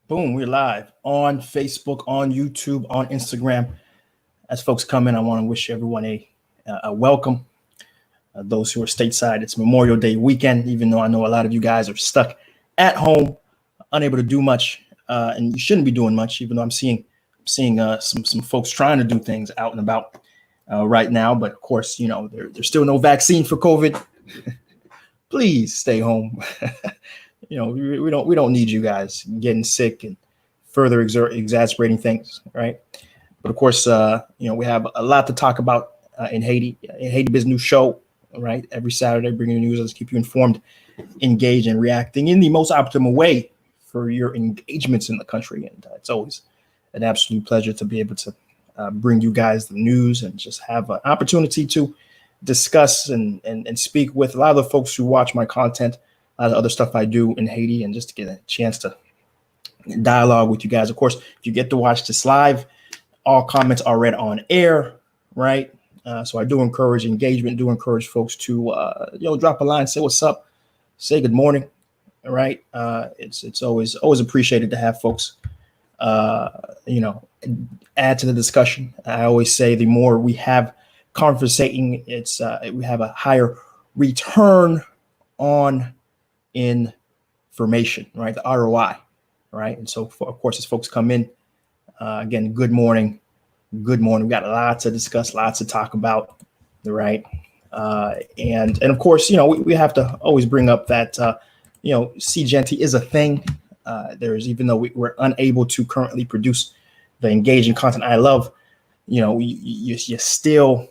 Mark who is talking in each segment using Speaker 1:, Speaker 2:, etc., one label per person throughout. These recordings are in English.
Speaker 1: Boom, we're live on Facebook, on YouTube, on Instagram. As folks come in, I want to wish everyone a welcome. Those who are stateside, it's Memorial Day weekend, even though I know a lot of you guys are stuck at home, unable to do much, and you shouldn't be doing much, even though I'm seeing some folks trying to do things out and about right now. But of course, there's still no vaccine for COVID. Please stay home. We don't need you guys getting sick and further exacerbating things, right? But of course, we have a lot to talk about in Haiti. In Haiti Biz News Show, right? Every Saturday, bringing you news. Let's keep you informed, engaged, and reacting in the most optimal way for your engagements in the country. And it's always an absolute pleasure to be able to bring you guys the news and just have an opportunity to discuss and speak with a lot of the folks who watch my content, a lot of other stuff I do in Haiti, and just to get a chance to dialogue with you guys. Of course, if you get to watch this live, all comments are read on air, right? So I do encourage engagement, do encourage folks to drop a line, say what's up, say good morning, right? It's always appreciated to have folks add to the discussion. I always say the more we have conversating, we have a higher return on information, right? The ROI, right? And so, of course, as folks come in, again, good morning. Good morning. We got lots to discuss, lots to talk about, right? And of course, we have to always bring up that, CGNT is a thing. Even though we're unable to currently produce the engaging content I love, you still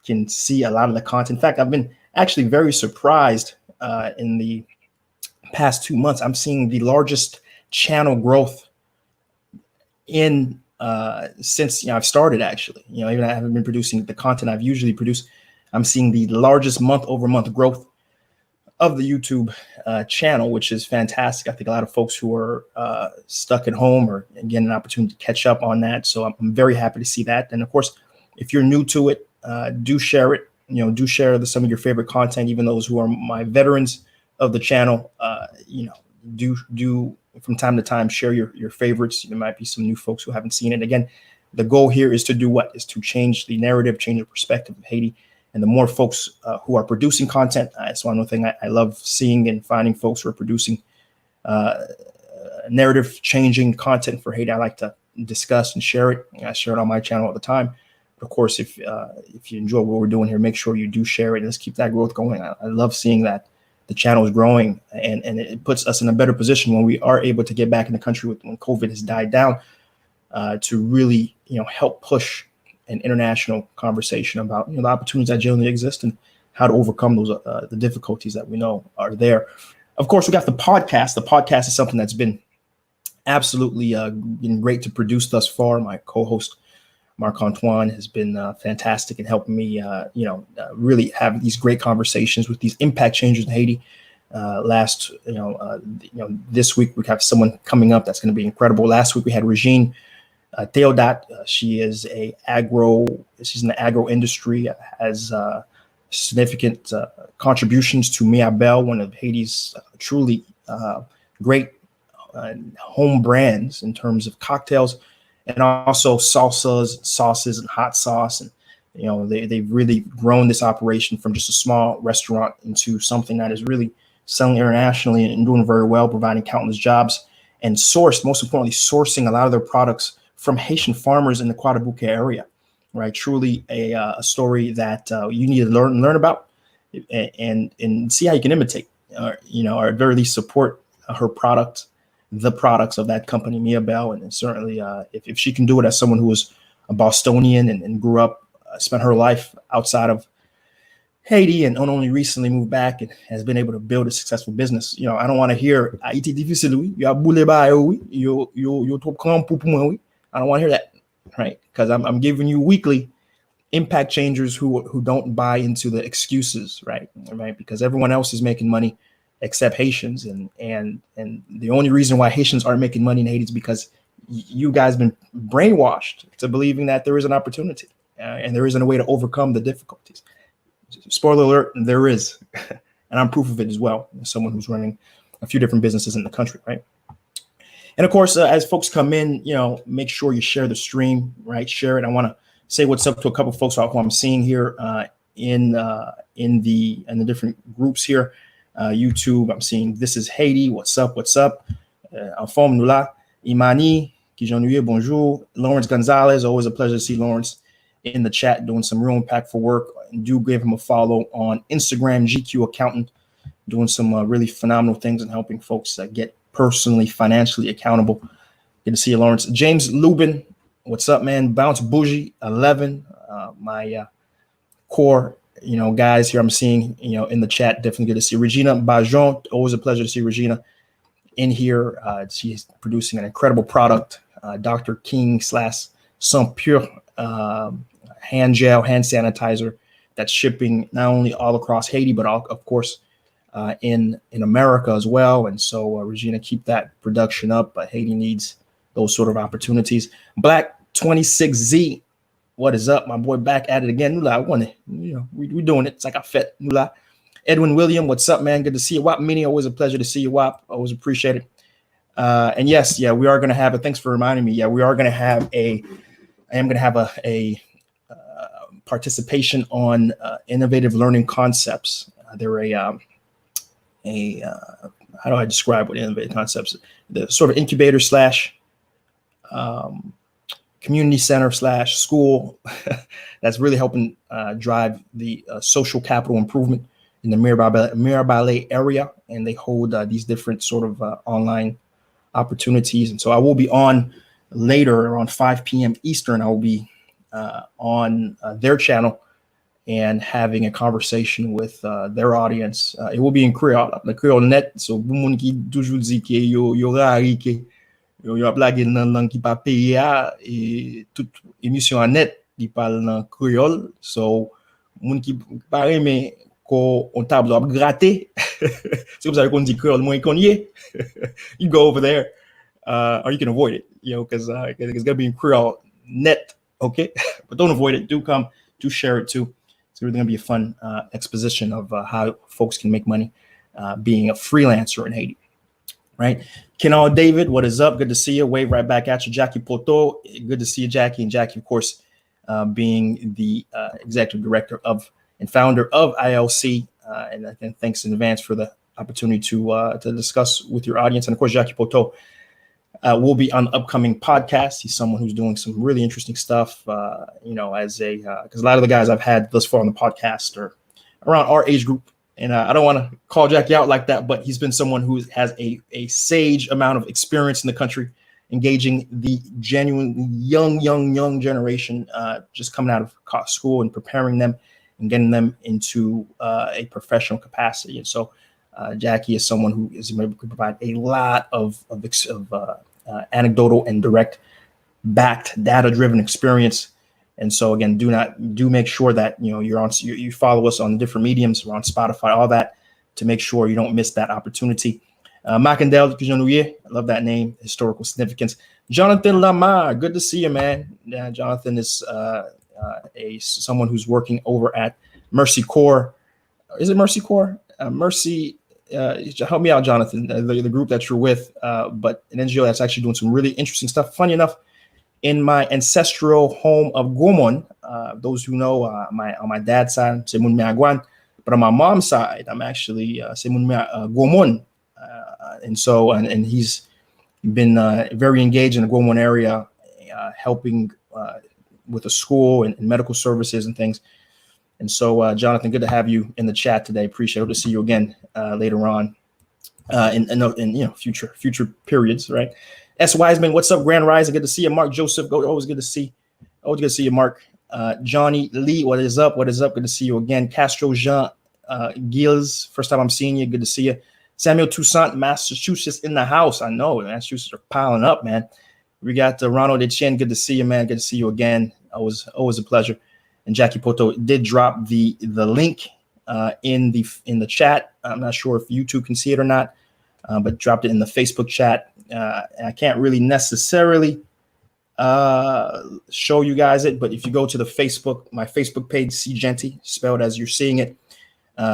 Speaker 1: can see a lot of the content. In fact, I've been actually very surprised in the past 2 months. I'm seeing the largest channel growth in since I've started, actually. Even I haven't been producing the content I've usually produced. I'm seeing the largest month-over-month growth of the YouTube channel, which is fantastic. I think a lot of folks who are stuck at home are getting an opportunity to catch up on that. So I'm very happy to see that. And of course, if you're new to it, do share it. Do share some of your favorite content. Even those who are my veterans of the channel, do from time to time share your favorites. There might be some new folks who haven't seen it. Again, the goal here is to do what? Is to change the narrative, change the perspective of Haiti. And the more folks who are producing content, that's one thing I love seeing and finding folks who are producing narrative changing content for Haiti. I like to discuss and share it. I share it on my channel all the time. But of course, if you enjoy what we're doing here, make sure you do share it. Let's keep that growth going. I love seeing that the channel is growing, and it puts us in a better position when we are able to get back in the country when COVID has died down, to really help push an international conversation about the opportunities that generally exist and how to overcome those the difficulties that we know are there. Of course, we got the podcast. The podcast is something that's been absolutely been great to produce thus far. My co-host Marc Antoine has been fantastic in helping me, really have these great conversations with these impact changers in Haiti. This week we have someone coming up that's going to be incredible. Last week we had Regine Theodat. She's in the agro industry, has significant contributions to Miabel, one of Haiti's truly great home brands in terms of cocktails, and also salsas, sauces, and hot sauce. And they've really grown this operation from just a small restaurant into something that is really selling internationally and doing very well, providing countless jobs, and most importantly, sourcing a lot of their products from Haitian farmers in the Quadabuque area, right? Truly a story that you need to learn about and see how you can imitate, or at the very least support her product, the products of that company, Miabel. And certainly if she can do it as someone who was a Bostonian and grew up, spent her life outside of Haiti and only recently moved back and has been able to build a successful business. I don't want to hear Haiti difficile, oui. I don't want to hear that, right? Because I'm giving you weekly impact changers who don't buy into the excuses, right? Because everyone else is making money except Haitians, and the only reason why Haitians aren't making money in Haiti is because you guys been brainwashed to believing that there is an opportunity and there isn't a way to overcome the difficulties. Spoiler alert, there is, and I'm proof of it as well, as someone who's running a few different businesses in the country, right? And of course, as folks come in, make sure you share the stream, right? Share it. I want to say what's up to a couple of folks who I'm seeing here in the different groups here. YouTube, I'm seeing This is Haiti. What's up? What's up? En forme, nous là. Imani, Kijonuye, bonjour. Lawrence Gonzalez, always a pleasure to see Lawrence in the chat doing some real impactful work. And do give him a follow on Instagram, GQ Accountant, doing some really phenomenal things and helping folks get personally, financially accountable. Good to see you, Lawrence. James Lubin, what's up, man? Bounce Bougie 11, my core, guys here I'm seeing, in the chat. Definitely good to see Regina Bajon. Always a pleasure to see Regina in here. She's producing an incredible product, Dr. King / Sans Pure hand gel, hand sanitizer that's shipping not only all across Haiti, but of course, in America as well. And so, Regina, keep that production up. Haiti needs those sort of opportunities. Black 26Z, what is up? My boy back at it again. Nula, I want it. We're doing it. It's like a fet. Nula. Edwin William, what's up, man? Good to see you. Wap Mini, always a pleasure to see you, Wap. Always appreciate it. And yes, we are going to have thanks for reminding me. Yeah, we are going to have I am going to have a participation on innovative learning concepts. They're how do I describe what innovative concepts? The sort of incubator / community center / school that's really helping drive the social capital improvement in the Mirabale area. And they hold these different sort of online opportunities. And so I will be on later around 5 p.m. Eastern. I will be on their channel and having a conversation with their audience. It will be in Creole, the Creole net. So, moun ki toujours dit que yo rari que yo blague nan langue qui pa paye et toute émission en net qui parle nan Creole. So, moun ki pare mais ko on table ap gratter. C'est comme ça qu'on dit Creole moins qu'on y est. You go over there, or you can avoid it, because it's gonna be in Creole net, okay? But don't avoid it. Do come, do share it too. It's really going to be a fun exposition of how folks can make money being a freelancer in Haiti, right? Kenal David, what is up? Good to see you. Wave right back at you. Jackie Poto, good to see you, Jackie. And Jackie, of course, being the executive director of and founder of ILC. And thanks in advance for the opportunity to discuss with your audience. And of course, Jackie Poto will be on the upcoming podcast. He's someone who's doing some really interesting stuff, because a lot of the guys I've had thus far on the podcast are around our age group. And I don't want to call Jackie out like that, but he's been someone who has a sage amount of experience in the country, engaging the genuine young generation just coming out of school and preparing them and getting them into a professional capacity. And so Jackie is someone who is able to provide a lot of anecdotal and direct backed data-driven experience. And so again, do make sure that you follow us on the different mediums. We're on Spotify, all that, to make sure you don't miss that opportunity. Makandel, I love that name, historical significance. Jonathan Lamar, good to see you, man. Yeah, Jonathan is someone who's working over at Mercy Corps. Is it Mercy Corps? Mercy. Help me out, Jonathan, the group that you're with, but an NGO that's actually doing some really interesting stuff. Funny enough, in my ancestral home of Gomon, those who know, on my dad's side, c'est moun Miagwan, but on my mom's side, I'm actually c'est moun Gomon, and so and he's been very engaged in the Gomon area, helping with a school and medical services and things. And so, Jonathan, good to have you in the chat today. Appreciate it. Hope to see you again later on in future periods, right? S. Wiseman, what's up, Grand Rising? Good to see you. Mark Joseph, always good to see. Always good to see you, Mark. Johnny Lee, what is up? What is up? Good to see you again. Castro Jean Gilles, first time I'm seeing you. Good to see you. Samuel Toussaint, Massachusetts in the house. I know, Massachusetts are piling up, man. We got Ronald Etienne. Good to see you, man. Good to see you again. Always a pleasure. And Jackie Poto did drop the link in the chat. I'm not sure if YouTube can see it or not, but dropped it in the Facebook chat. I can't really necessarily show you guys it, but if you go to my Facebook page, C Genty, spelled as you're seeing it,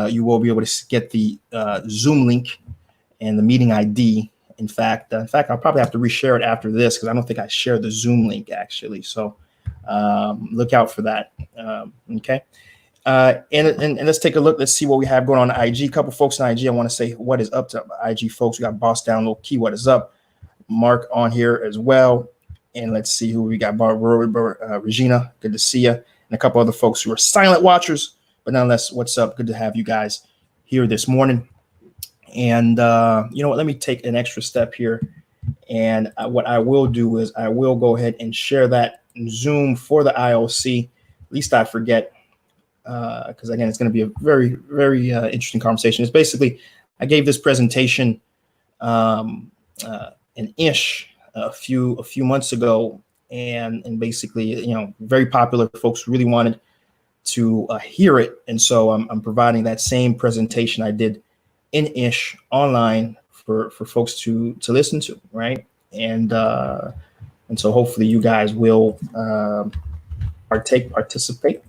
Speaker 1: you will be able to get the Zoom link and the meeting ID In fact, I'll probably have to reshare it after this because I don't think I shared the Zoom link actually. So look out for that. Okay. And let's take a look. Let's see what we have going on IG. A couple folks on IG. I want to say what is up to IG folks. We got Boss Down Low Key. What is up? Mark on here as well. And let's see who we got. Regina. Good to see you. And a couple other folks who are silent watchers. But nonetheless, what's up? Good to have you guys here this morning. And you know what? Let me take an extra step here. And what I will do is I will go ahead and share that Zoom for the IOC. At least I forget. Because again, it's going to be a very, very interesting conversation. It's basically, I gave this presentation an ish a few months ago, and basically, you know, very popular. Folks really wanted to hear it, and so I'm providing that same presentation I did in ish online for folks to listen to, right? And so hopefully you guys will participate.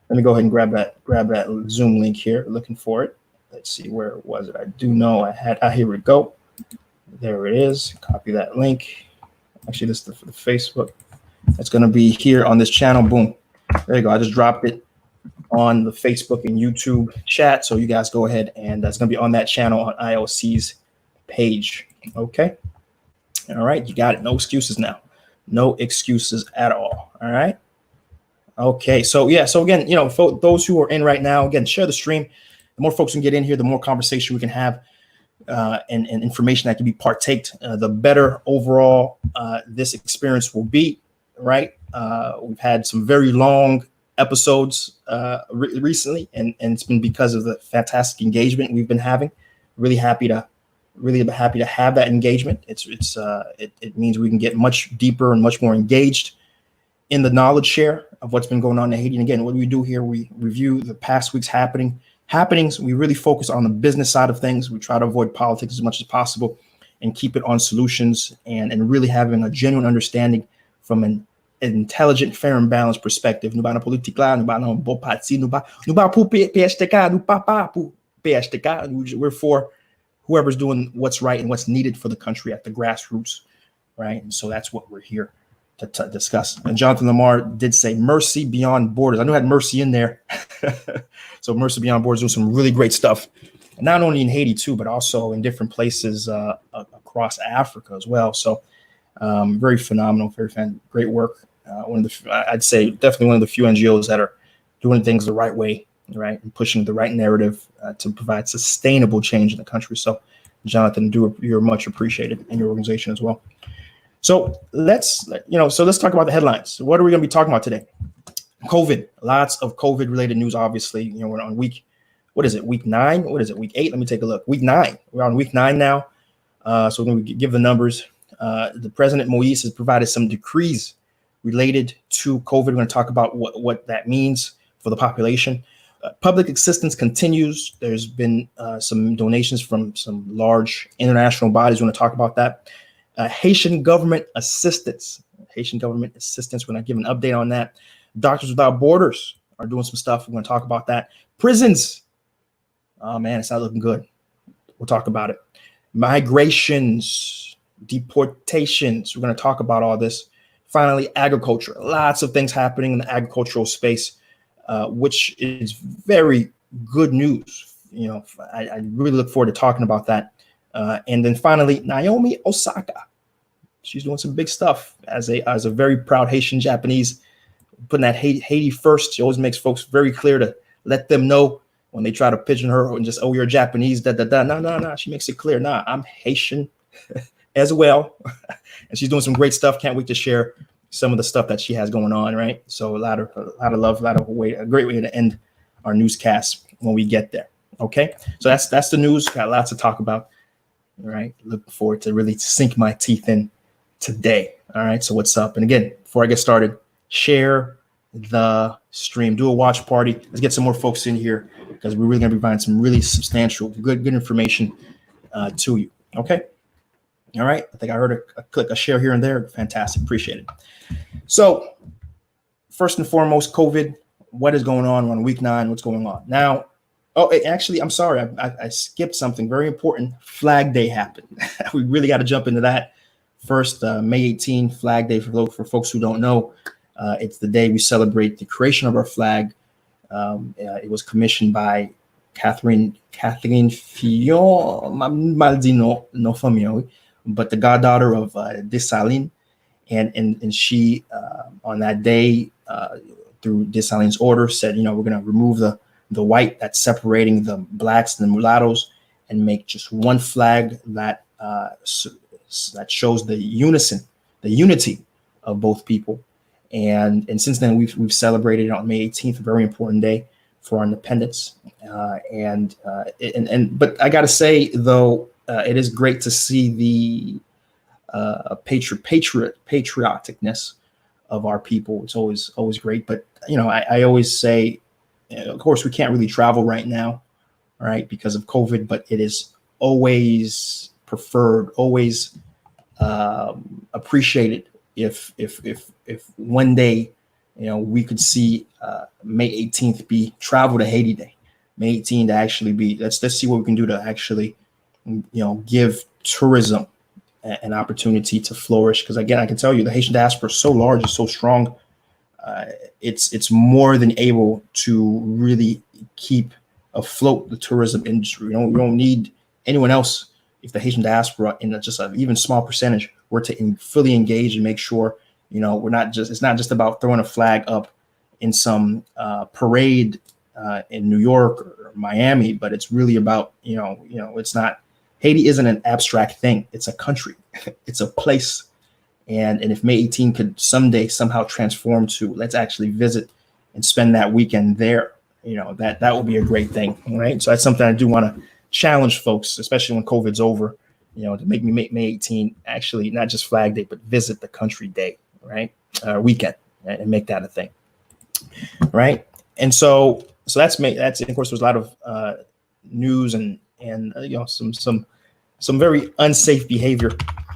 Speaker 1: Let me go ahead and grab that Zoom link here. Looking for it. Let's see, where was it? I do know I had. Here we go. There it is. Copy that link. Actually, this is for the Facebook. It's going to be here on this channel. Boom. There you go. I just dropped it on the Facebook and YouTube chat. So you guys go ahead, and that's going to be on that channel on IOC's page. Okay. All right. You got it. No excuses now. No excuses at all. All right. Okay, so yeah, so again, you know, for those who are in right now, again, share the stream. The more folks can get in here, the more conversation we can have, and information that can be partaked, the better overall this experience will be, right? We've had some very long episodes recently, and it's been because of the fantastic engagement we've been having. Really happy to have that engagement. It means we can get much deeper and much more engaged in the knowledge share of what's been going on in Haiti. And again, what do we do here? We review the past week's happenings. We really focus on the business side of things. We try to avoid politics as much as possible and keep it on solutions and really having a genuine understanding from an intelligent, fair, and balanced perspective. We're for whoever's doing what's right and what's needed for the country at the grassroots, right? And so that's what we're here to discuss. And Jonathan Lamar did say mercy beyond borders. I knew I had mercy in there. So mercy beyond borders doing some really great stuff, and not only in Haiti too, but also in different places across Africa as well. So very phenomenal, great work. I'd say definitely one of the few NGOs that are doing things the right way, right, and pushing the right narrative to provide sustainable change in the country. So Jonathan, you're much appreciated in your organization as well. So let's talk about the headlines. What are we going to be talking about today? COVID, lots of COVID related news. Obviously, you know, we're on week 9? What is it? Week 8? Let me take a look. Week 9. We're on week 9 now. So we're going to give the numbers. The President Moise has provided some decrees related to COVID. We're going to talk about what that means for the population. Public assistance continues. There's been some donations from some large international bodies. We're going to talk about that. Haitian government assistance. We're going to give an update on that. Doctors Without Borders are doing some stuff. We're going to talk about that. Prisons. Oh, man, it's not looking good. We'll talk about it. Migrations, deportations. We're going to talk about all this. Finally, agriculture. Lots of things happening in the agricultural space, which is very good news. You know, I really look forward to talking about that. And then finally, Naomi Osaka. She's doing some big stuff as a very proud Haitian Japanese, putting that Haiti first. She always makes folks very clear to let them know when they try to pigeon her and just, oh, you're Japanese, No. She makes it clear. Nah, I'm Haitian as well. And she's doing some great stuff. Can't wait to share some of the stuff that she has going on, right? So a lot of love, a great way to end our newscast when we get there. Okay, so that's the news. Got lots to talk about. All right, looking forward to really sink my teeth in today. All right, so what's up? And again, before I get started, share the stream, do a watch party. Let's get some more folks in here because we're really going to be providing some really substantial, good information to you. Okay. All right. I think I heard a click, a share here and there. Fantastic. Appreciate it. So first and foremost, COVID, what is going on? We're on week 9. What's going on now? Oh, actually, I'm sorry. I skipped something very important. Flag Day happened. We really got to jump into that first. May 18th, Flag Day, for folks who don't know. It's the day we celebrate the creation of our flag. It was commissioned by Catherine Fillon, Maldino, no famille, but the goddaughter of Dessalines. And she, on that day, through Dessalines' order, said, we're going to remove the white that's separating the blacks and the mulattoes, and make just one flag that that shows the unity of both people. And since then, we've celebrated on May 18th, a very important day for our independence. But I got to say, though, it is great to see the patrioticness of our people. It's always great. But I always say, of course, we can't really travel right now, right, because of COVID. But it is always preferred, always appreciated if one day we could see May 18th be travel to Haiti Day, May 18th to actually be let's see what we can do to actually give tourism an opportunity to flourish. Because again, I can tell you the Haitian diaspora is so large, it's so strong. It's more than able to really keep afloat the tourism industry. We don't need anyone else. If the Haitian diaspora, in just an even small percentage, were to fully engage and make sure, it's not just about throwing a flag up in some parade in New York or Miami, but it's really about, it's not, Haiti isn't an abstract thing. It's a country. It's a place. And if May 18 could someday somehow transform to let's actually visit and spend that weekend there, that would be a great thing, right? So that's something I do want to challenge folks, especially when COVID's over, to make May 18 actually not just Flag Day, but visit the country day, right? Weekend, right? And make that a thing, right? And so that's May. That's, and of course, there's a lot of news and some very unsafe behavior,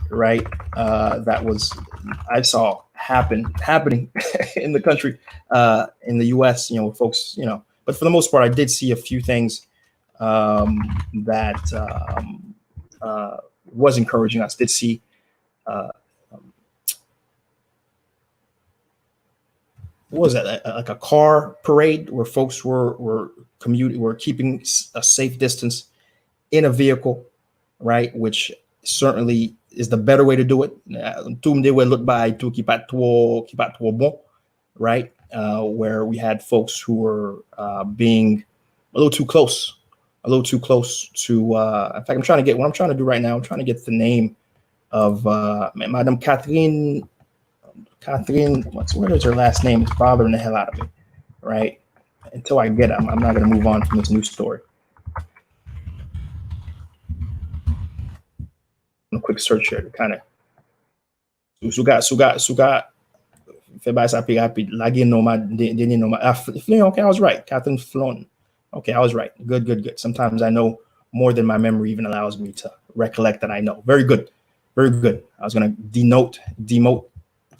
Speaker 1: right? I saw happening in the country, in the U.S. With folks, But for the most part, I did see a few things that was encouraging. I did see what was that, like a car parade where folks were keeping a safe distance in a vehicle, right? Which certainly is the better way to do it. Right? Where we had folks who were being a little too close to. In fact, I'm trying to do right now. I'm trying to get the name of Madame Catherine. What is her last name? It's bothering the hell out of me, right? Until I get it, I'm not going to move on from this news story. A quick search here to kind of suga february sapi rapid lagi noma deni noma okay, I was right. Catherine Flon. Okay, I was right. Good. Sometimes I know more than my memory even allows me to recollect that I know. Very good. I was going to demote,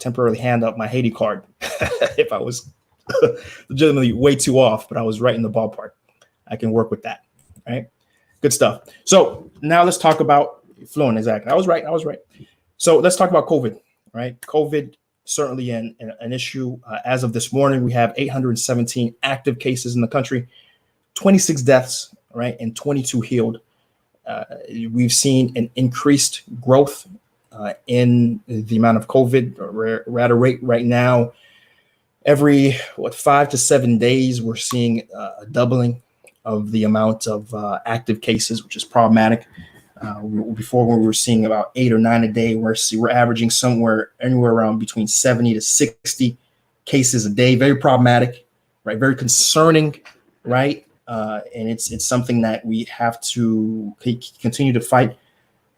Speaker 1: temporarily hand up my Haiti card if I was legitimately way too off, but I was right in the ballpark. I can work with that, right? Good stuff. So now let's talk about Flowing. Exactly. I was right. So let's talk about COVID, right? COVID, certainly an issue. As of this morning, we have 817 active cases in the country, 26 deaths, right? And 22 healed. We've seen an increased growth in the amount of COVID. We're at a rate right now, every 5 to 7 days, we're seeing a doubling of the amount of active cases, which is problematic. Before, when we were seeing about 8 or 9 a day, we're averaging anywhere around between 70 to 60 cases a day. Very problematic, right? Very concerning, right? And it's something that we have to continue to fight,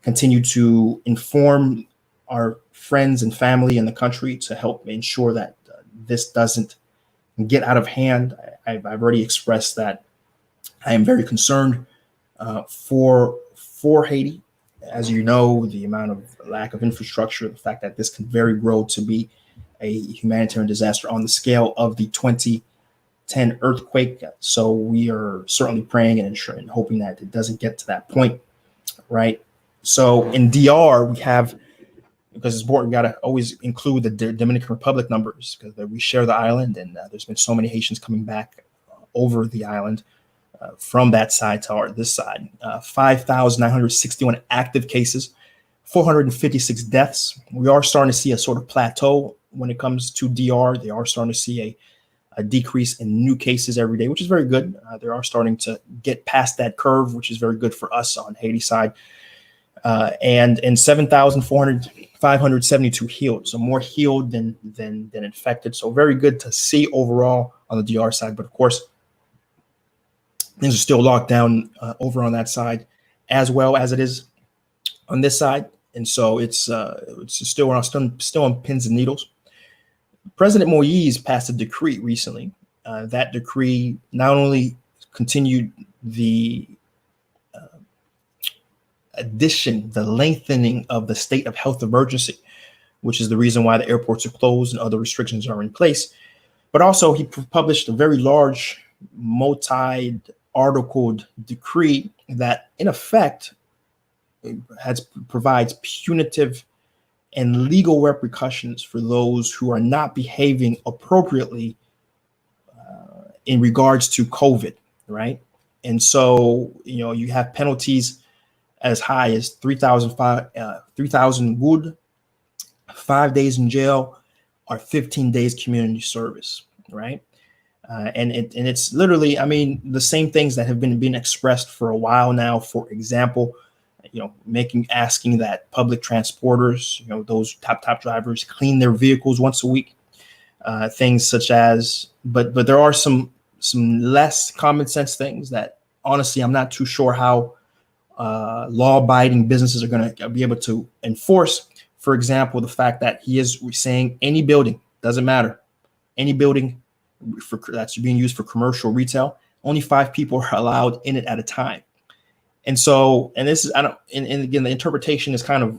Speaker 1: continue to inform our friends and family in the country to help ensure that this doesn't get out of hand. I've already expressed that I am very concerned for Haiti. As you know, the amount of lack of infrastructure, the fact that this can very grow to be a humanitarian disaster on the scale of the 2020 10 earthquake. So we are certainly praying and hoping that it doesn't get to that point, right? So in DR, we have, because it's important, we got to always include the Dominican Republic numbers because we share the island, and there's been so many Haitians coming back over the island from that side to this side. 5,961 active cases, 456 deaths. We are starting to see a sort of plateau when it comes to DR. They are starting to see a decrease in new cases every day, which is very good. They are starting to get past that curve, which is very good for us on Haiti side. And 7,572 healed, so more healed than infected. So very good to see overall on the DR side. But of course, things are still locked down over on that side, as well as it is on this side. And so it's still on pins and needles. President Moïse passed a decree recently. That decree not only continued the the lengthening of the state of health emergency, which is the reason why the airports are closed and other restrictions are in place, but also he published a very large multi-articled decree that in effect provides punitive and legal repercussions for those who are not behaving appropriately in regards to COVID, right? And so, you have penalties as high as 3,000 good, 5 days in jail, or 15 days community service, right? And it's literally, the same things that have been being expressed for a while now. For example, asking that public transporters, those top drivers, clean their vehicles once a week. Things such as, but there are some less common sense things that honestly I'm not too sure how law-abiding businesses are going to be able to enforce. For example, the fact that he is saying any building, doesn't matter, any building that's being used for commercial retail, only 5 people are allowed in it at a time. And so, and this is, and again, the interpretation is kind of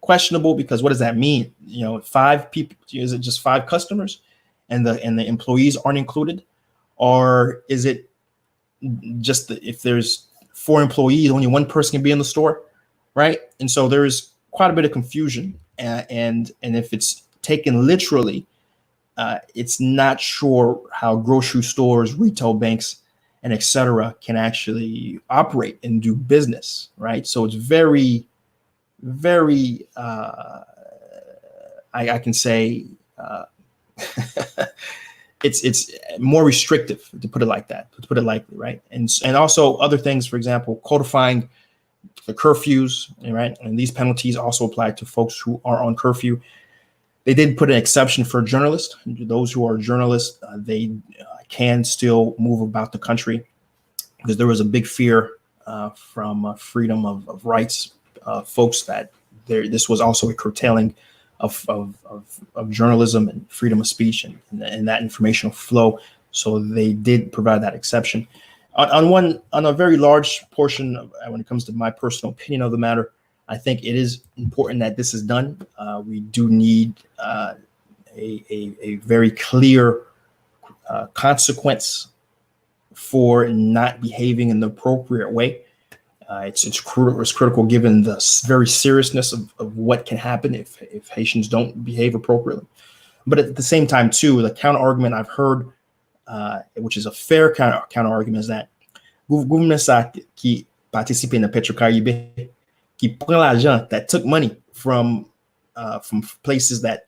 Speaker 1: questionable because what does that mean? 5 people, is it just 5 customers and the employees aren't included? Or is it just if there's 4 employees, only 1 person can be in the store, right? And so there's quite a bit of confusion, and if it's taken literally, it's not sure how grocery stores, retail banks, and etc. can actually operate and do business, right? So it's very, very, I can say, it's more restrictive, to put it like that, to put it lightly, right? And also other things, for example, codifying the curfews, right? And these penalties also apply to folks who are on curfew. They did put an exception for journalists. Those who are journalists, they can still move about the country because there was a big fear from freedom of rights folks that this was also a curtailing of journalism and freedom of speech and that informational flow. So they did provide that exception. On a very large portion when it comes to my personal opinion of the matter, I think it is important that this is done. We do need a very clear consequence for not behaving in the appropriate way. It's critical given the very seriousness of what can happen if Haitians don't behave appropriately. But at the same time, too, the counter argument I've heard, which is a fair counter argument, is that gouvernement qui participe in the Petro-Caribe, qui prend l'argent, that took money from places that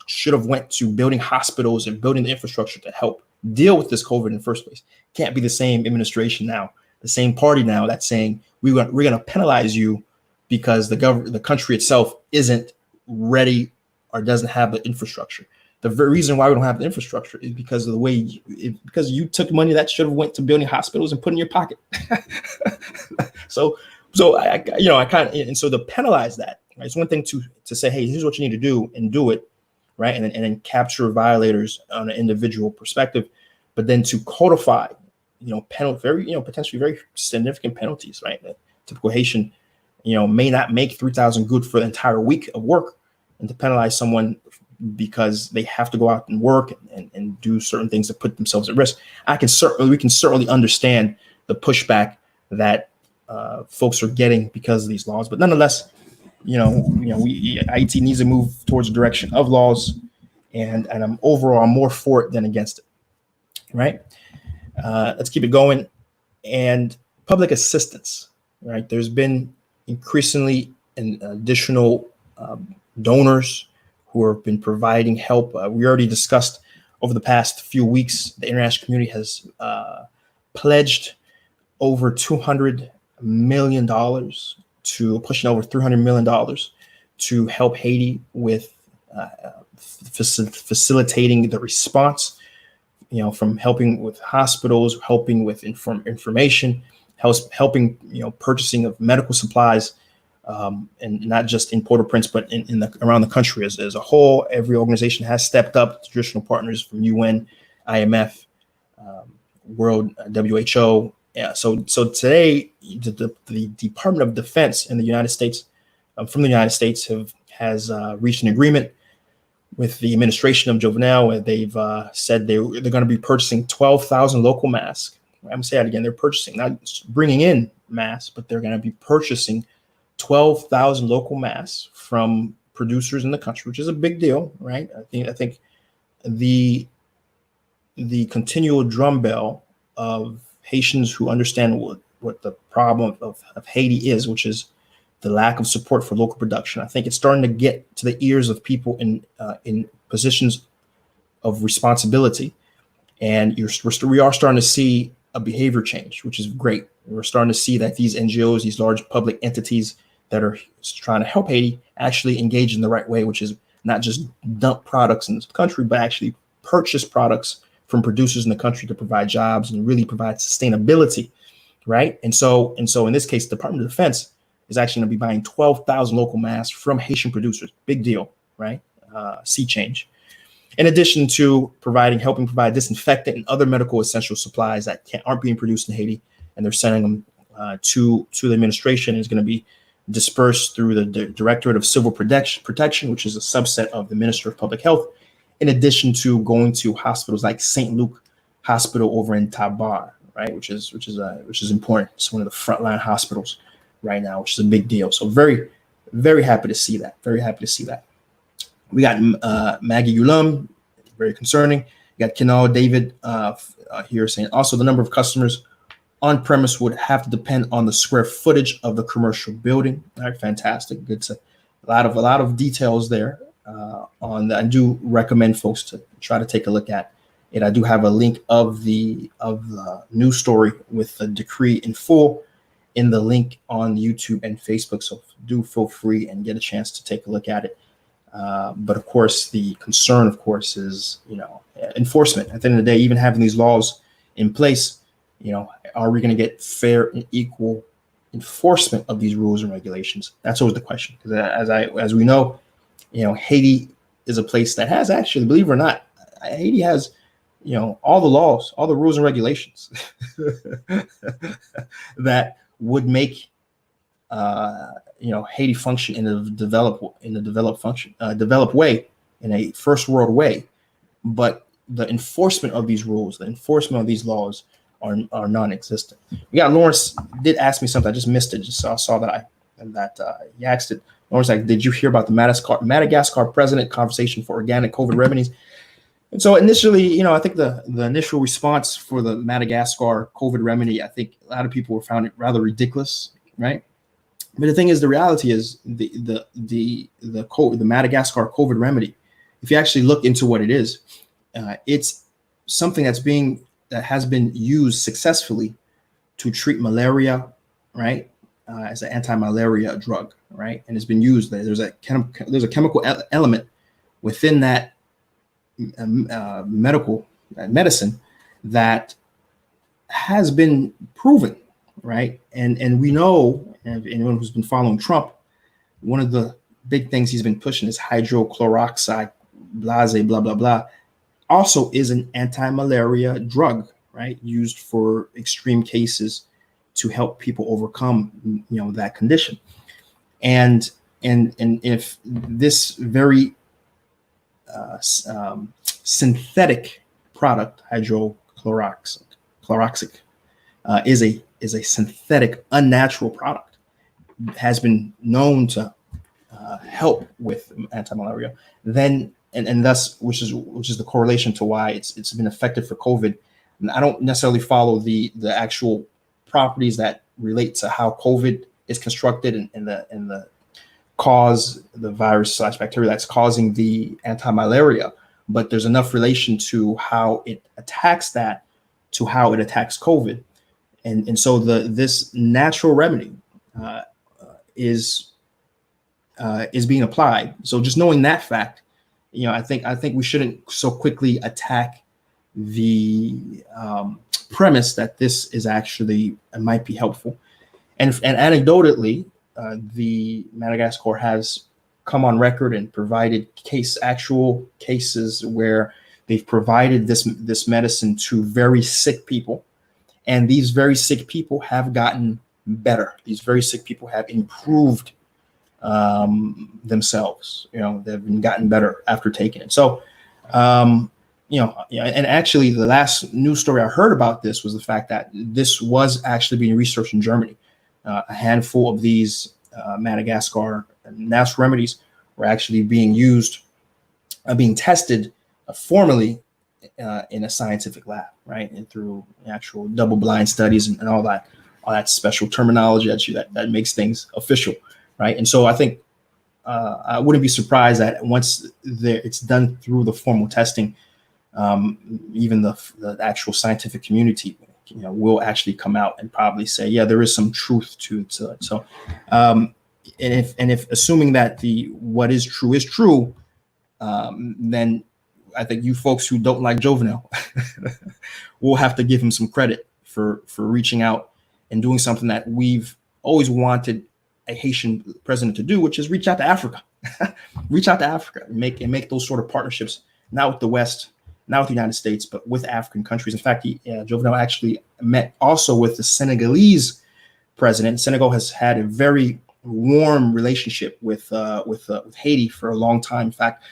Speaker 1: should have went to building hospitals and building the infrastructure to help deal with this COVID in the first place. Can't be the same administration now, the same party now that's saying we're going to penalize you because the country itself isn't ready or doesn't have the infrastructure. The very reason why we don't have the infrastructure is because of the way because you took money that should have went to building hospitals and put in your pocket. So I kind of, and so to penalize that, right, it's one thing to say, hey, here's what you need to do and do it, right, and then capture violators on an individual perspective, but then to codify, potentially very significant penalties, right? The typical Haitian, may not make 3,000 good for the entire week of work, and to penalize someone because they have to go out and work and do certain things to put themselves at risk. We can certainly understand the pushback that folks are getting because of these laws, but nonetheless, Haiti needs to move towards the direction of laws, and I'm more for it than against it. Right? Let's keep it going. And public assistance. Right? There's been increasingly additional donors who have been providing help. We already discussed over the past few weeks, the international community has pledged over $200 million to pushing over $300 million to help Haiti with facilitating the response, from helping with hospitals, helping with information, helping, purchasing of medical supplies, and not just in Port-au-Prince, but around the country as a whole. Every organization has stepped up. Traditional partners from UN, IMF, World WHO. Yeah. So today, the Department of Defense in the United States, from the United States, has reached an agreement with the administration of Jovenel, where they've said they're going to be purchasing 12,000 local masks. I'm going to say that again. They're purchasing, not bringing in masks, but they're going to be purchasing 12,000 local masks from producers in the country, which is a big deal, right? I think the continual drumbeat of Haitians who understand what the problem of Haiti is, which is the lack of support for local production. I think it's starting to get to the ears of people in positions of responsibility, and we are starting to see a behavior change, which is great. We're starting to see that these NGOs, these large public entities that are trying to help Haiti, actually engage in the right way, which is not just dump products in the country, but actually purchase products from producers in the country to provide jobs and really provide sustainability, right? And so in this case, the Department of Defense is actually going to be buying 12,000 local masks from Haitian producers. Big deal, right? Sea change. In addition to helping provide disinfectant and other medical essential supplies that aren't being produced in Haiti, and they're sending them to the administration, is going to be dispersed through the Directorate of Civil Protection, which is a subset of the Minister of Public Health, in addition to going to hospitals like St. Luke Hospital over in Tabar, right, which is important. It's one of the frontline hospitals right now, which is a big deal. So very, very happy to see that. Very happy to see that. We got Maggie Ulam, very concerning. You got Kinal David here saying also the number of customers on premise would have to depend on the square footage of the commercial building. All right, fantastic. Good. To a lot of details there on that. I do recommend folks to try to take a look at it. I do have a link of the news story with the decree in full in the link on YouTube and Facebook. So do feel free and get a chance to take a look at it. But of course, the concern, of course, is, enforcement. At the end of the day, even having these laws in place, are we going to get fair and equal enforcement of these rules and regulations? That's always the question. Because as we know, Haiti is a place that has actually, believe it or not, Haiti has, all the laws, all the rules and regulations that would make Haiti function in a developed way, in a first world way. But the enforcement of these rules, the enforcement of these laws are non-existent. We got Lawrence did ask me something. I just missed it. Just saw that he asked it. Lawrence, did you hear about the Madagascar president conversation for organic COVID remedies? And so initially, I think the initial response for the Madagascar COVID remedy, I think a lot of people found it rather ridiculous, right? But the thing is, the reality is the Madagascar COVID remedy, if you actually look into what it is, it's something that has been used successfully to treat malaria, right? As an anti-malaria drug, right? And it's been used. There's a chemical element within that medicine that has been proven, right? And we know, and anyone who's been following Trump, one of the big things he's been pushing is hydrochloroxide, blase, blah, blah, blah, also is an anti-malaria drug, right? Used for extreme cases to help people overcome, that condition. And if this very synthetic product, chloroxic, is a synthetic, unnatural product, has been known to help with anti-malaria, then and thus which is the correlation to why it's been effective for COVID. And I don't necessarily follow the actual properties that relate to how COVID is constructed and the cause, the virus / bacteria that's causing the anti-malaria, but there's enough relation to how it attacks that to how it attacks COVID. And so this natural remedy is being applied. So just knowing that fact, I think we shouldn't so quickly attack the premise that this is actually might be helpful. And anecdotally, the Madagascar has come on record and provided actual cases where they've provided this medicine to very sick people, and these very sick people have gotten better. These very sick people have improved themselves. They've gotten better after taking it. So, and actually, the last news story I heard about this was the fact that this was actually being researched in Germany. A handful of these Madagascar natural remedies were actually being used, being tested formally in a scientific lab, right, and through actual double-blind studies and all that special terminology that makes things official, right? And so I think I wouldn't be surprised that once it's done through the formal testing, even the actual scientific community, will actually come out and probably say, yeah, there is some truth to it. So, and if assuming that what is true, then I think you folks who don't like Jovenel will have to give him some credit for reaching out and doing something that we've always wanted a Haitian president to do, which is reach out to Africa, and make those sort of partnerships, not with the West, not with the United States, but with African countries. In fact, Jovenel actually met also with the Senegalese president. Senegal has had a very warm relationship with Haiti for a long time. In fact,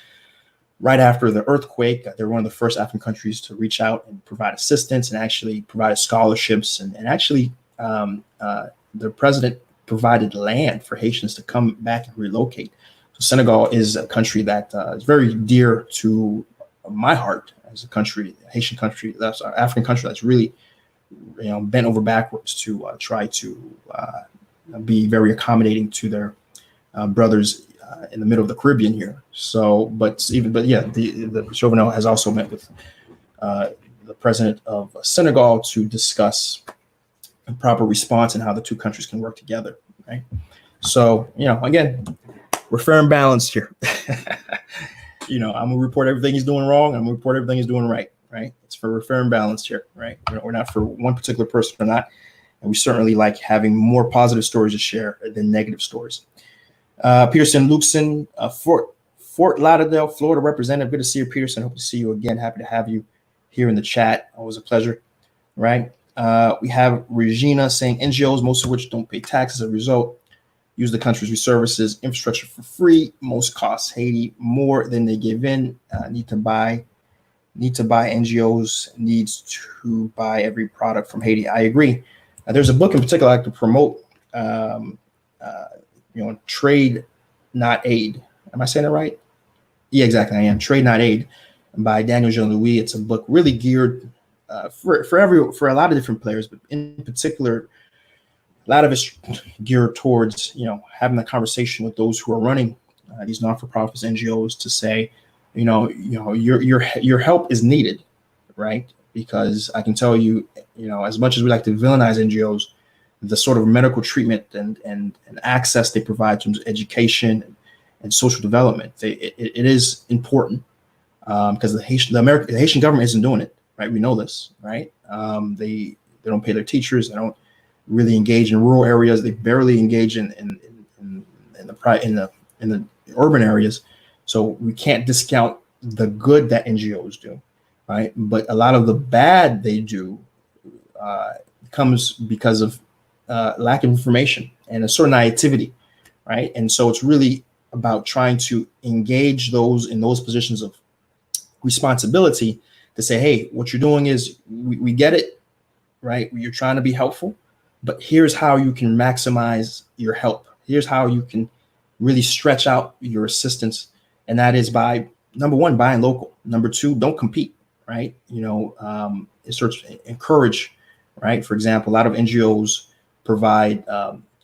Speaker 1: right after the earthquake, they were one of the first African countries to reach out and provide assistance and actually provided scholarships. And actually, the president provided land for Haitians to come back and relocate. So Senegal is a country that is very dear to my heart as a country, a Haitian country, that's an African country that's really, bent over backwards to try to be very accommodating to their brothers in the middle of the Caribbean here. So, the Jovenel has also met with the president of Senegal to discuss a proper response and how the two countries can work together, right? So, again, we're fair and balanced here. I'm gonna report everything he's doing wrong. I'm gonna report everything he's doing right. It's we're fair and balanced here, right? We're not for one particular person or not, and we certainly like having more positive stories to share than negative stories. Peterson Luxon, Fort Lauderdale, Florida representative. Good to see you, Peterson. Hope to see you again. Happy to have you here in the chat. Always a pleasure, right? We have Regina saying NGOs, most of which don't pay taxes as a result, use the country's services, infrastructure for free. Most costs Haiti more than they give in. Need to buy NGOs, needs to buy every product from Haiti. I agree. There's a book in particular I like to promote. Trade Not Aid. Am I saying that right? Yeah, exactly. I am. Trade Not Aid by Daniel Jean-Louis. It's a book really geared for a lot of different players, but in particular, a lot of it's geared towards having a conversation with those who are running these non-for-profits, NGOs, to say, your help is needed, right? Because I can tell you, as much as we like to villainize NGOs, the sort of medical treatment and access they provide to education and social development, it is important because the Haitian government isn't doing it, right? We know this, right? They don't pay their teachers. They don't really engage in rural areas. They barely engage in the urban areas. So we can't discount the good that NGOs do, right? But a lot of the bad they do comes because of lack of information and a certain naivety, right? And so it's really about trying to engage those in those positions of responsibility to say, hey, what you're doing is we get it, right? You're trying to be helpful, but here's how you can maximize your help. Here's how you can really stretch out your assistance. And that is by, number one, buying local. Number two, don't compete, right? It starts to encourage, right? For example, a lot of NGOs provide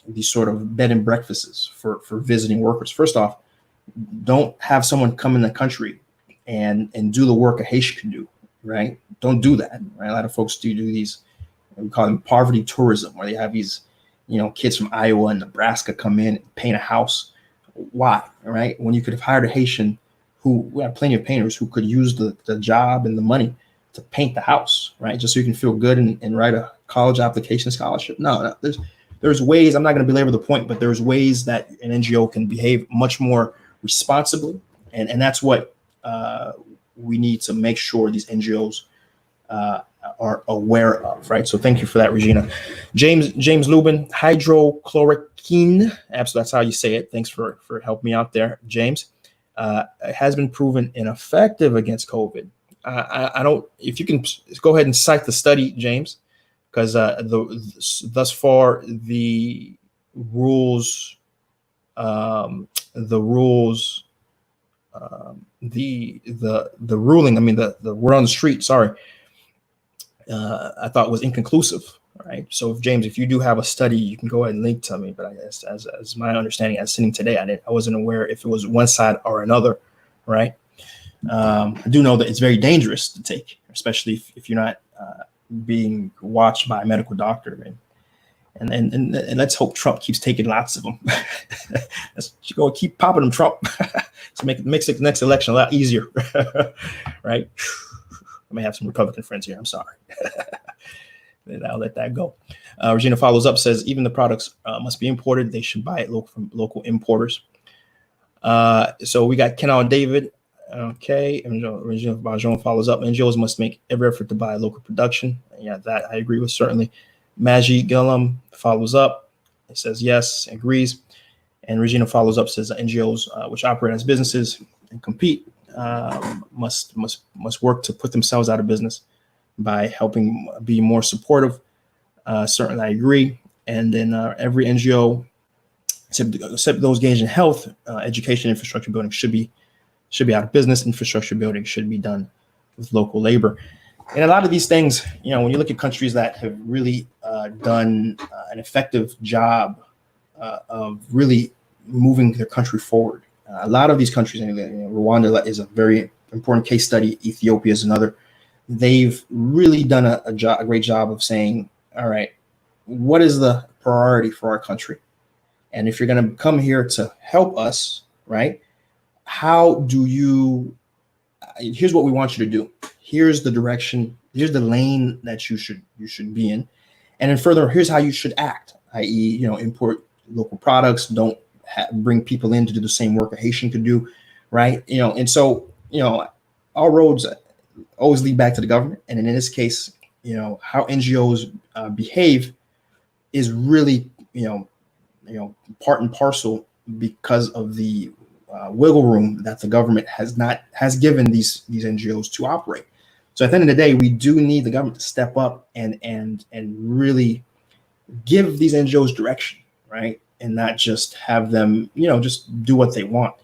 Speaker 1: these sort of bed and breakfasts for visiting workers. First off, don't have someone come in the country and do the work a Haitian can do, right? Don't do that, right? A lot of folks do these, we call them poverty tourism, where they have these, kids from Iowa and Nebraska come in and paint a house. Why, right? When you could have hired a Haitian we have plenty of painters who could use the job and the money to paint the house, right? Just so you can feel good and write a college application scholarship. No, there's ways, I'm not going to belabor the point, but there's ways that an NGO can behave much more responsibly. And that's what we need to make sure these NGOs are aware of, right? So thank you for that, Regina. James Lubin, hydrochloroquine, absolutely, that's how you say it. Thanks for helping me out there, James. Has been proven ineffective against COVID. I don't, if you can go ahead and cite the study, James, because thus far the rules, the ruling, I mean, the word on the street, sorry, I thought was inconclusive. Right. So if you do have a study, you can go ahead and link to me. But I guess as my understanding as sitting today, I wasn't aware if it was one side or another. Right. I do know that it's very dangerous to take, especially if you're not being watched by a medical doctor. And let's hope Trump keeps taking lots of them. Let's go keep popping them, Trump, to makes the next election a lot easier. Right. I may have some Republican friends here. I'm sorry. I'll let that go. Regina follows up, says, even the products must be imported. They should buy it from local importers. So we got Kenal David. Okay. And Regina Bajon follows up. NGOs must make every effort to buy local production. Yeah, that I agree with, certainly. Maji Gillum follows up. It says, yes, agrees. And Regina follows up, says NGOs, which operate as businesses and compete, must work to put themselves out of business by helping be more supportive. Certainly, I agree. And then every NGO, except those engaged in health, education, infrastructure building should be out of business. Infrastructure building should be done with local labor. And a lot of these things, when you look at countries that have really done an effective job of really moving their country forward, a lot of these countries, Rwanda is a very important case study. Ethiopia is another. They've really done a great job of saying, all right, what is the priority for our country? And if you're going to come here to help us, right, here's what we want you to do. Here's the direction. Here's the lane that you should be in. And then further, here's how you should act, i.e., import local products. Don't bring people in to do the same work a Haitian could do, right? And so, all roads always lead back to the government. And in this case, how NGOs behave is really, part and parcel because of the wiggle room that the government has given these NGOs to operate. So at the end of the day, we do need the government to step up and really give these NGOs direction, right? And not just have them, just do what they want.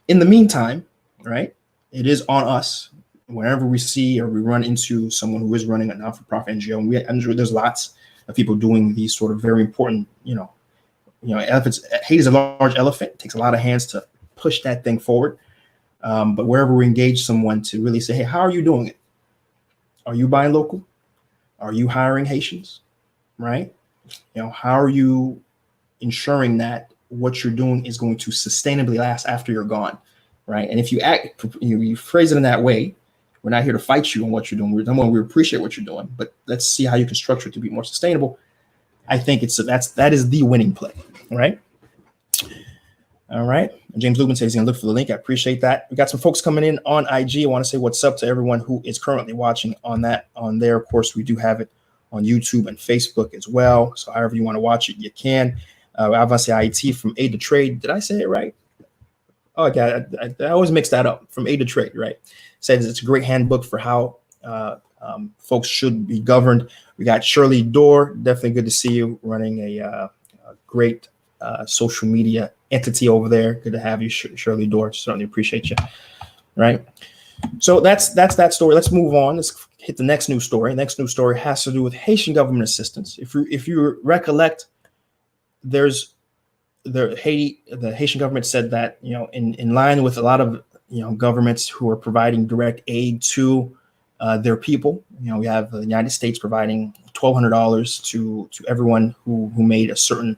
Speaker 1: In the meantime, right, it is on us whenever we see or we run into someone who is running a not-for-profit NGO, and I'm sure there's lots of people doing these sort of very important, elephants. Haiti is a large elephant. It takes a lot of hands to push that thing forward. But wherever we engage someone to really say, hey, how are you doing it? Are you buying local? Are you hiring Haitians? Right? How are you ensuring that what you're doing is going to sustainably last after you're gone? Right? And if you phrase it in that way, we're not here to fight you on what you're doing. We appreciate what you're doing, but let's see how you can structure it to be more sustainable. I think that is the winning play, right? All right. James Lubin says he's going to look for the link. I appreciate that. We got some folks coming in on IG. I want to say what's up to everyone who is currently watching on there. Of course, we do have it on YouTube and Facebook as well. So however you want to watch it, you can. Avance IT from Aid to Trade. Did I say it right? Oh, yeah, I always mix that up from A to Trade, right? Says it's a great handbook for how folks should be governed. We got Shirley Dorr, definitely good to see you running a great social media entity over there. Good to have you, Shirley Dorr. Certainly appreciate you. Right. So that's that story. Let's move on. Let's hit the next news story. Next news story has to do with Haitian government assistance. If you recollect, there's the Haitian government said that, in line with a lot of governments who are providing direct aid to their people. We have the United States providing $1,200 to everyone who made a certain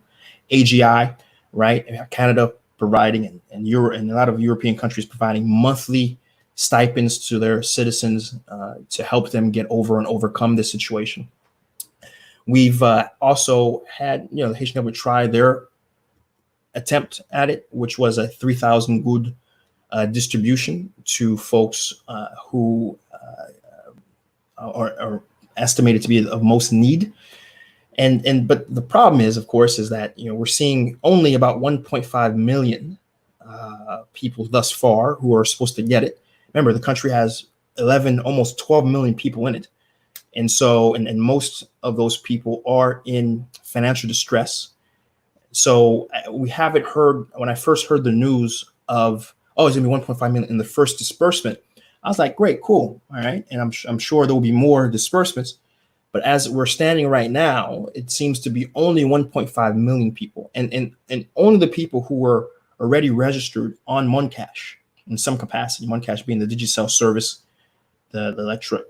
Speaker 1: AGI, right? Canada providing, and Europe, and a lot of European countries providing monthly stipends to their citizens to help them get over and overcome this situation. We've also had, the Haitian government try their attempt at it, which was a 3,000 good distribution to folks who are estimated to be of most need. But the problem is, of course, is that we're seeing only about 1.5 million people thus far who are supposed to get it. Remember, the country has 11, almost 12 million people in it, and so and most of those people are in financial distress. So we haven't heard. When I first heard the news of, it's gonna be 1.5 million in the first disbursement, I was like, great, cool, all right, and I'm sure there will be more disbursements. But as we're standing right now, it seems to be only 1.5 million people, and only the people who were already registered on MonCash in some capacity. MonCash being the Digicel service, the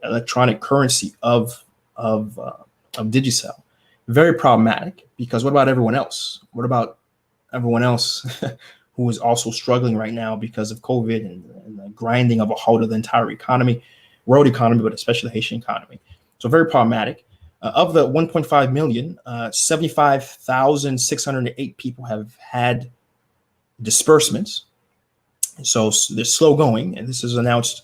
Speaker 1: electronic currency of Digicel. Very problematic, because what about everyone else? What about everyone else who is also struggling right now because of COVID and the grinding of a halt of the entire economy, world economy, but especially the Haitian economy? So very problematic. Of the 1.5 million, 75,608 people have had disbursements. So they're slow going, and this is announced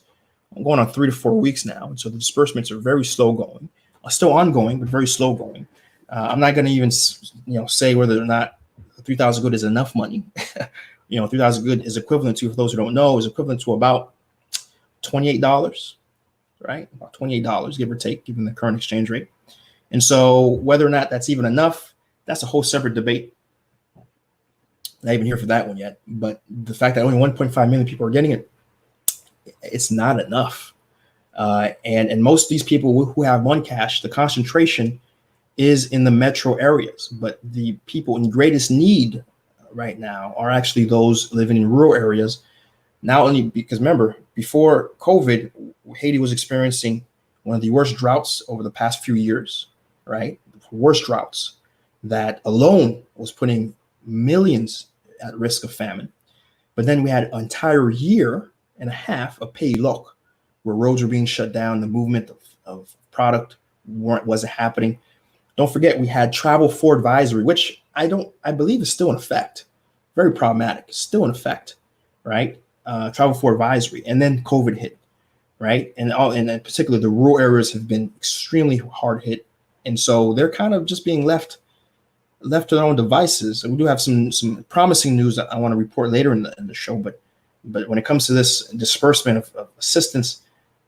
Speaker 1: going on 3 to 4 weeks now. And so the disbursements are very slow going, still ongoing, but very slow going. I'm not going to even say whether or not 3,000 good is enough money. 3,000 good is equivalent to, for those who don't know, is equivalent to about $28, right? About $28, give or take, given the current exchange rate. And so whether or not that's even enough, that's a whole separate debate. Not even here for that one yet. But the fact that only 1.5 million people are getting it, it's not enough. And most of these people who have MonCash, the concentration is in the metro areas. But the people in greatest need right now are actually those living in rural areas. Not only because, remember, before COVID, Haiti was experiencing one of the worst droughts over the past few years, right? Worst droughts that alone was putting millions at risk of famine. But then we had an entire year and a half of pays loc, where roads were being shut down, the movement of product wasn't happening. Don't forget, we had travel for advisory, which I believe is still in effect. Very problematic, still in effect, right? Travel for advisory, and then COVID hit, right? And in particular, the rural areas have been extremely hard hit, and so they're kind of just being left to their own devices. And we do have some promising news that I want to report later in the show, but when it comes to this disbursement of assistance,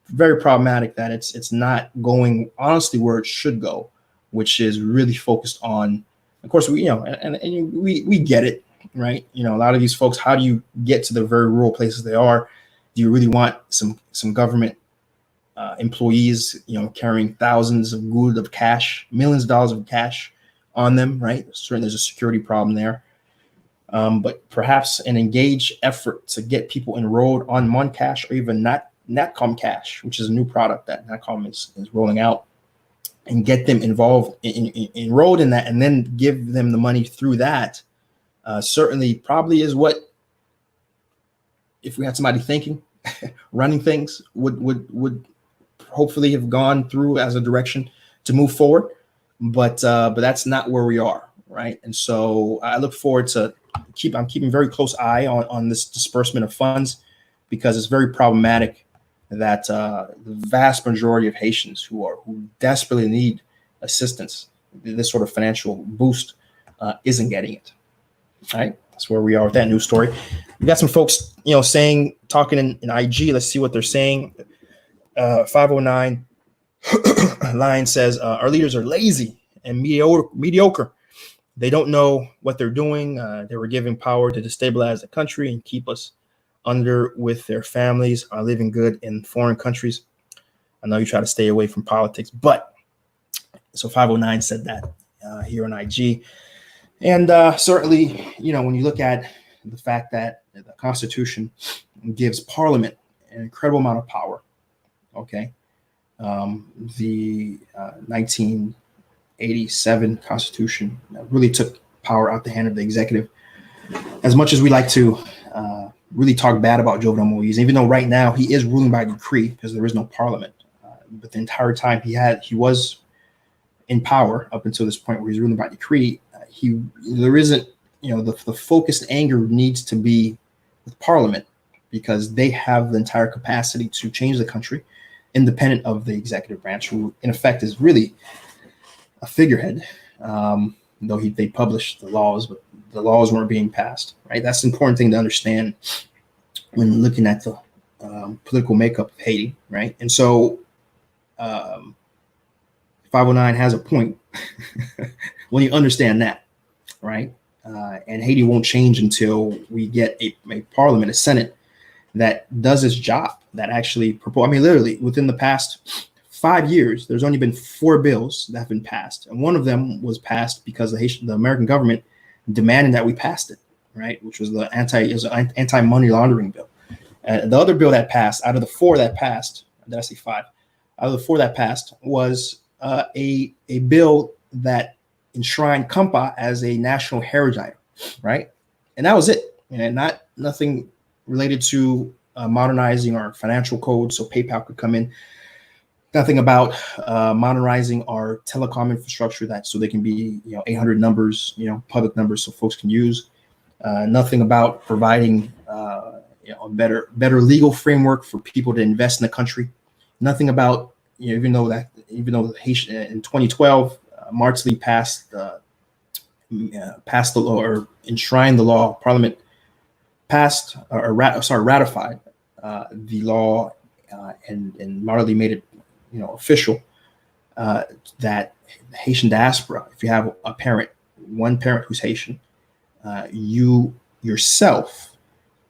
Speaker 1: very problematic that it's not going honestly where it should go, which is really focused on, of course, we get it, right? A lot of these folks, how do you get to the very rural places they are? Do you really want some government employees, carrying thousands of good of cash, millions of dollars of cash on them, right? Certainly there's a security problem there. But perhaps an engaged effort to get people enrolled on MonCash, or even Natcom Cash, which is a new product that Natcom is rolling out, and get them involved, enrolled in that, and then give them the money through that. Certainly probably is what, if we had somebody thinking, running things, would hopefully have gone through as a direction to move forward. But that's not where we are, right? And so I look forward to I'm keeping very close eye on this disbursement of funds, because it's very problematic that the vast majority of Haitians who desperately need assistance, this sort of financial boost, isn't getting it. All right, that's where we are with that news story. We got some folks, talking in IG. Let's see what they're saying. 509 line says, our leaders are lazy and mediocre. They don't know what they're doing. They were given power to destabilize the country and keep us under with their families, are living good in foreign countries. I know you try to stay away from politics, but so 509 said that here on IG. And certainly, when you look at the fact that the Constitution gives Parliament an incredible amount of power, okay, the 1987 Constitution really took power out the hand of the executive. As much as we like to really talk bad about Jovenel Moise, even though right now he is ruling by decree because there is no Parliament, but the entire time he was in power up until this point where he's ruling by decree. There isn't, the focused anger needs to be with Parliament because they have the entire capacity to change the country, independent of the executive branch, who in effect is really a figurehead. Though they published the laws, but the laws weren't being passed. Right, that's an important thing to understand when looking at the political makeup of Haiti. Right, and so 509 has a point when you understand that. Right, and Haiti won't change until we get a parliament, a Senate that does its job, that actually propose. I mean, literally within the past 5 years, there's only been 4 bills that have been passed, and one of them was passed because the American government demanded that we passed it, right? Which was the anti-money laundering bill. The other bill that passed, out of the 4 that passed, did I say 5? Out of the 4 that passed was a bill that enshrined Kampa as a national heritage item, right? And that was it, and nothing related to modernizing our financial code so PayPal could come in. Nothing about modernizing our telecom infrastructure so they can be 800 numbers, public numbers so folks can use. Nothing about providing a better legal framework for people to invest in the country. Nothing about even though Haitian in 2012 Martley passed the law or enshrined the law. Parliament ratified the law, and Martley made it official that Haitian diaspora, if you have one parent who's Haitian, you yourself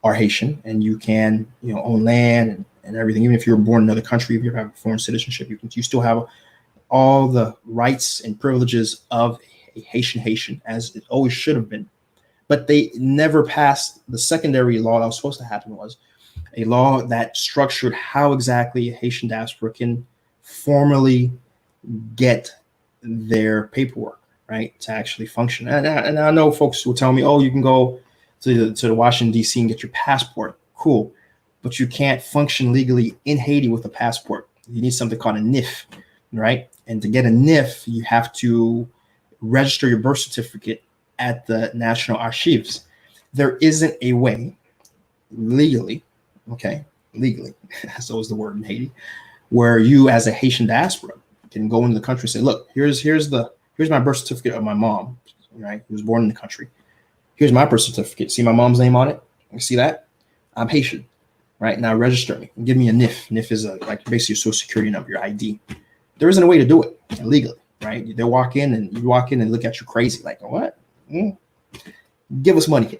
Speaker 1: are Haitian, and you can own land and everything. Even if you're born in another country, if you have a foreign citizenship, you still have all the rights and privileges of a Haitian, as it always should have been. But they never passed the secondary law that was supposed to happen, was a law that structured how exactly a Haitian diaspora can formally get their paperwork, right, to actually function. And I know folks will tell me, oh, you can go to the Washington, D.C. and get your passport. Cool. But you can't function legally in Haiti with a passport. You need something called a NIF, right? And to get a NIF, you have to register your birth certificate at the National Archives. There isn't a way legally, so is the word in Haiti, where you as a Haitian diaspora can go into the country and say, look, here's my birth certificate of my mom, right, who was born in the country. Here's my birth certificate. See my mom's name on it? You see that? I'm Haitian, right? Now register me and give me a NIF. NIF is basically your social security number, your ID. There isn't a way to do it legally, right? They walk in and look at you crazy, like, what? Give us money.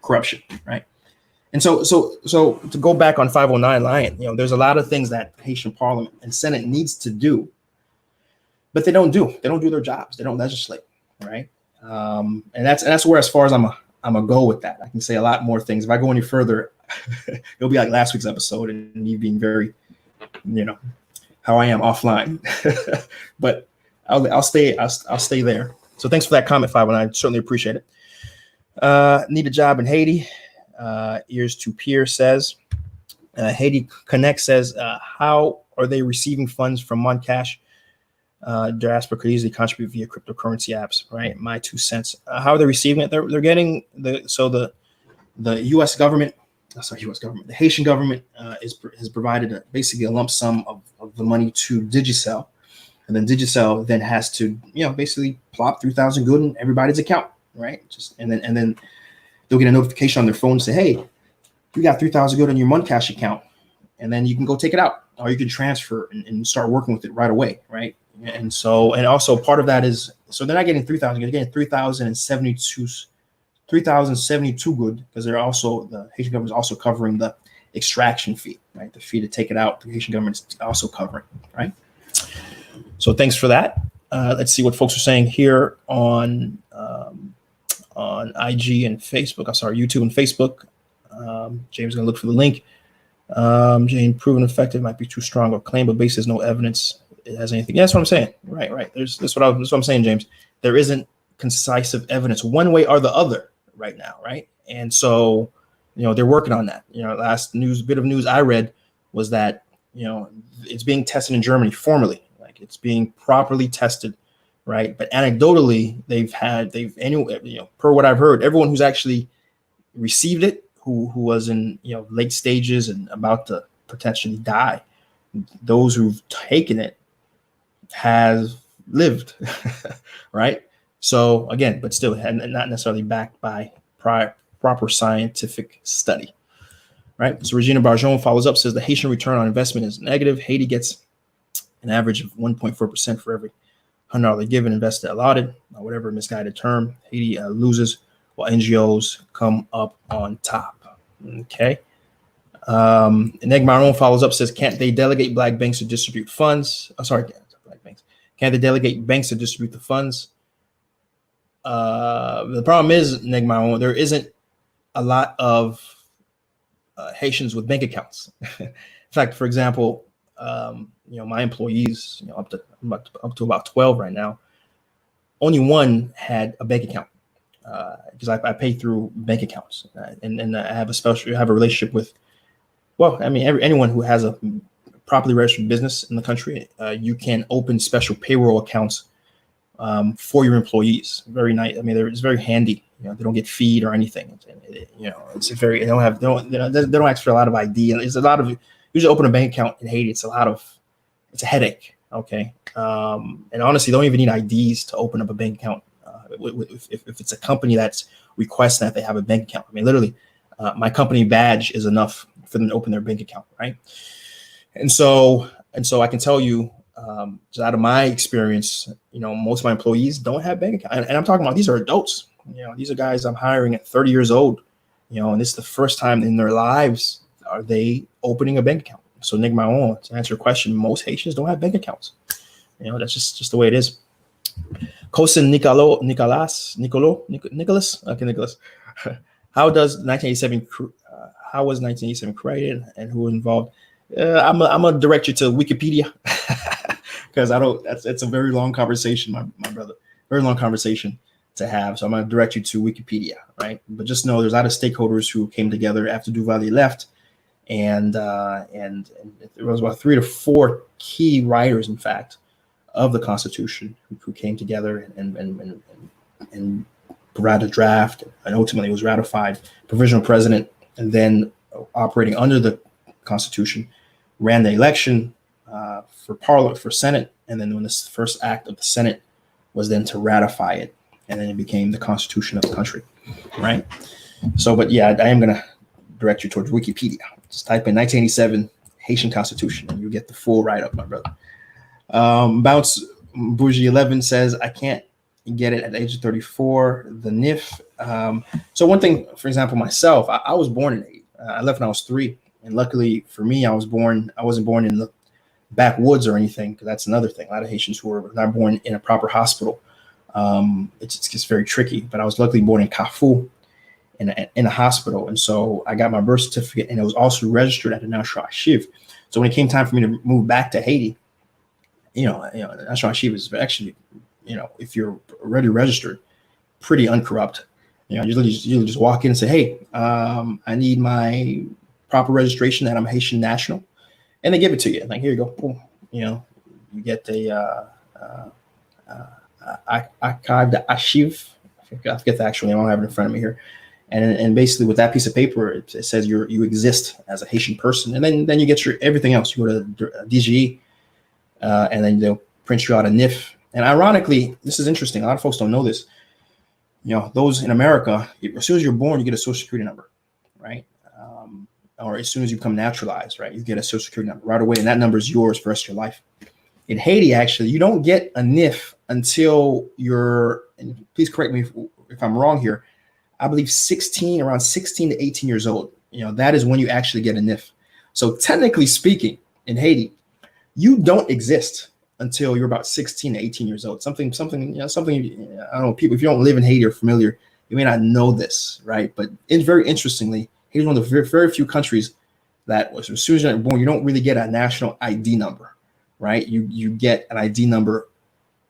Speaker 1: Corruption, right? And so to go back on 509 Lion, there's a lot of things that Haitian Parliament and Senate needs to do, but they don't do. They don't do their jobs. They don't legislate, right? And that's where, as far as I'm gonna go with that. I can say a lot more things. If I go any further, it'll be like last week's episode and me being very, how I am offline. But I'll stay there. So thanks for that comment, 519. I certainly appreciate it. Need a job in Haiti. Ears to Peer says, Haiti Connect says, how are they receiving funds from Moncash? Diaspora could easily contribute via cryptocurrency apps, right? My 2 cents. How are they receiving it? They're getting the U.S. government. The Haitian government has provided basically a lump sum of the money to Digicel, and then Digicel then has to basically plop 3,000 good in everybody's account, right? And then they'll get a notification on their phone and say, hey, you got 3,000 good on your MonCash account, and then you can go take it out, or you can transfer and start working with it right away, right? And so, and also part of that is, so they're not getting 3,000, they're getting 3,072 good, because they're also, the Haitian government is also covering the extraction fee, right? The fee to take it out, the Haitian government is also covering, right? So thanks for that. Let's see what folks are saying here on IG and Facebook. I'm sorry, YouTube and Facebook. James is going to look for the link. Jane, proven effective might be too strong of a claim, but based there's no evidence it has anything. Yeah, that's what I'm saying. Right. That's what I'm saying, James. There isn't concisive evidence one way or the other right now, right? And so, they're working on that. Last bit of news I read was that, it's being tested in Germany formally, like it's being properly tested, right? But anecdotally, per what I've heard, everyone who's actually received it, who was in late stages and about to potentially die, those who've taken it has lived, right? So again, but still not necessarily backed by proper scientific study, right? So Regina Barjon follows up, says the Haitian return on investment is negative. Haiti gets an average of 1.4% for every $100 given, invested, allotted, or whatever misguided term. Haiti loses while NGOs come up on top. Okay. Neg Maron follows up, says, can't they delegate black banks to distribute funds? Black banks. Can't they delegate banks to distribute the funds? The problem is, Neg Maron, there isn't a lot of Haitians with bank accounts. In fact, for example, my employees, up to about 12 right now, only one had a bank account. Because I pay through bank accounts, and I have a relationship with, anyone who has a properly registered business in the country. You can open special payroll accounts for your employees. Very nice. It's very handy. They don't get feed or anything. It's very. They don't ask for a lot of ID. And it's a lot of. Usually, open a bank account in Haiti, it's a headache. Okay, and honestly, they don't even need IDs to open up a bank account. If it's a company that's requesting that they have a bank account, literally, my company badge is enough for them to open their bank account, right? And so I can tell you, just out of my experience, most of my employees don't have bank account, and I'm talking about these are adults. These are guys I'm hiring at 30 years old. And this is the first time in their lives are they opening a bank account. So, Nick Maon, to answer your question, most Haitians don't have bank accounts. That's just the way it is. Kosin Nicholas. Okay, Nicholas. How was 1987 created, and who was involved? I'm gonna direct you to Wikipedia because it's a very long conversation, my brother. Very long conversation to have. So I'm gonna direct you to Wikipedia, right? But just know there's a lot of stakeholders who came together after Duvalier left, and there was about 3 to 4 key writers, in fact, of the Constitution who came together and provided a draft, and ultimately was ratified. Provisional president, and then operating under the Constitution, ran the election for Senate, and then when this first act of the Senate was then to ratify it, and then it became the Constitution of the country, right? So, but yeah, I am going to direct you towards Wikipedia. Just type in 1987 Haitian Constitution, and you get the full write-up, my brother. Bounce Bougie 11 says, I can't get it at the age of 34, the NIF. So one thing, for example, myself, I was born in Haiti. I left when I was 3. And luckily for me, I wasn't born in the backwoods or anything, because that's another thing. A lot of Haitians who are not born in a proper hospital. It's just very tricky. But I was luckily born in Kafou in a hospital. And so I got my birth certificate, and it was also registered at the National Archive. So when it came time for me to move back to Haiti, the National Archive is actually, if you're already registered, pretty uncorrupt. You just walk in and say, hey, I need my proper registration that I'm a Haitian national, and they give it to you. Like, here you go. Boom. You get the archive, the archive. I forget the actual name. I don't have it in front of me here. And basically with that piece of paper, it says you exist as a Haitian person, and then you get your everything else. You go to DGE, and then they'll print you out a NIF. And ironically, this is interesting. A lot of folks don't know this. those in America, as soon as you're born, you get a social security number, right? Or as soon as you become naturalized, right, you get a social security number right away, and that number is yours for the rest of your life. In Haiti, actually, you don't get a NIF until you're, and please correct me if I'm wrong here, I believe around 16 to 18 years old. That is when you actually get a NIF. So technically speaking, in Haiti, you don't exist until you're about 16 to 18 years old. Something, I don't know, people, if you don't live in Haiti or familiar, you may not know this, right? But it's very interestingly, Haiti is one of the very, very few countries that as soon as you're born, you don't really get a national ID number, right? You get an ID number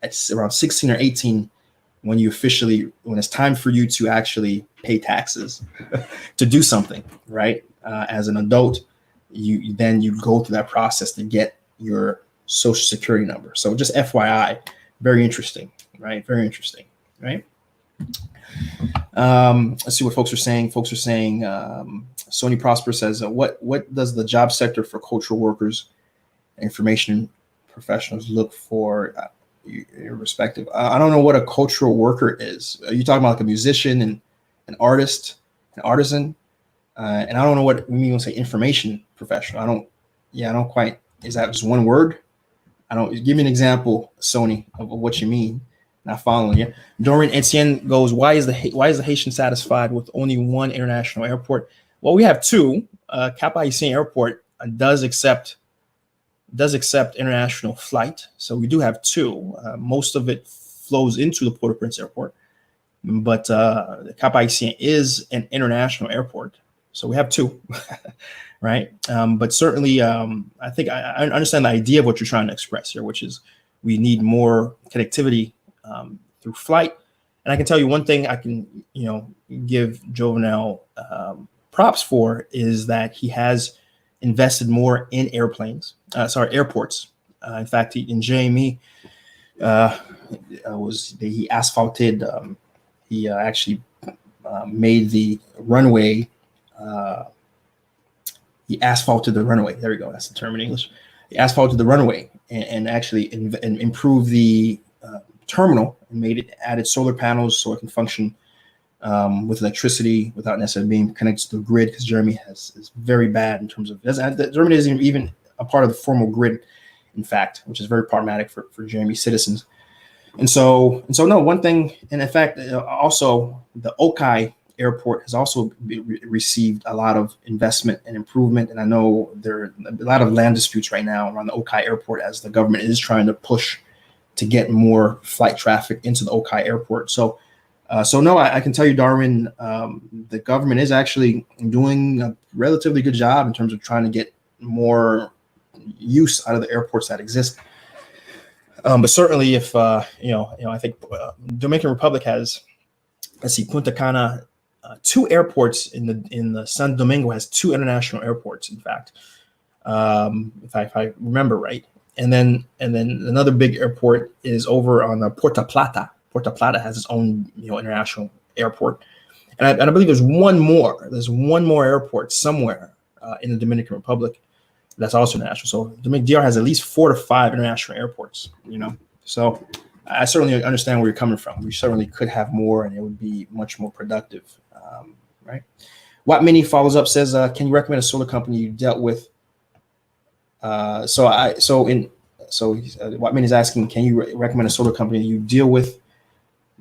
Speaker 1: at around 16 or 18 when it's time for you to actually pay taxes, to do something, right? As an adult, you go through that process to get your social security number. So just FYI, very interesting, right? Very interesting, right? Let's see what folks are saying. Sony Prosper says, what does the job sector for cultural workers, information professionals look for irrespective? I don't know what a cultural worker is. Are you talking about like a musician and an artist, an artisan? And I don't know what we mean when we say information professional. I don't quite, is that just one word? Give me an example, Sony, of what you mean. Not following you. Dorian Etienne goes, why is the Haitian satisfied with only one international airport? Well, we have two. Cap Haitien Airport does accept international flight. So we do have two. Most of it flows into the Port-au-Prince airport, but Cap Haitien is an international airport. So we have two, right? But certainly, I think I understand the idea of what you're trying to express here, which is we need more connectivity through flight. And I can tell you one thing I can, give Jovenel props for is that he has invested more in airports. In fact, in JME, he asphalted. He actually made the runway. He asphalted the runway. There we go. That's the term in English. He asphalted the runway and actually improved the terminal and added solar panels so it can function with electricity without necessarily being connected to the grid, because Germany is very bad in terms of Germany isn't even a part of the formal grid, in fact, which is very problematic for Germany citizens. And so no, one thing, and in fact, also the Okai airport has also received a lot of investment and improvement. And I know there are a lot of land disputes right now around the Okai airport as the government is trying to push to get more flight traffic into the Okai airport. So no, I can tell you, Darwin, the government is actually doing a relatively good job in terms of trying to get more use out of the airports that exist. But certainly, if I think Dominican Republic has, let's see, Punta Cana, two airports in the San Domingo has two international airports. In fact, if I remember right, and then another big airport is over on the Puerto Plata. Puerto Plata has its own international airport, and I believe there's one more. There's one more airport somewhere in the Dominican Republic that's also international. So DR has at least 4 to 5 international airports. So I certainly understand where you're coming from. We certainly could have more, and it would be much more productive, right? What Mini follows up says, "Can you recommend a solar company you dealt with?" What Mini is asking, can you recommend a solar company you deal with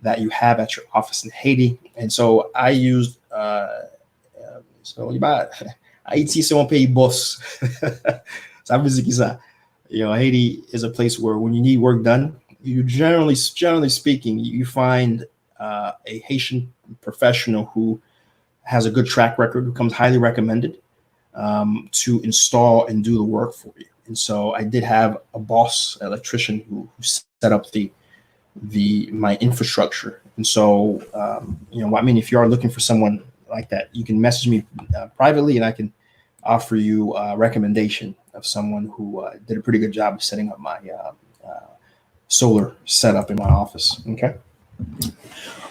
Speaker 1: that you have at your office in Haiti? And so I used Haiti, c'est un pays boss. Ça veut dire que Haiti is a place where when you need work done, you generally speaking, you find a Haitian professional who has a good track record, who comes highly recommended to install and do the work for you. And so I did have a boss electrician who set up my infrastructure. And so, if you are looking for someone like that, you can message me privately, and I can offer you a recommendation of someone who did a pretty good job of setting up my solar setup in my office. Okay.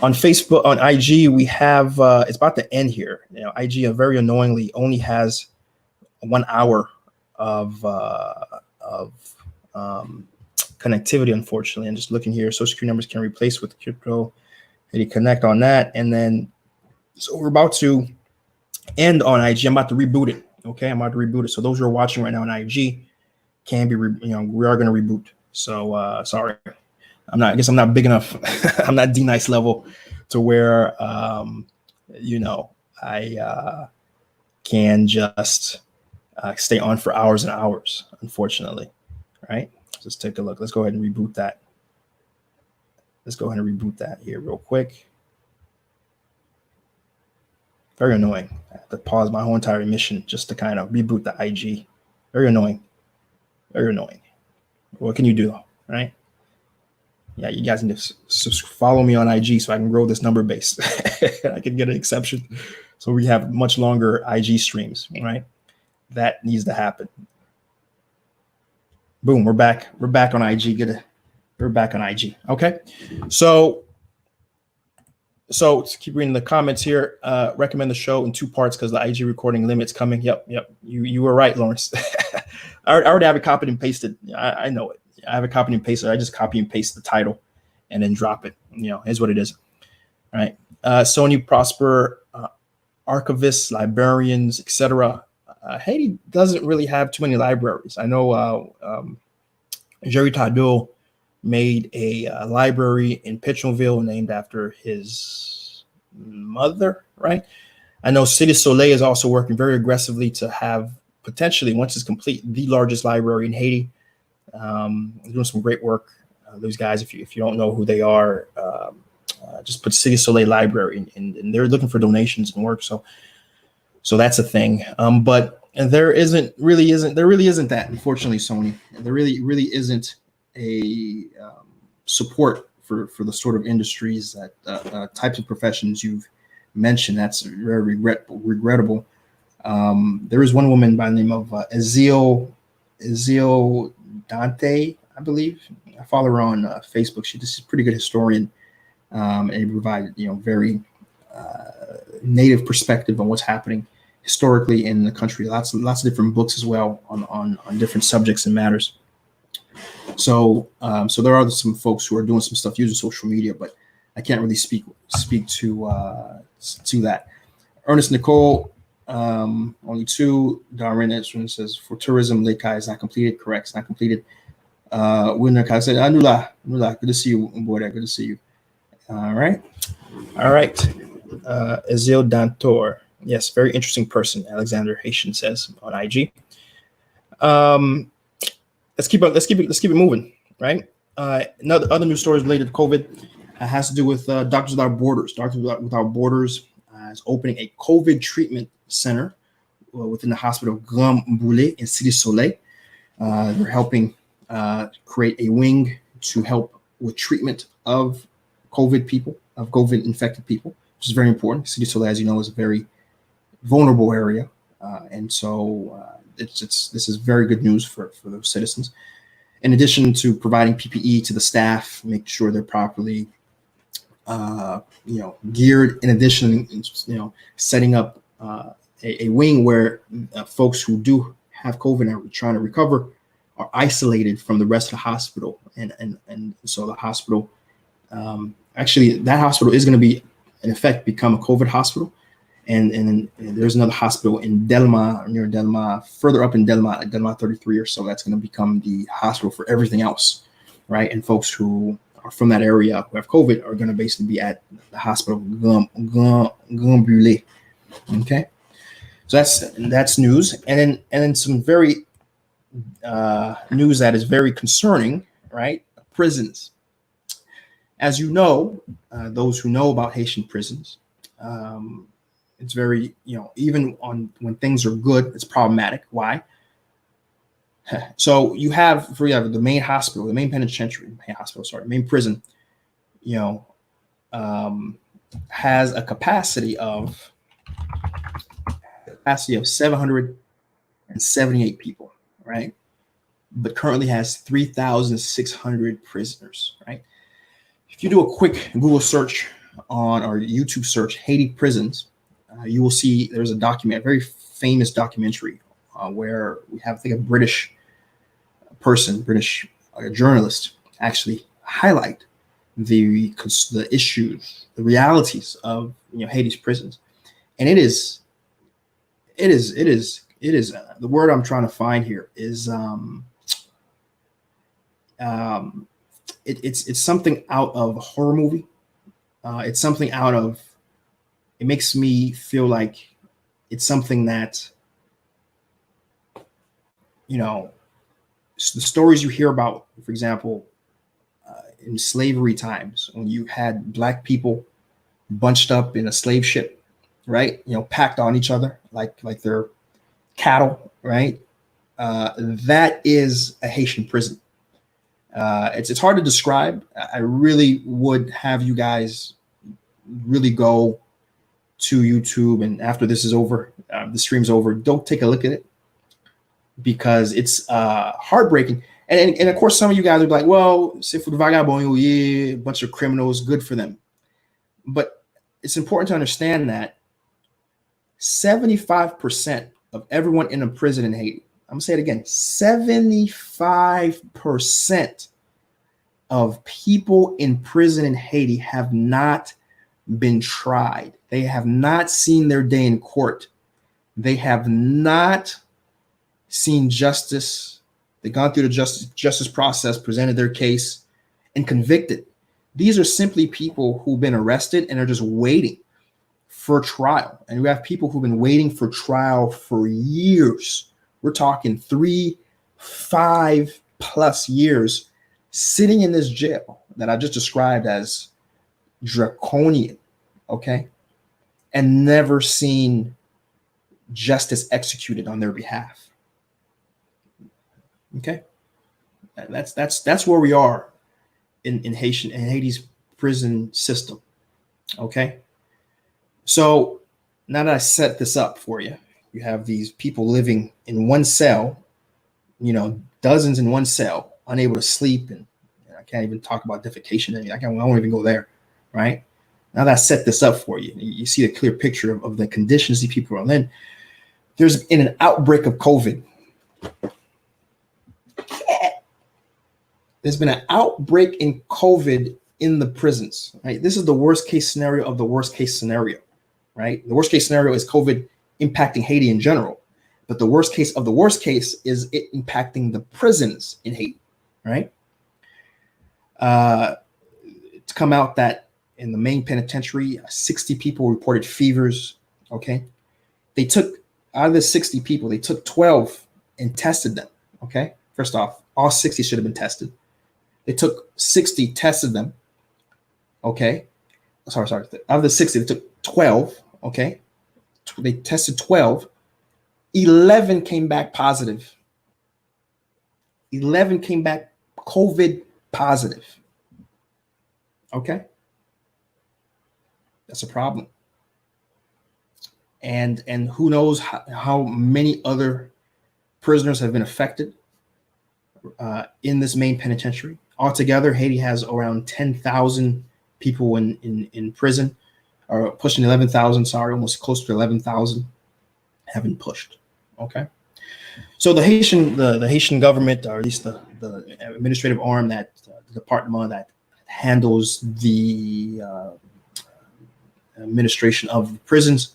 Speaker 1: On Facebook, on IG, we have it's about to end here. IG very annoyingly only has 1 hour of connectivity, unfortunately. I'm just looking here. Social security numbers can replace with crypto Hit connect on that. And then, so we're about to end on IG. I'm about to reboot it. Okay, I'm about to reboot it. So those who are watching right now on IG can be, we are going to reboot. So sorry, I guess I'm not big enough. I'm not D-Nice level to where, I can just stay on for hours and hours, unfortunately. Right? Let's take a look. Let's go ahead and reboot that. Let's go ahead and reboot that here real quick. Very annoying. I have to pause my whole entire mission just to kind of reboot the IG. Very annoying. Very annoying. What can you do, right? Yeah, you guys need to follow me on IG so I can grow this number base. I can get an exception. So we have much longer IG streams, right? That needs to happen. Boom, we're back. We're back on IG. We're back on IG. Okay. So let's keep reading the comments here. Recommend the show in 2 parts because the IG recording limit's coming. Yep. You were right, Lawrence. I already have it copied and pasted. I know it. I have it copied and pasted. I just copy and paste the title and then drop it. Here's what it is. All right. Sony Prosper, archivists, librarians, etc. Haiti doesn't really have too many libraries. I know Jerry Tadul made a library in Petronville named after his mother, right? I know Cité Soleil is also working very aggressively to have potentially, once it's complete, the largest library in Haiti. Doing some great work. Those guys, if you don't know who they are, just put Cité Soleil Library, and they're looking for donations and work. So that's a thing. But there really isn't that, unfortunately, Sony. There really isn't a support for the sort of industries that types of professions you've mentioned. That's very regrettable. There is one woman by the name of Ezio Dante, I believe. I follow her on Facebook. She's a pretty good historian, and provided very native perspective on what's happening historically in the country. Lots of different books as well on different subjects and matters. So there are some folks who are doing some stuff using social media, but I can't really speak to that. Ernest Nicole, only 2. Darwin Edwin says for tourism, Lake Kai is not completed. Correct, it's not completed. Winner Kai said, Anula, good to see you, Mboda. Good to see you. All right. Ezio Dantor. Yes, very interesting person. Alexander Haitian says on IG. Let's keep it moving, right? Other news stories related to COVID has to do with Doctors Without Borders. Doctors Without Borders is opening a COVID treatment center within the hospital Grand Brûlé in Cité Soleil. They're helping create a wing to help with treatment of COVID infected people, which is very important. Cité Soleil, as you know, is a very vulnerable area, and so this is very good news for those citizens. In addition to providing PPE to the staff, make sure they're properly geared. In addition, setting up a wing where folks who do have COVID and are trying to recover are isolated from the rest of the hospital, and so the hospital, actually that hospital is going to be in effect become a COVID hospital. And there's another hospital in Delma, near Delma, further up in Delma, Delma 33 or so. That's going to become the hospital for everything else, right? And folks who are from that area who have COVID are going to basically be at the hospital Grand Brûlé. Okay, so that's news, and then some very news that is very concerning, right? Prisons. As you know, those who know about Haitian prisons. It's very, even when things are good, it's problematic. Why? So you have the main hospital, the main main prison, has a capacity of 778 people, right? But currently has 3,600 prisoners, right? If you do a quick Google search or YouTube search, Haiti prisons, you will see there's a very famous documentary where we have, I think, a British journalist actually highlight the issues, the realities of Haiti's prisons, and it is the word I'm trying to find here is it's something out of a horror movie. It's something out of, it makes me feel like it's something that, the stories you hear about, for example, in slavery times, when you had Black people bunched up in a slave ship, right? Packed on each other like they're cattle, right? That is a Haitian prison. It's hard to describe. I really would have you guys really go to YouTube, and after this is over, the stream's over, don't take a look at it, because it's heartbreaking. And of course, some of you guys are like, well, c'est for the vagabond, yeah, a bunch of criminals, good for them. But it's important to understand that 75% of everyone in a prison in Haiti, I'm gonna say it again, 75% of people in prison in Haiti have not been tried. They have not seen their day in court. They have not seen justice. They've gone through the justice process, presented their case, and convicted. These are simply people who've been arrested and are just waiting for trial. And we have people who've been waiting for trial for years. We're talking 3, 5+ years sitting in this jail that I just described as draconian, okay? And never seen justice executed on their behalf. Okay? That's where we are in Haiti's prison system. Okay? So now that I set this up for you, you have these people living in one cell, dozens in one cell, unable to sleep, and I can't even talk about defecation. I won't even go there, right? Now that I set this up for you, you see a clear picture of the conditions these people are in. There's in an outbreak of COVID. There's been an outbreak in COVID in the prisons, right? This is the worst case scenario of the worst case scenario, right? The worst case scenario is COVID impacting Haiti in general, but the worst case of the worst case is it impacting the prisons in Haiti, right? It's come out that in the main penitentiary, 60 people reported fevers, okay? They took, out of the 60 people, they took 12 and tested them, okay? First off, all 60 should have been tested. They took 60, tested them, okay? Sorry. Out of the 60, they took 12, okay? They tested 12. 11 came back positive. 11 came back COVID positive, okay? That's a problem. And who knows how many other prisoners have been affected in this main penitentiary. Altogether, Haiti has around 10,000 people in prison, or pushing 11,000, almost close to 11,000 have been pushed, okay? So the Haitian government, or at least the administrative arm, that the department that handles the administration of the prisons,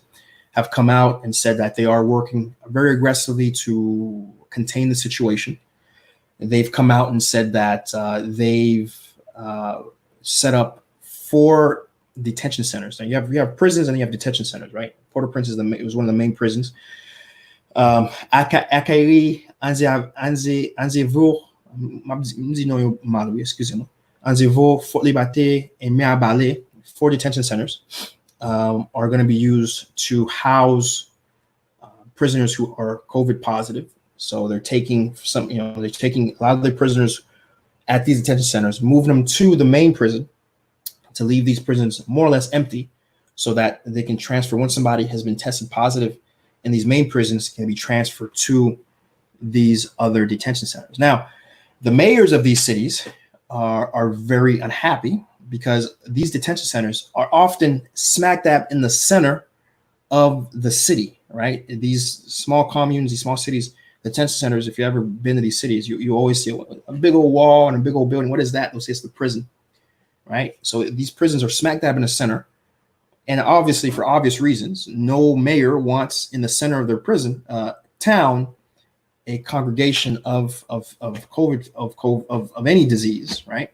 Speaker 1: have come out and said that they are working very aggressively to contain the situation. They've come out and said that they've set up 4 detention centers. Now you have prisons and you have detention centers, right? Port-au-Prince was one of the main prisons. Akairi, Anzevo, Anzevo, Fort Liberté, and Mirebalais, 4 detention centers are going to be used to house prisoners who are COVID positive. So they're taking they're taking a lot of the prisoners at these detention centers, moving them to the main prison to leave these prisons more or less empty, so that they can transfer. Once somebody has been tested positive in these main prisons, can be transferred to these other detention centers. Now, the mayors of these cities are very unhappy, because these detention centers are often smack dab in the center of the city, right? These small communes, these small cities, detention centers, if you've ever been to these cities, you always see a big old wall and a big old building. What is that? They'll say it's the prison, right? So these prisons are smack dab in the center. And obviously, for obvious reasons, no mayor wants in the center of their prison town a congregation of any disease, right?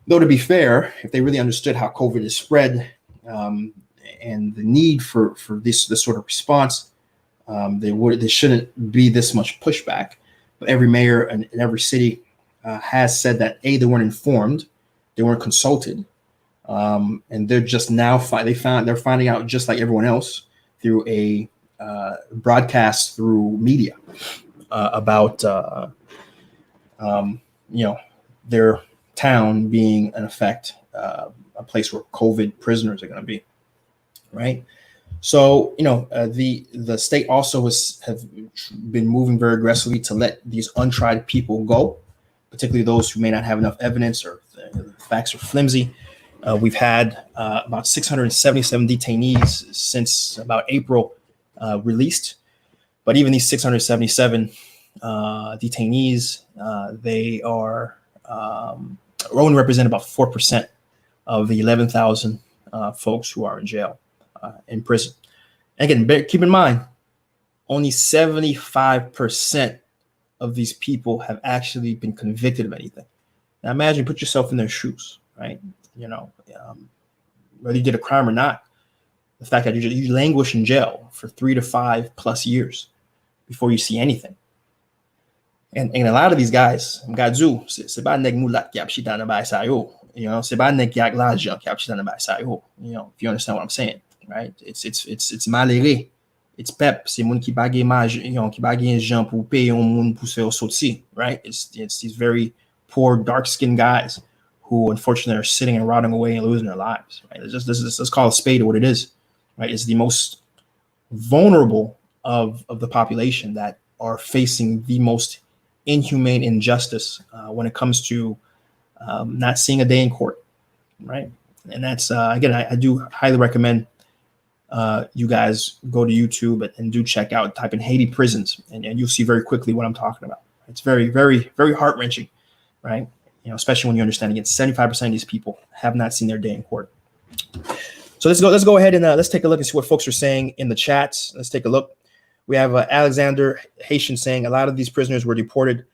Speaker 1: Though to be fair, if they really understood how COVID is spread um, and the need for this sort of response, they shouldn't be this much pushback. But every mayor in every city has said that they weren't informed, they weren't consulted, and they're just now they're finding out just like everyone else through a broadcast through media about their town being in effect a place where COVID prisoners are going to be, right? So the state also have been moving very aggressively to let these untried people go, particularly those who may not have enough evidence or the facts are flimsy. We've had about 677 detainees since about April released, but even these 677 detainees, they are only represent about 4% of the 11,000 folks who are in jail, in prison. And again, keep in mind, only 75% of these people have actually been convicted of anything. Now imagine, put yourself in their shoes, right? Whether you did a crime or not, the fact that you languish in jail for 3 to 5+ years before you see anything. And a lot of these guys, c'est pas nèg moulat qui a pchita nan bay sa yo. C'est pas nèg qui a l'argent qui a pchita nan bay sa yo. If you understand what I'm saying, right? It's maléré. It's pep. C'est moun qui bagay qui bagay gens pour payer un moun pour se sorti, right? It's these very poor, dark-skinned guys who unfortunately are sitting and rotting away and losing their lives, right? Let's call a spade what it is, right? It's the most vulnerable of the population that are facing the most inhumane injustice when it comes to not seeing a day in court, right? And that's again, I do highly recommend you guys go to YouTube and do check out, type in Haiti prisons, and you'll see very quickly what I'm talking about. It's very, very, very heart-wrenching, right? Especially when you understand, again, 75% of these people have not seen their day in court. So let's go ahead and let's take a look and see what folks are saying in the chats. Let's take a look. We have Alexander Haitian saying a lot of these prisoners were deported.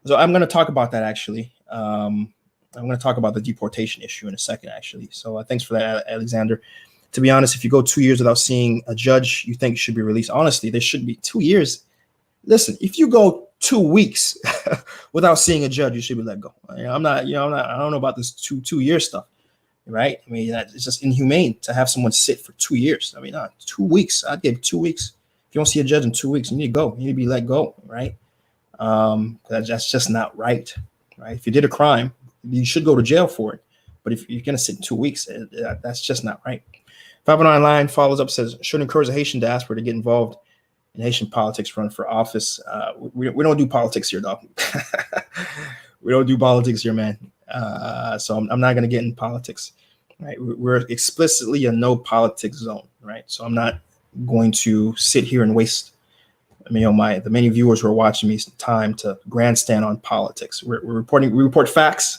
Speaker 1: So I'm going to talk about that, actually. I'm going to talk about the deportation issue in a second, actually. So thanks for that, Alexander. To be honest, if you go 2 years without seeing a judge, you think you should be released. Honestly, there should be 2 years. Listen, if you go 2 weeks without seeing a judge, you should be let go. I don't know about this two year stuff, right? I mean, it's just inhumane to have someone sit for 2 years. I mean, 2 weeks. I'd give 2 weeks. If you don't see a judge in 2 weeks, you need to go. You need to be let go, right? That's just not right, right? If you did a crime, you should go to jail for it. But if you're going to sit 2 weeks, that's just not right. 509 follows up, says, should encourage the Haitian diaspora to get involved in Haitian politics, run for office. We don't do politics here, dog. We don't do politics here, man. So I'm not going to get in politics, right? We're explicitly a no politics zone, right? So I'm not going to sit here and waste the many viewers who are watching me time to grandstand on politics. We report facts.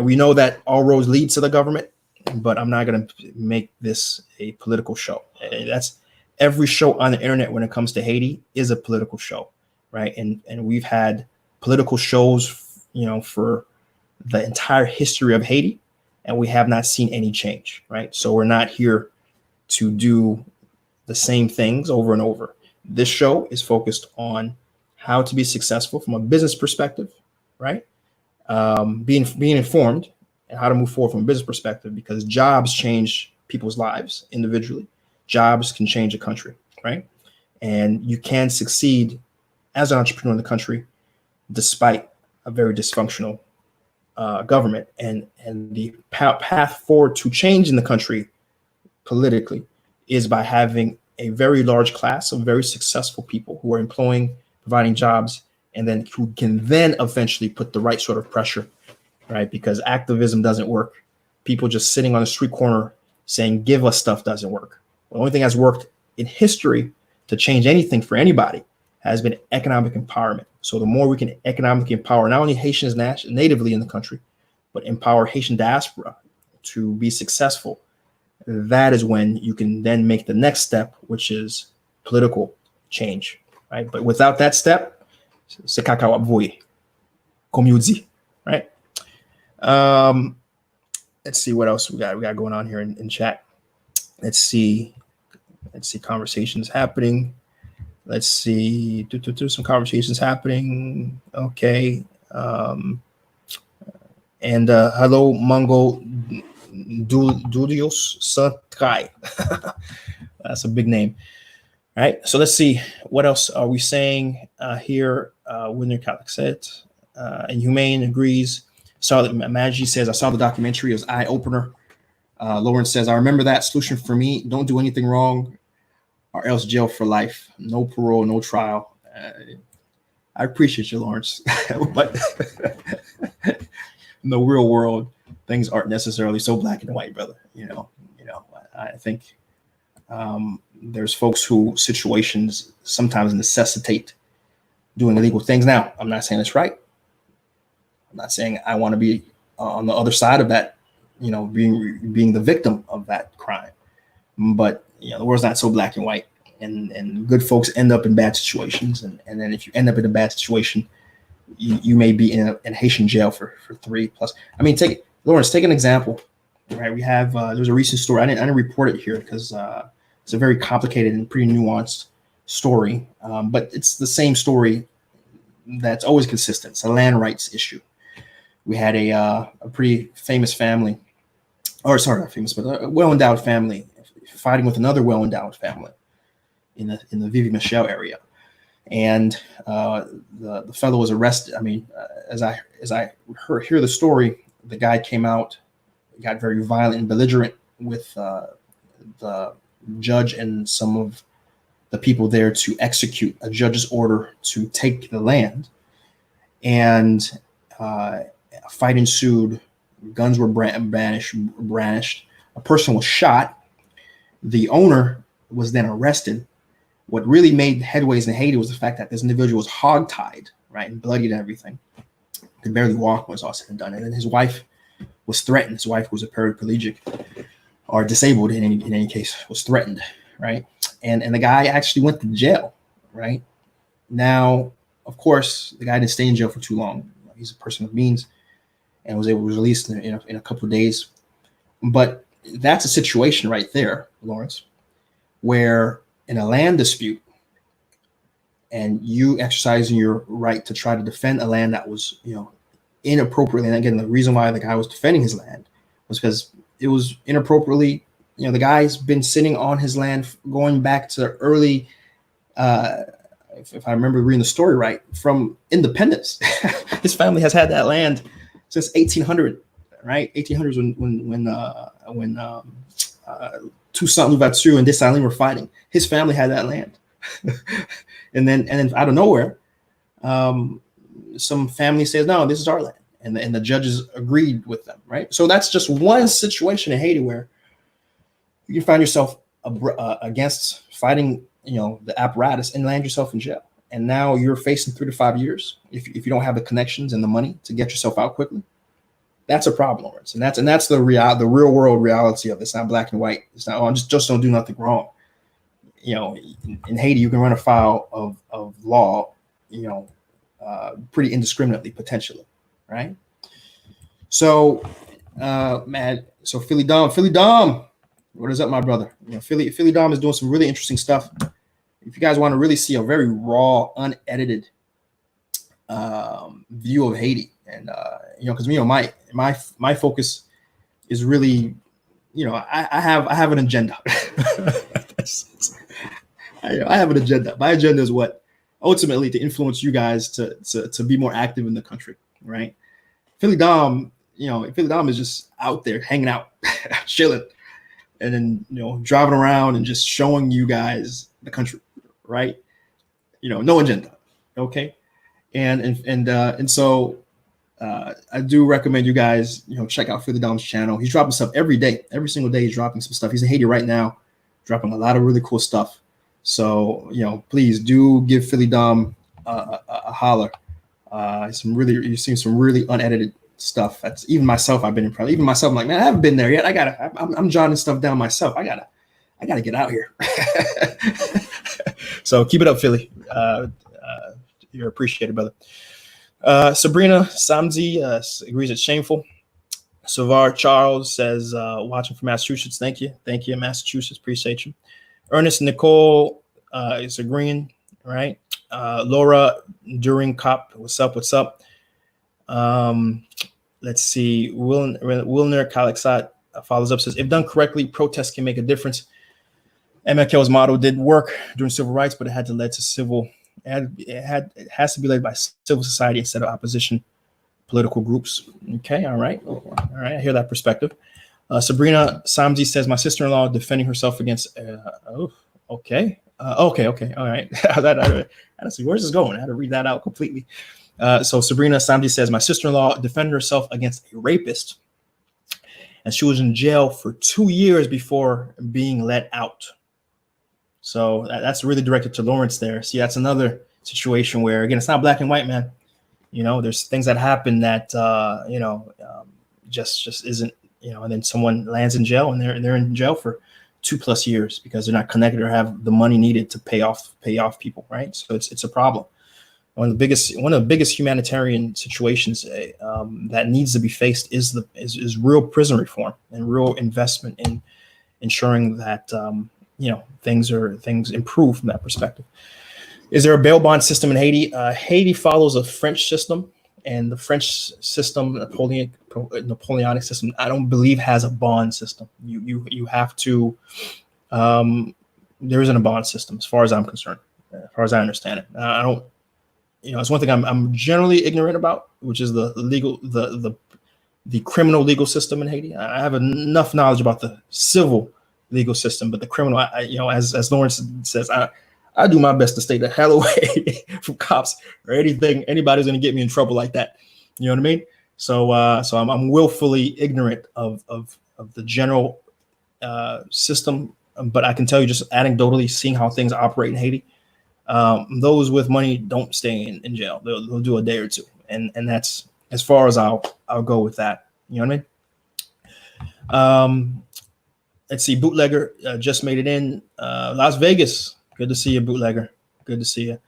Speaker 1: We know that all roads lead to the government, but I'm not going to make this a political show. That's every show on the internet when it comes to Haiti is a political show, right? And we've had political shows, for the entire history of Haiti, and we have not seen any change, right? So we're not here to do the same things over and over. This show is focused on how to be successful from a business perspective, right? Being informed and how to move forward from a business perspective, because jobs change people's lives individually. Jobs can change a country, right? And you can succeed as an entrepreneur in the country despite a very dysfunctional government. And the path forward to change in the country politically is by having a very large class of very successful people who are employing, providing jobs, and then who can then eventually put the right sort of pressure, right? Because activism doesn't work. People just sitting on the street corner saying, give us stuff doesn't work. The only thing that's worked in history to change anything for anybody has been economic empowerment. So the more we can economically empower not only Haitians natively in the country, but empower Haitian diaspora to be successful, that is when you can then make the next step, which is political change, right? But without that step, c'est caca wap voye, comme you dit, right? Let's see what else we got going on here in chat. Let's see conversations happening. Let's see, some conversations happening. Okay. And hello, Mongo Dudios Satrai. That's a big name. All right. So let's see. What else are we saying here? Winner Catholic said, and Humane agrees. Saw that Maggie says, I saw the documentary. It was eye-opener. Lawrence says, I remember that solution for me. Don't do anything wrong or else jail for life. No parole, no trial. I appreciate you, Lawrence. But in the real world, things aren't necessarily so black and white, brother. I think there's folks who situations sometimes necessitate doing illegal things. Now, I'm not saying it's right. I'm not saying I want to be on the other side of that, being the victim of that crime. But the world's not so black and white, and good folks end up in bad situations. And then if you end up in a bad situation, you may be in Haitian jail for 3+. I mean, Lawrence, take an example, right? We have there's a recent story. I didn't report it here because it's a very complicated and pretty nuanced story, but it's the same story that's always consistent. It's a land rights issue. We had a pretty famous family, or sorry, not famous, but a well-endowed family fighting with another well-endowed family in the Vivi Michel area. And the fellow was arrested. I mean, as I hear the story, the guy came out, got very violent and belligerent with the judge and some of the people there to execute a judge's order to take the land. And a fight ensued. Guns were brandished. A person was shot. The owner was then arrested. What really made headways in Haiti was the fact that this individual was hogtied, right, and bloodied and everything. Could barely walk when it was all said and done. And then his wife was threatened. His wife was a paraplegic or disabled in any case, was threatened, right? And the guy actually went to jail, right? Now, of course, the guy didn't stay in jail for too long. He's a person of means and was able to be released in a couple of days. But that's a situation right there, Lawrence, where in a land dispute and you exercising your right to try to defend a land that was, inappropriately, and again, the reason why the guy was defending his land was because it was inappropriately, the guy's been sitting on his land going back to early, if I remember reading the story right, from independence. His family has had that land since 1800, right? 1800s when Toussaint Louverture and Dessalines were fighting. His family had that land. and then out of nowhere, some family says, no, this is our land. And the judges agreed with them, right? So that's just one situation in Haiti where you can find yourself against fighting, the apparatus and land yourself in jail. And now you're facing 3 to 5 years if you don't have the connections and the money to get yourself out quickly. That's a problem, Lawrence. And that's the real world reality of it. It's not black and white. It's not, just don't do nothing wrong. In Haiti, you can run afoul of law, pretty indiscriminately, potentially, right? So, so Philly Dom, what is up, my brother? Philly Dom is doing some really interesting stuff. If you guys want to really see a very raw, unedited view of Haiti, and because my focus is really, I have an agenda. I have an agenda. My agenda is what? Ultimately to influence you guys to be more active in the country, right? Philly Dom is just out there hanging out, chilling, and then driving around and just showing you guys the country, right? No agenda, okay? And so I do recommend you guys check out Philly Dom's channel. He's dropping stuff every day, every single day. He's dropping some stuff. He's in Haiti right now, dropping a lot of really cool stuff. So please do give Philly Dom a holler. You've seen some really unedited stuff. That's even myself. I've been in prison. Even myself, I'm like, man, I haven't been there yet. I'm jotting stuff down myself. I gotta get out here. So keep it up, Philly. You're appreciated, brother. Sabrina Samzi agrees it's shameful. Savar Charles says, watching from Massachusetts. Thank you, Massachusetts. Appreciate you. Ernest Nicole is agreeing, right? Laura During Cop, what's up? Let's see. Wilner Kalexat follows up, says, if done correctly, protests can make a difference. MLK's motto did work during civil rights, but it had to lead to civil. It has to be led by civil society instead of opposition political groups. Okay, all right. I hear that perspective. Sabrina Samzi says, my sister-in-law defending herself against. Okay, all right. I see where's this going. I had to read that out completely. So Sabrina Samdi says, my sister-in-law defended herself against a rapist, and she was in jail for 2 years before being let out. So that's really directed to Lawrence there. See, that's another situation where, again, it's not black and white, man. There's things that happen that, just isn't, and then someone lands in jail and they're in jail for 2+ years because they're not connected or have the money needed to pay off people, right? So it's a problem. One of the biggest humanitarian situations that needs to be faced is real prison reform and real investment in ensuring that things improve from that perspective. Is there a bail bond system in Haiti? Haiti follows a French system, and the French system, Napoleonic system, I don't believe has a bond system. You have to. There isn't a bond system as far as I'm concerned, as far as I understand it. I don't. It's one thing I'm generally ignorant about, which is the criminal legal system in Haiti. I have enough knowledge about the civil legal system, but the criminal, as Lawrence says, I do my best to stay the hell away from cops or anybody's going to get me in trouble like that. You know what I mean? So I'm willfully ignorant of the general system, but I can tell you just anecdotally seeing how things operate in Haiti. Those with money don't stay in jail. They'll do a day or two, and that's as far as I'll go with that. You know what I mean? Let's see. Bootlegger just made it in. Las Vegas. Good to see you, Bootlegger. Good to see you.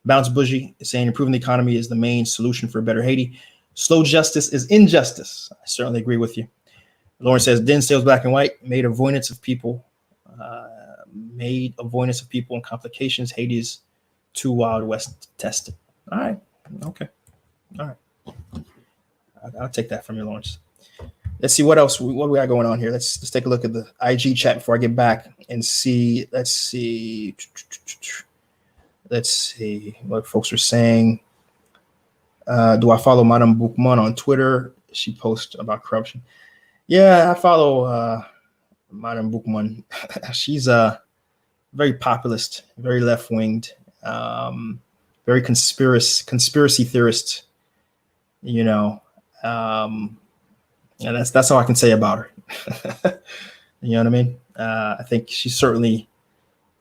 Speaker 1: Bounce Bougie is saying improving the economy is the main solution for a better Haiti. Slow justice is injustice. I certainly agree with you. Lauren says, Dinsdale's black and white made avoidance of people. And complications. Haiti is too Wild West tested. All right. Okay. All right. I'll take that from you, Lawrence. Let's see what else. What we got going on here? Let's take a look at the IG chat before I get back and see. Let's see what folks are saying. Do I follow Madame Boukman on Twitter? She posts about corruption. Yeah, I follow Madame Boukman. She's very populist, very left-winged, very conspiracy theorist. And that's all I can say about her. You know what I mean? I think she certainly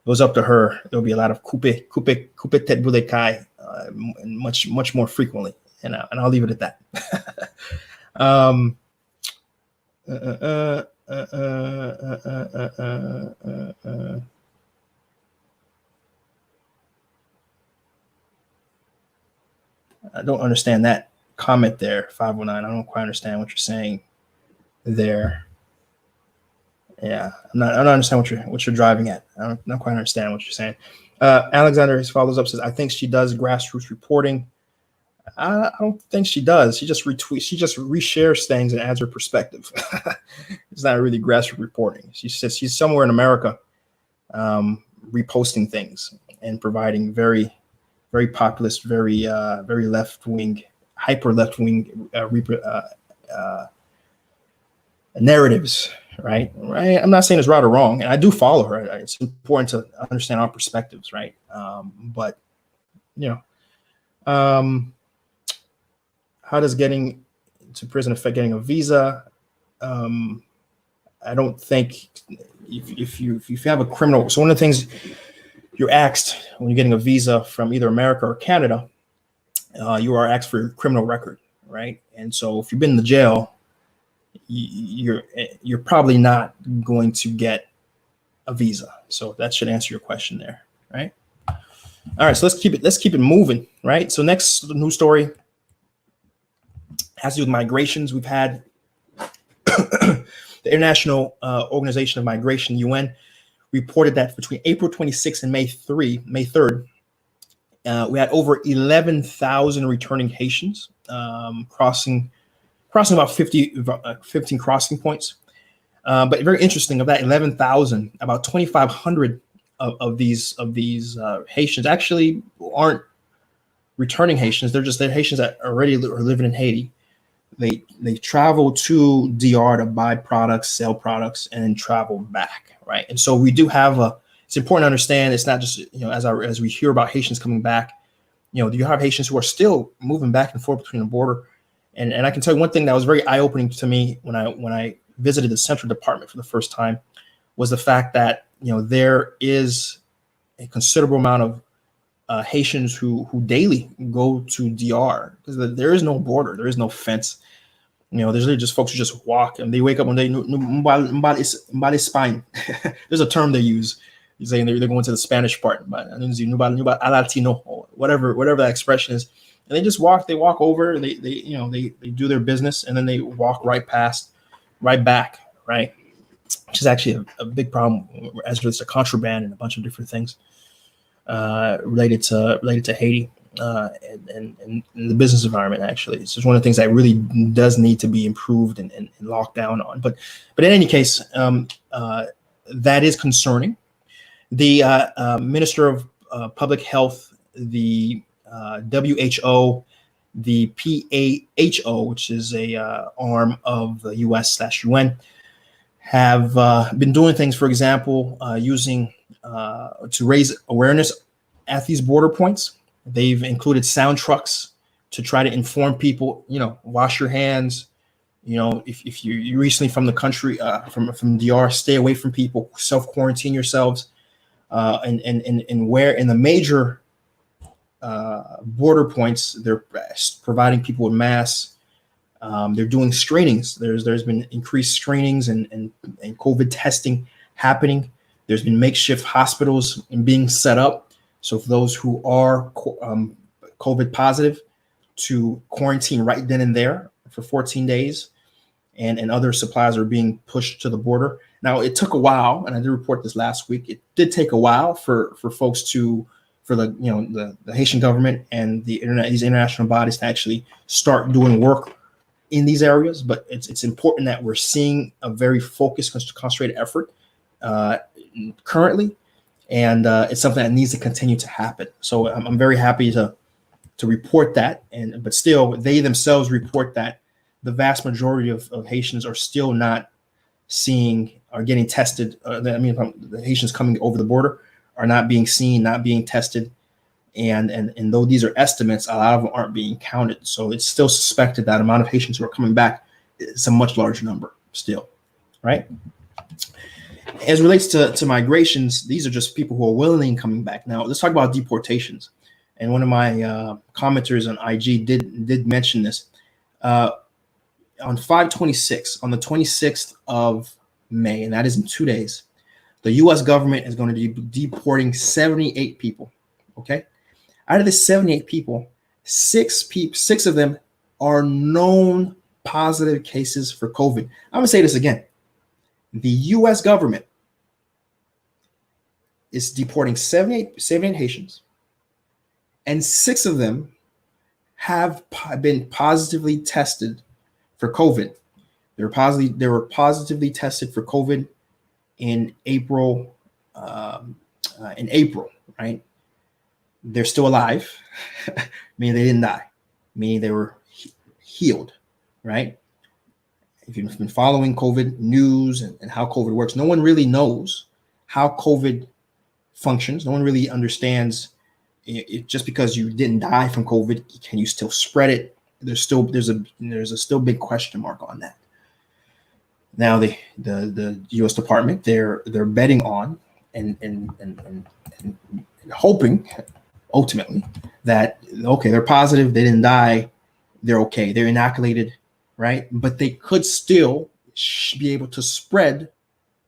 Speaker 1: goes up to her. There'll be a lot of coupe tête boule kai, and much more frequently. And I'll leave it at that. I don't understand that comment there, 509. I don't quite understand what you're saying there. Yeah, I don't understand what you're driving at. I don't quite understand what you're saying. Alexander, his follows up, says, I think she does grassroots reporting. I don't think she does. She just retweets. She just reshares things and adds her perspective. It's not really grassroots reporting. She says she's somewhere in America reposting things and providing very, very populist, very left-wing, hyper left-wing narratives, right? I'm not saying it's right or wrong, and I do follow her. It's important to understand our perspectives, right? But how does getting to prison affect getting a visa? I don't think if you have a criminal. So one of the things you're asked when you're getting a visa from either America or Canada, you are asked for your criminal record. right? And so if you've been in the jail, you're probably not going to get a visa. So that should answer your question there, right? All right, so let's keep it moving, right? So next news story has to do with migrations. We've had the International Organization of Migration, UN, reported that between April 26th and May 3rd, we had over 11,000 returning Haitians crossing about 15 crossing points. But very interesting, of that 11,000, about 2,500 of these Haitians actually aren't returning Haitians. They're Haitians that already are living in Haiti. They travel to DR to buy products, sell products, and then travel back, right? And so we do have it's important to understand it's not just, as we hear about Haitians coming back, you have Haitians who are still moving back and forth between the border. And I can tell you one thing that was very eye-opening to me when I visited the Central Department for the first time was the fact that, there is a considerable amount of Haitians who daily go to DR because there is no border, there is no fence. There's really just folks who just walk and they wake up one day. Spine. There's a term they use. You're saying they're going to the Spanish part, whatever that expression is. And they just walk. They walk over. They do their business, and then they walk right back, right? Which is actually a big problem as it relates to contraband and a bunch of different things related to Haiti and the business environment. Actually, it's just one of the things that really does need to be improved and locked down on. But in any case, that is concerning. The Minister of Public Health, the WHO, the PAHO, which is a arm of the US/UN, have been doing things, for example, using to raise awareness at these border points. They've included sound trucks to try to inform people, wash your hands. If you're recently from the country, from DR, stay away from people, self-quarantine yourselves. And where in the major border points, they're providing people with masks. They're doing screenings. There's been increased screenings and COVID testing happening. There's been makeshift hospitals being set up. So for those who are COVID positive, to quarantine right then and there for 14 days, and other supplies are being pushed to the border. Now, it took a while, and I did report this last week. It did take a while for folks for the Haitian government and these international bodies to actually start doing work in these areas. But it's important that we're seeing a very focused, concentrated effort currently, and it's something that needs to continue to happen. So I'm very happy to report that, but still, they themselves report that the vast majority of Haitians are still not getting tested. The Haitians coming over the border are not being seen, not being tested. And though these are estimates, a lot of them aren't being counted. So it's still suspected that amount of Haitians who are coming back is a much larger number still, right? As it relates to migrations, these are just people who are willingly coming back. Now, let's talk about deportations. And one of my commenters on IG did mention this. On 5/26, on the 26th of May, and that is in 2 days, the U.S. government is going to be deporting 78 people. Okay, out of the 78 people, six of them are known positive cases for COVID. I'm going to say this again: the U.S. government is deporting 78 Haitians, and 6 of them have been positively tested for COVID. They were positively tested for COVID in April. Right? They're still alive, meaning they didn't die, meaning they were healed. Right? If you've been following COVID news and how COVID works, no one really knows how COVID functions. No one really understands it. Just because you didn't die from COVID, can you still spread it? There's a still big question mark on that. Now the U.S. Department, they're betting on and hoping ultimately that, okay, they're positive, they didn't die, they're okay, they're inoculated, right? But they could still be able to spread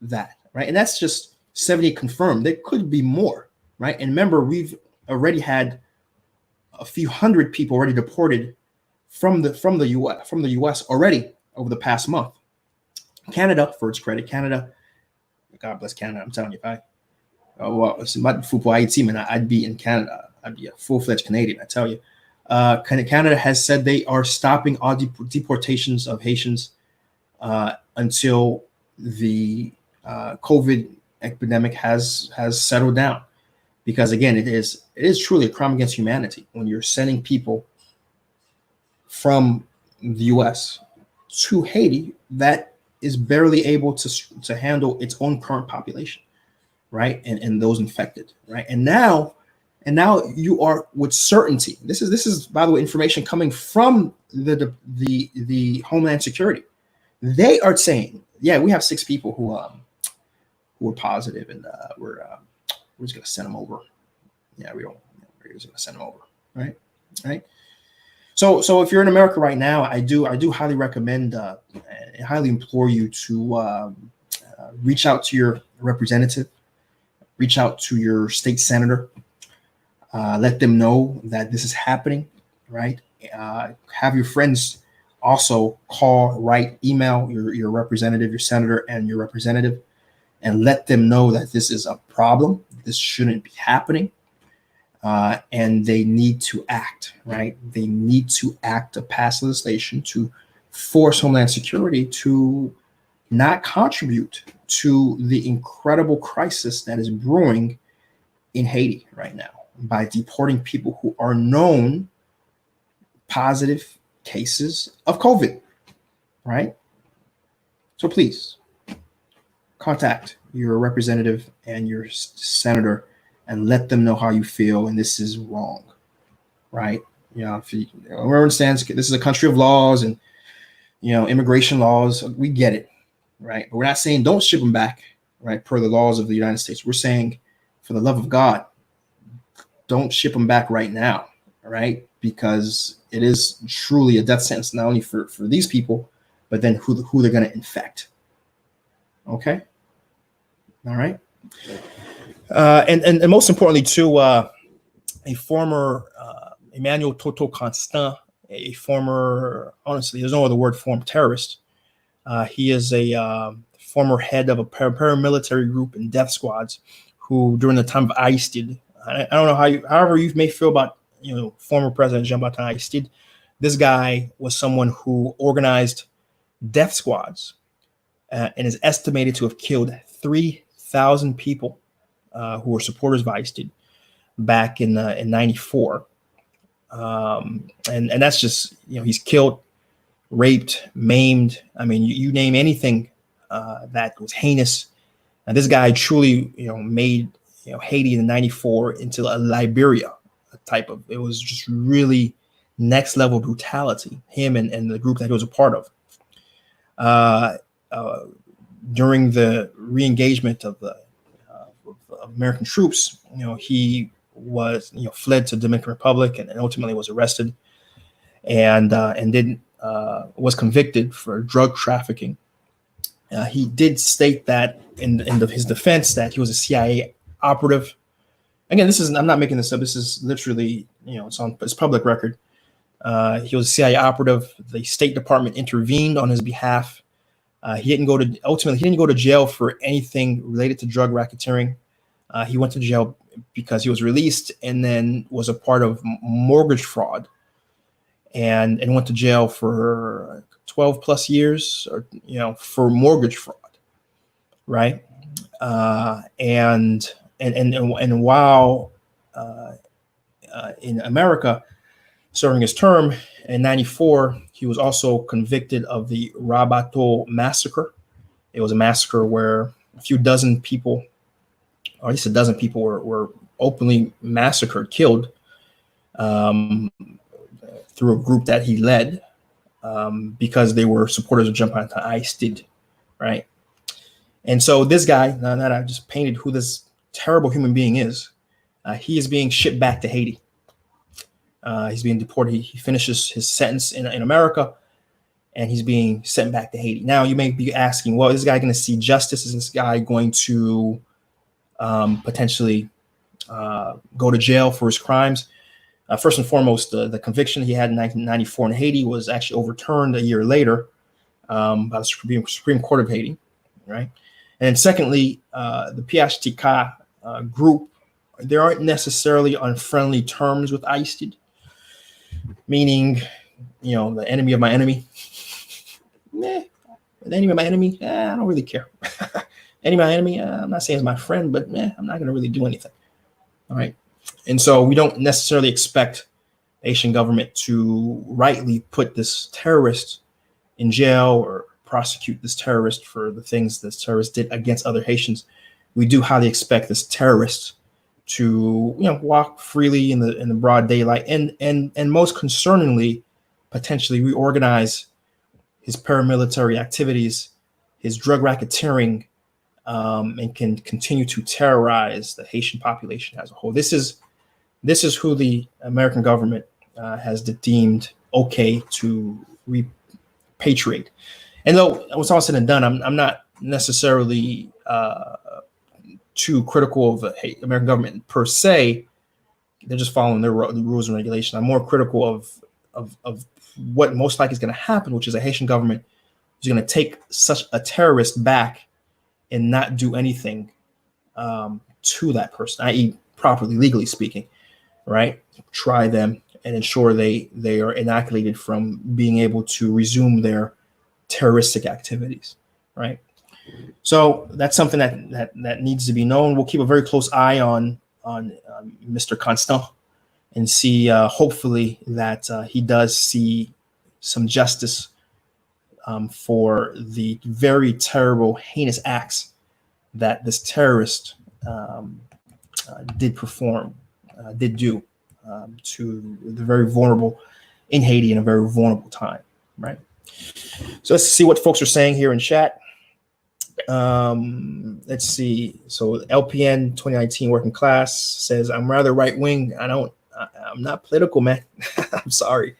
Speaker 1: that, right? And that's just 70 confirmed. There could be more, right? And remember, we've already had a few hundred people already deported from the US already over the past month. Canada, for its credit, Canada, God bless Canada. I'm telling you, if I Haiti, man, I'd be in Canada. I'd be a full-fledged Canadian, I tell you. Canada has said they are stopping all deportations of Haitians until the COVID epidemic has settled down. Because again, it is truly a crime against humanity when you're sending people from the U.S. to Haiti that is barely able to handle its own current population, right? And those infected, right? And now you are with certainty. This is by the way information coming from the Homeland Security. They are saying, yeah, we have 6 people who are positive, and we're just gonna send them over. Yeah, we're just gonna send them over, right? Right. So if you're in America right now, I do highly recommend and highly implore you to reach out to your representative, reach out to your state senator, let them know that this is happening, right? Have your friends also call, write, email your representative, your senator, and your representative, and let them know that this is a problem. This shouldn't be happening. And they need to act, right? They need to act to pass legislation to force Homeland Security to not contribute to the incredible crisis that is brewing in Haiti right now by deporting people who are known positive cases of COVID, right? So please contact your representative and your senator and let them know how you feel, and this is wrong, right? If everyone understands this is a country of laws and immigration laws, we get it, right? But we're not saying don't ship them back, right? Per the laws of the United States, we're saying, for the love of God, don't ship them back right now, right? Because it is truly a death sentence, not only for these people, but then who they're going to infect. Okay, all right. And most importantly, too, a former Emmanuel Toto Constant, a former, honestly, there's no other word for him, terrorist. He is a former head of a paramilitary group in death squads who, during the time of Aristide, I don't know however you may feel about former President Jean-Baptiste Aristide. This guy was someone who organized death squads and is estimated to have killed 3,000 people who were supporters of Aristide back in '94, and that's just he's killed, raped, maimed. I mean, you name anything that was heinous. And this guy truly made Haiti in '94 into a Liberia type of. It was just really next level brutality. Him and the group that he was a part of. During the re-engagement of the American troops, he was fled to Dominican Republic and ultimately was arrested and was convicted for drug trafficking. He did state that in his defense that he was a CIA operative. Again, I'm not making this up. This is literally it's public record. He was a CIA operative. The State Department intervened on his behalf. He didn't go to jail for anything related to drug racketeering. He went to jail because he was released and then was a part of mortgage fraud and went to jail for 12 plus years for mortgage fraud. Right. And while in America serving his term in '94, he was also convicted of the Rabato massacre. It was a massacre where a few dozen people, or at least a dozen people, were openly massacred, killed through a group that he led because they were supporters of Jean-Baptiste Aristide, right? And so this guy, now that I just painted who this terrible human being is, he is being shipped back to Haiti. He's being deported. He finishes his sentence in America, and he's being sent back to Haiti. Now, you may be asking, well, is this guy going to see justice? Is this guy going to potentially go to jail for his crimes? First and foremost, the conviction he had in 1994 in Haiti was actually overturned a year later by the Supreme Court of Haiti, right? And secondly, the PHTK group, they aren't necessarily on friendly terms with ICE, meaning, the enemy of my enemy. The enemy of my enemy, I don't really care. Enemy of my enemy, I'm not saying it's my friend, but I'm not going to really do anything. All right. And so we don't necessarily expect the Haitian government to rightly put this terrorist in jail or prosecute this terrorist for the things this terrorist did against other Haitians. We do highly expect this terrorist to walk freely in the broad daylight, and most concerningly, potentially reorganize his paramilitary activities, his drug racketeering, and can continue to terrorize the Haitian population as a whole. This is who the American government has deemed okay to repatriate. And though what's all said and done, I'm not necessarily too critical of the American government per se. They're just following the rules and regulations. I'm more critical of what most likely is going to happen, which is a Haitian government is going to take such a terrorist back and not do anything to that person, i.e. properly, legally speaking, right? Try them and ensure they are inoculated from being able to resume their terroristic activities, right? So that's something that needs to be known. We'll keep a very close eye on Mr. Constant and see, hopefully, that he does see some justice for the very terrible, heinous acts that this terrorist did do to the very vulnerable in Haiti in a very vulnerable time, right? So let's see what folks are saying here in chat. Let's see. So LPN 2019 working class says, I'm rather right wing. I'm not political, man. I'm sorry.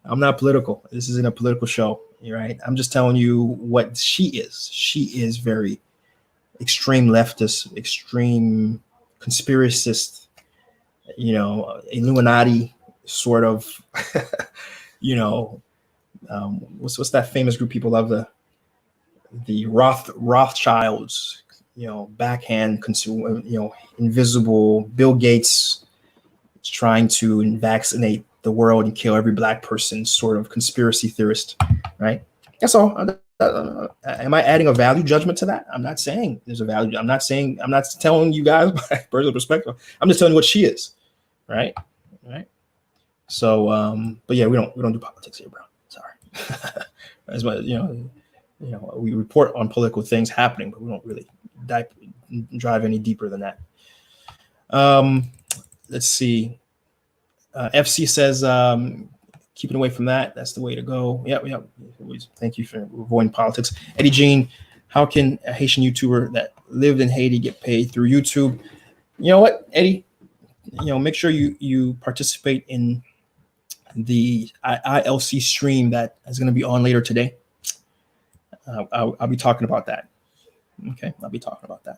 Speaker 1: I'm not political. This isn't a political show, right? I'm just telling you what she is. She is very extreme leftist, extreme conspiracist, Illuminati sort of, what's that famous group people love, the Rothschilds, backhand, invisible Bill Gates is trying to vaccinate the world and kill every black person, sort of conspiracy theorist, right? That's all. Am I adding a value judgment to that? I'm not saying there's a value. I'm not telling you guys my personal perspective. I'm just telling you what she is, right? Right. So, but yeah, we don't do politics here, bro. Sorry. As much, we report on political things happening, but we don't really drive any deeper than that. Let's see. FC says, keeping away from that. That's the way to go. Yep. Thank you for avoiding politics. Eddie Jean, how can a Haitian YouTuber that lived in Haiti get paid through YouTube? You know what, Eddie? Make sure you participate in the ILC stream that is going to be on later today. I'll be talking about that. Okay, I'll be talking about that.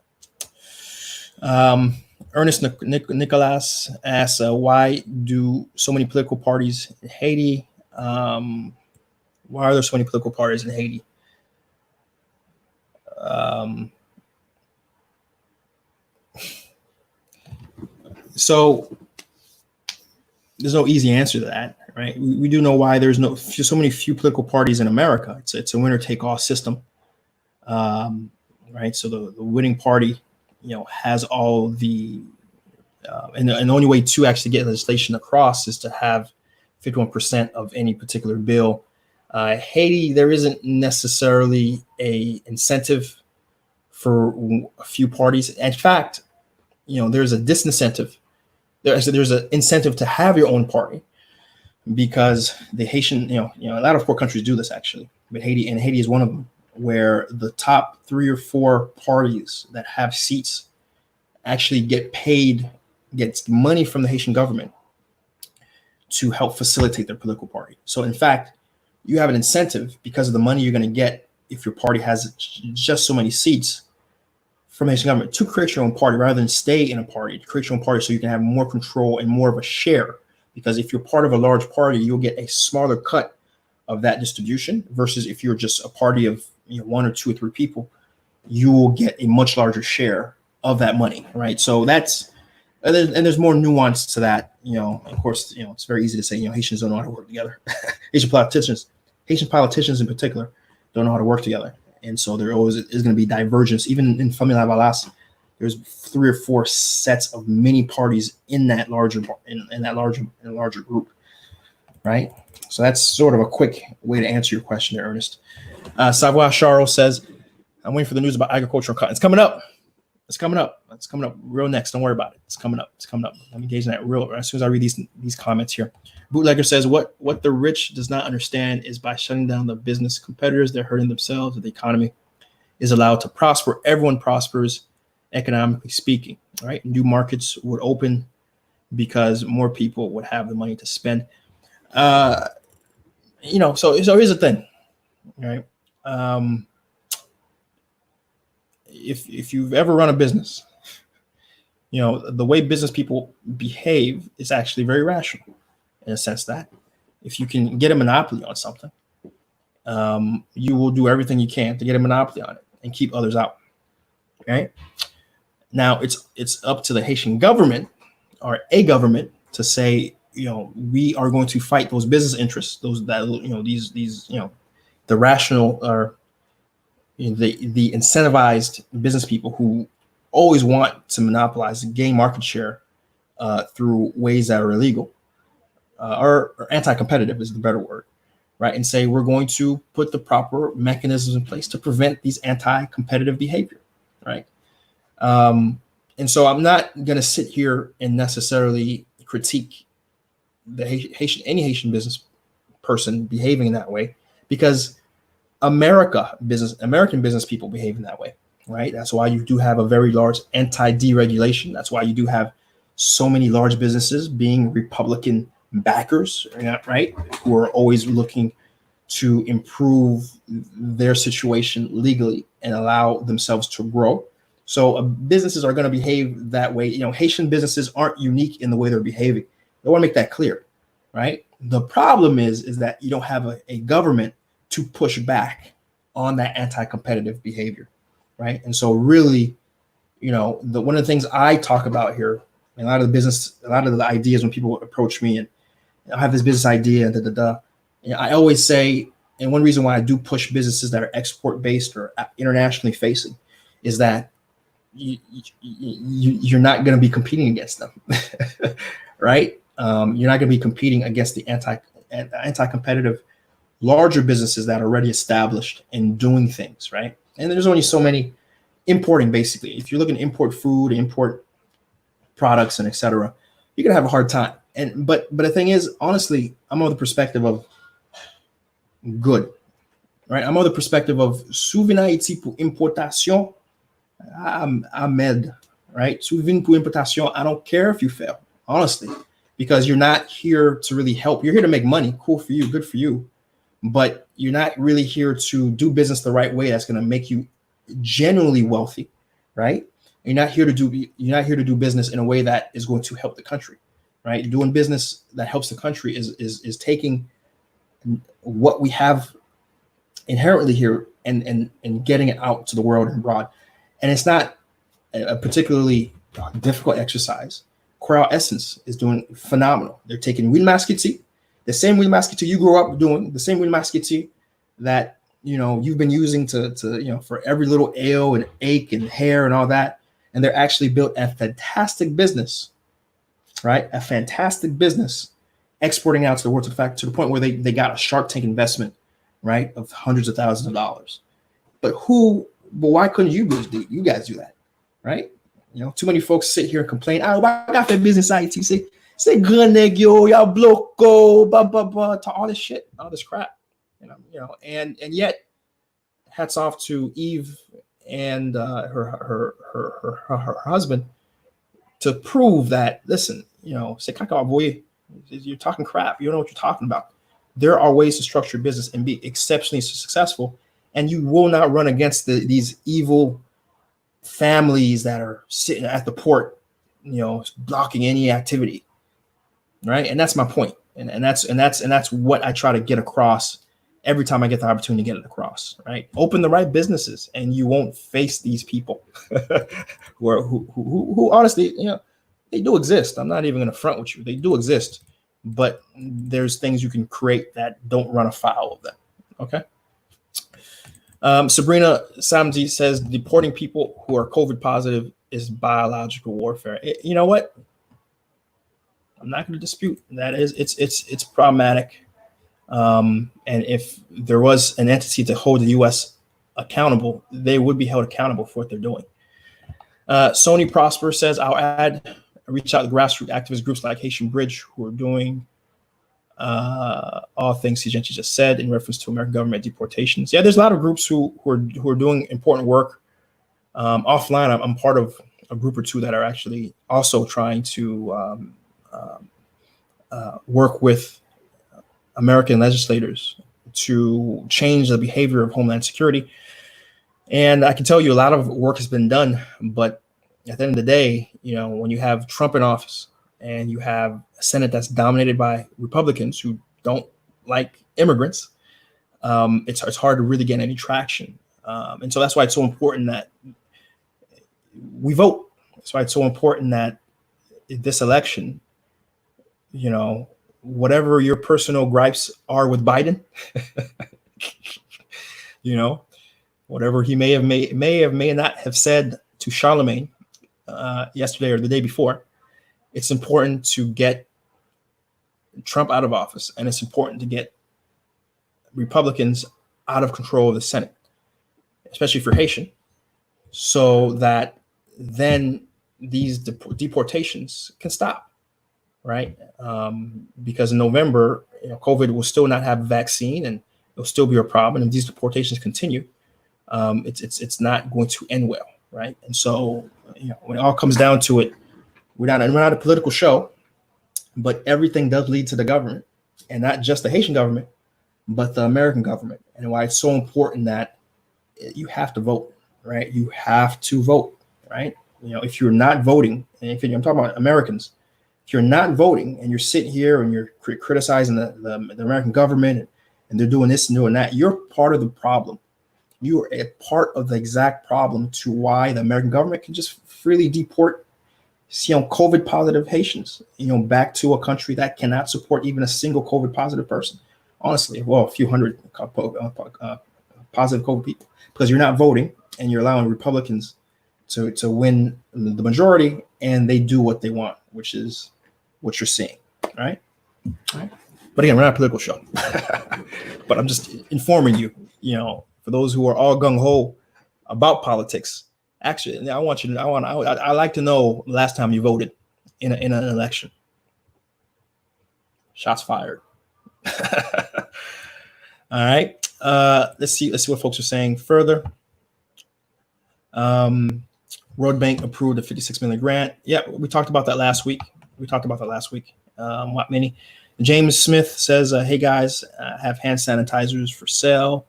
Speaker 1: Ernest Nicolas asks, why do so many political parties in Haiti? Why are there so many political parties in Haiti? So there's no easy answer to that, right? We do know why there's so many few political parties in America. It's a winner-take-all system, right? So the winning party, has all the, and the only way to actually get legislation across is to have 51% of any particular bill. Haiti, there isn't necessarily a incentive for a few parties. In fact, there's a disincentive. There's an incentive to have your own party, because the Haitian, a lot of poor countries do this actually, but Haiti is one of them, where the top 3 or 4 parties that have seats actually get money from the Haitian government to help facilitate their political party. So in fact, you have an incentive because of the money you're going to get if your party has just so many seats from the Haitian government to create your own party rather than stay in a party, to create your own party so you can have more control and more of a share. Because if you're part of a large party, you'll get a smaller cut of that distribution versus if you're just a party of one or two or three people, you will get a much larger share of that money, right? So that's and there's more nuance to that. Of course, it's very easy to say Haitians don't know how to work together. Haitian politicians in particular don't know how to work together, and so there always is going to be divergence. Even in Famille Avalas, there's 3 or 4 sets of mini parties in that larger group, right? So that's sort of a quick way to answer your question there, Ernest. Savoir Charles says, I'm waiting for the news about agriculture and cotton. It's coming up. It's coming up real next. Don't worry about it. It's coming up. I'm engaging that real as soon as I read these comments here. Bootlegger says, what the rich does not understand is by shutting down the business competitors, they're hurting themselves. If the economy is allowed to prosper, everyone prospers, economically speaking, right? New markets would open because more people would have the money to spend. So here's the thing, right? If you've ever run a business, the way business people behave is actually very rational in a sense that if you can get a monopoly on something, you will do everything you can to get a monopoly on it and keep others out, right? Now it's up to the Haitian government or a government to say, we are going to fight those business interests, those that the rational or the incentivized business people who always want to monopolize and gain market share through ways that are illegal or anti-competitive is the better word, right? And say we're going to put the proper mechanisms in place to prevent these anti-competitive behavior, right? And so I'm not going to sit here and necessarily critique any Haitian business person behaving in that way, because American business people behave in that way, right? That's why you do have a very large anti-deregulation. That's why you do have so many large businesses being Republican backers, right? Who are always looking to improve their situation legally and allow themselves to grow. So businesses are going to behave that way. Haitian businesses aren't unique in the way they're behaving. I want to make that clear, right? The problem is that you don't have a government to push back on that anti-competitive behavior, right? And so really, one of the things I talk about here, and a lot of the ideas when people approach me and I have this business idea, I always say, and one reason why I do push businesses that are export based or internationally facing is that you're not going to be competing against them, right? You're not going to be competing against the anti-competitive larger businesses that are already established and doing things, right? And there's only so many importing, basically. If you're looking to import food, import products, and etc., you're gonna have a hard time. But the thing is, honestly, I'm on the perspective of good, right? I'm on the perspective of souvenir ici pour importation, Ahmed, right? Souvenir pour importation. I don't care if you fail, honestly, because you're not here to really help. You're here to make money. Cool for you, good for you. But you're not really here to do business the right way that's going to make you genuinely wealthy, right? You're not here to do business in a way that is going to help the country, right? Doing business that helps the country is taking what we have inherently here and getting it out to the world and abroad. And it's not a particularly difficult exercise. Coral Essence is doing phenomenal. They're taking Will Masqueti, the same Will Masqueti you grew up doing, the same Will Masqueti that you've been using to for every little ail and ache and hair and all that, and they're actually built a fantastic business, right? A fantastic business exporting out to the world, to the point where they got a Shark Tank investment, right, of hundreds of thousands of dollars. But why couldn't you guys do that, right? Too many folks sit here and complain. I got that business IT. Say good yo, y'all bloco, blah blah blah, to all this shit, all this crap, and yet, hats off to Eve and her husband to prove that. Listen, c'est caca boy. You're talking crap. You don't know what you're talking about. There are ways to structure business and be exceptionally successful, and you will not run against these evil families that are sitting at the port, blocking any activity, right? And that's my point, and that's what I try to get across every time I get the opportunity to get it across, right? Open the right businesses, and you won't face these people who honestly, they do exist. I'm not even going to front with you. They do exist, but there's things you can create that don't run afoul of them. Okay. Sabrina Samzi says deporting people who are COVID positive is biological warfare. You know what? I'm not going to dispute that. It's problematic. And if there was an entity to hold the U.S. accountable, they would be held accountable for what they're doing. Sony Prosper says, reach out to grassroots activist groups like Haitian Bridge, who are doing all things CJ just said in reference to American government deportations. Yeah, there's a lot of groups who are doing important work. Offline, I'm part of a group or two that are actually also trying to work with American legislators to change the behavior of Homeland Security. And I can tell you a lot of work has been done, but at the end of the day, when you have Trump in office and you have a Senate that's dominated by Republicans who don't like immigrants, it's hard to really get any traction. And so that's why it's so important that we vote. That's why it's so important that this election, whatever your personal gripes are with Biden, whatever he may not have said to Charlemagne yesterday or the day before, it's important to get Trump out of office, and it's important to get Republicans out of control of the Senate, especially for Haitian, so that then these deportations can stop, right? Because in November, COVID will still not have a vaccine, and it'll still be a problem. And if these deportations continue, it's not going to end well, right? And so, when it all comes down to it, we're not a political show, but everything does lead to the government, and not just the Haitian government, but the American government. And why it's so important that you have to vote, right? You have to vote, right? If you're not voting, and I'm talking about Americans, if you're not voting and you're sitting here and you're criticizing the American government and they're doing this and doing that, you're part of the problem. You are a part of the exact problem to why the American government can just freely deport COVID positive Haitians, back to a country that cannot support even a single COVID positive person. Honestly, well, a few hundred positive COVID people, because you're not voting and you're allowing Republicans to win the majority, and they do what they want, which is what you're seeing, right? All right. But again, we're not a political show, but I'm just informing you, for those who are all gung ho about politics. Actually, I like to know the last time you voted in an election. Shots fired. All right. Let's see what folks are saying further. Road Bank approved a $56 million grant. Yeah, we talked about that last week. What many? James Smith says, "Hey guys, have hand sanitizers for sale.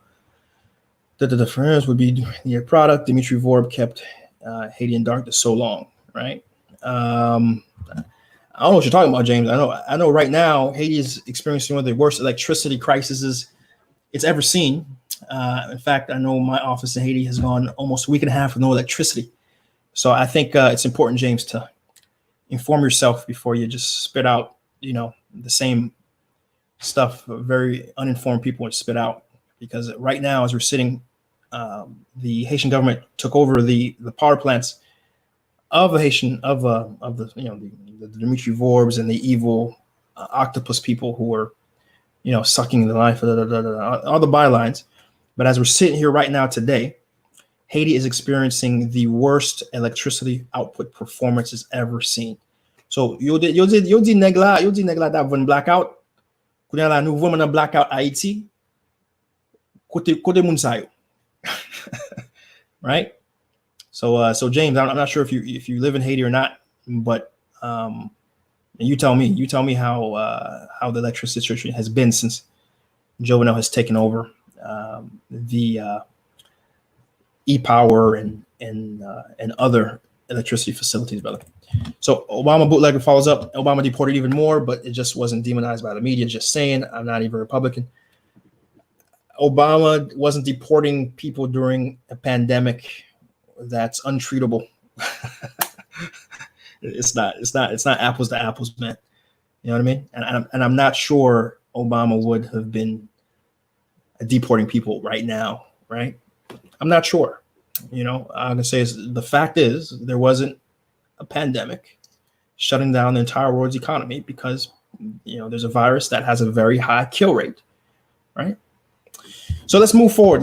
Speaker 1: The friends would be your product. Dimitri Vorb kept Haiti in darkness so long, right?" I don't know what you're talking about, James. I know right now Haiti is experiencing one of the worst electricity crises it's ever seen. In fact, I know my office in Haiti has gone almost a week and a half with no electricity. So I think it's important, James, to inform yourself before you just spit out, the same stuff very uninformed people would spit out. Because right now, as we're sitting, the Haitian government took over the power plants of the the Dimitri Vorbs and the evil octopus people who were, sucking the life, all the bylines. But as we're sitting here right now today, Haiti is experiencing the worst electricity output performance it's ever seen. So yo di negla da von blackout, kounya la nou vwèman nan blackout Haiti, kote moun sa yo. Right? So James, I'm not sure if you live in Haiti or not, but And you tell me how the electricity situation has been since Jovenel has taken over the e-power and other electricity facilities, brother. So Obama bootlegger follows up. Obama deported even more, but it just wasn't demonized by the media. Just saying, I'm not even a Republican. Obama wasn't deporting people during a pandemic that's untreatable. It's not apples to apples, man. You know what I mean? And I'm not sure Obama would have been deporting people right now, right? I'm not sure. You know, I'm gonna say the fact is there wasn't a pandemic shutting down the entire world's economy because there's a virus that has a very high kill rate, right? So let's move forward.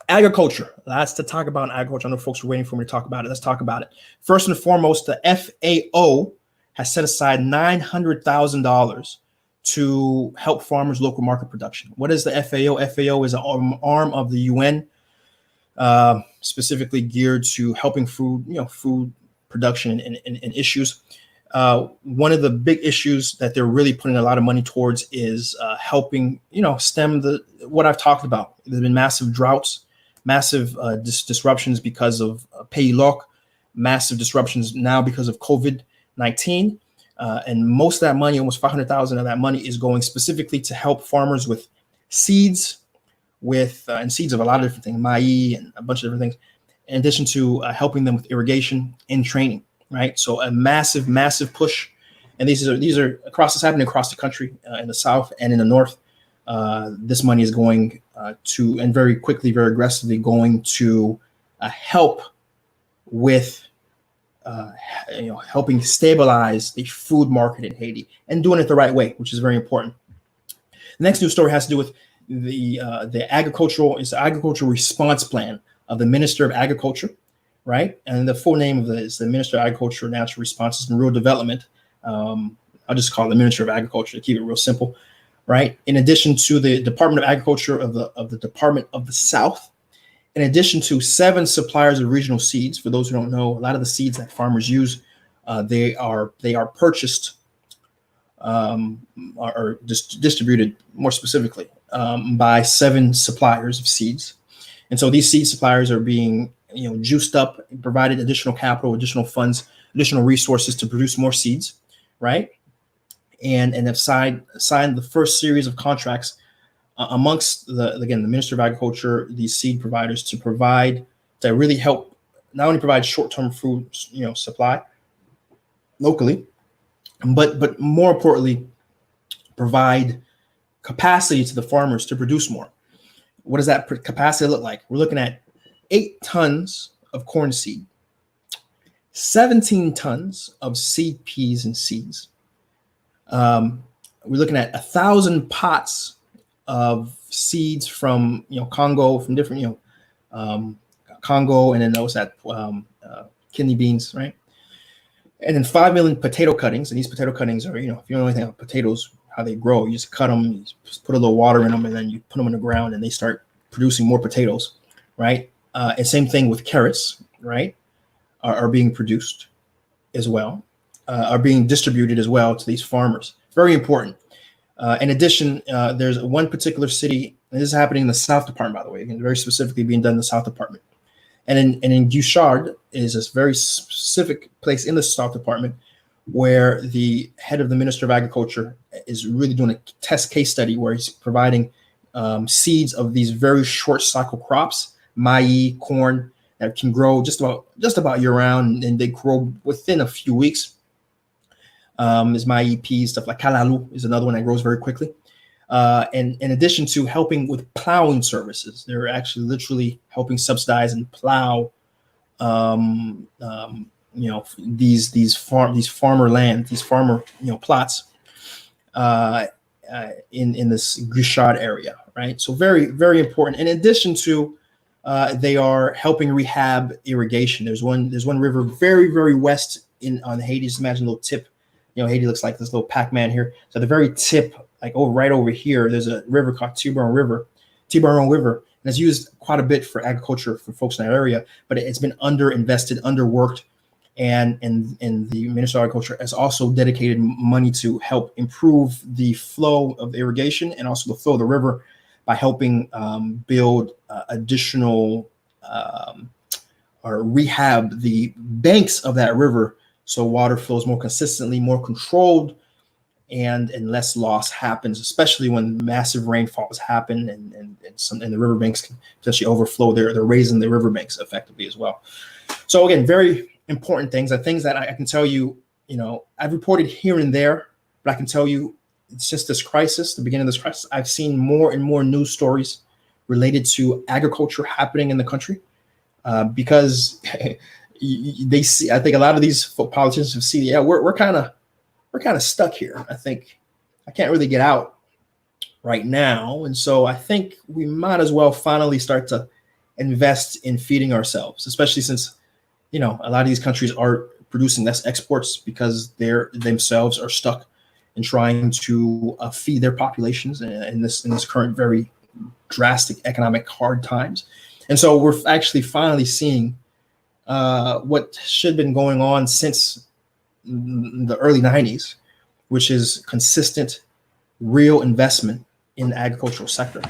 Speaker 1: Agriculture. Lots to talk about in agriculture. I know folks are waiting for me to talk about it. Let's talk about it. First and foremost, the FAO has set aside $900,000 to help farmers' local market production. What is the FAO? FAO is an arm of the UN, specifically geared to helping food production and issues. One of the big issues that they're really putting a lot of money towards is helping, stem what I've talked about. There's been massive droughts, massive disruptions because of Paylock, massive disruptions now because of COVID-19. And most of that money, almost 500,000 of that money, is going specifically to help farmers with seeds, and seeds of a lot of different things, maize and a bunch of different things, in addition to helping them with irrigation and training. Right, so a massive push, and these are happening across the country, in the South and in the North. This money is going to, and very quickly, very aggressively, going to help with helping stabilize the food market in Haiti and doing it the right way, which is very important. The next news story has to do with the agricultural response plan of the Minister of Agriculture. Right, and the full name of it is the Minister of Agriculture, Natural Resources, and Rural Development. I'll just call it the Minister of Agriculture to keep it real simple. Right. In addition to the Department of Agriculture of the Department of the South, in addition to 7 suppliers of regional seeds. For those who don't know, a lot of the seeds that farmers use, they are purchased, or distributed more specifically, by 7 suppliers of seeds, and so these seed suppliers are being juiced up, provided additional capital, additional funds, additional resources to produce more seeds, right? And have signed the first series of contracts amongst the Minister of Agriculture, these seed providers, to really help not only provide short-term food supply locally, but more importantly, provide capacity to the farmers to produce more. What does that capacity look like? We're looking at 8 tons of corn seed, 17 tons of seed peas and seeds. We're looking at 1,000 pots of seeds from Congo, from different Congo, and then those kidney beans, right? And then 5 million potato cuttings. And these potato cuttings are, if you don't know anything about potatoes, how they grow, you just cut them, you just put a little water in them, and then you put them in the ground, and they start producing more potatoes, right? And same thing with carrots, right? Are being produced as well, are being distributed as well to these farmers. Very important. In addition, there's one particular city, and this is happening in the South Department, by the way, again, very specifically being done in the South Department. And in Guichard is this very specific place in the South Department where the head of the Minister of Agriculture is really doing a test case study where he's providing seeds of these very short cycle crops, maize, corn, that can grow just about year round, and they grow within a few weeks. There's maize, peas, stuff like kalalu is another one that grows very quickly. And in addition to helping with plowing services, they're actually literally helping subsidize and plow, these farmer land, these farmer plots in this Guichard area, right? So very, very important. In addition to they are helping rehab irrigation. There's one river very, very west on Haiti. Just imagine a little tip. Haiti looks like this little Pac-Man here. So the very tip, like right over here, there's a river called Tiburon River, and it's used quite a bit for agriculture for folks in that area. But it's been underinvested, underworked. and the Ministry of Agriculture has also dedicated money to help improve the flow of irrigation and also the flow of the river by helping build additional or rehab the banks of that river so water flows more consistently, more controlled, and less loss happens, especially when massive rainfalls happen and the riverbanks can potentially overflow. They're raising the riverbanks effectively as well. So again, very important things are things that I can tell you, I've reported here and there, but I can tell you since this crisis, the beginning of this crisis, I've seen more and more news stories related to agriculture happening in the country because they see, I think a lot of these politicians have seen, we're kind of stuck here. I think I can't really get out right now. And so I think we might as well finally start to invest in feeding ourselves, especially since, a lot of these countries are producing less exports because they themselves are stuck in trying to feed their populations in this current very drastic economic hard times. And so we're actually finally seeing what should have been going on since the early 90s, which is consistent, real investment in the agricultural sector.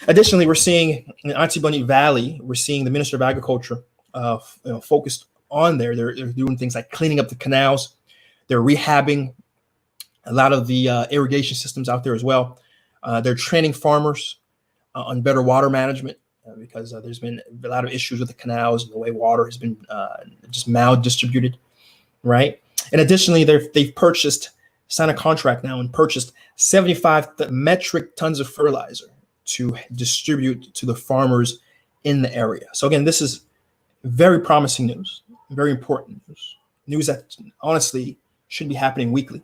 Speaker 1: Additionally, we're seeing in Antibonite Valley, we're seeing the Minister of Agriculture focused on there. They're doing things like cleaning up the canals. They're rehabbing a lot of the irrigation systems out there as well. They're training farmers on better water management because there's been a lot of issues with the canals and the way water has been just maldistributed, right? And additionally, they've signed a contract now and purchased 75 metric tons of fertilizer to distribute to the farmers in the area. So again, this is very promising news, very important news that honestly should be happening weekly.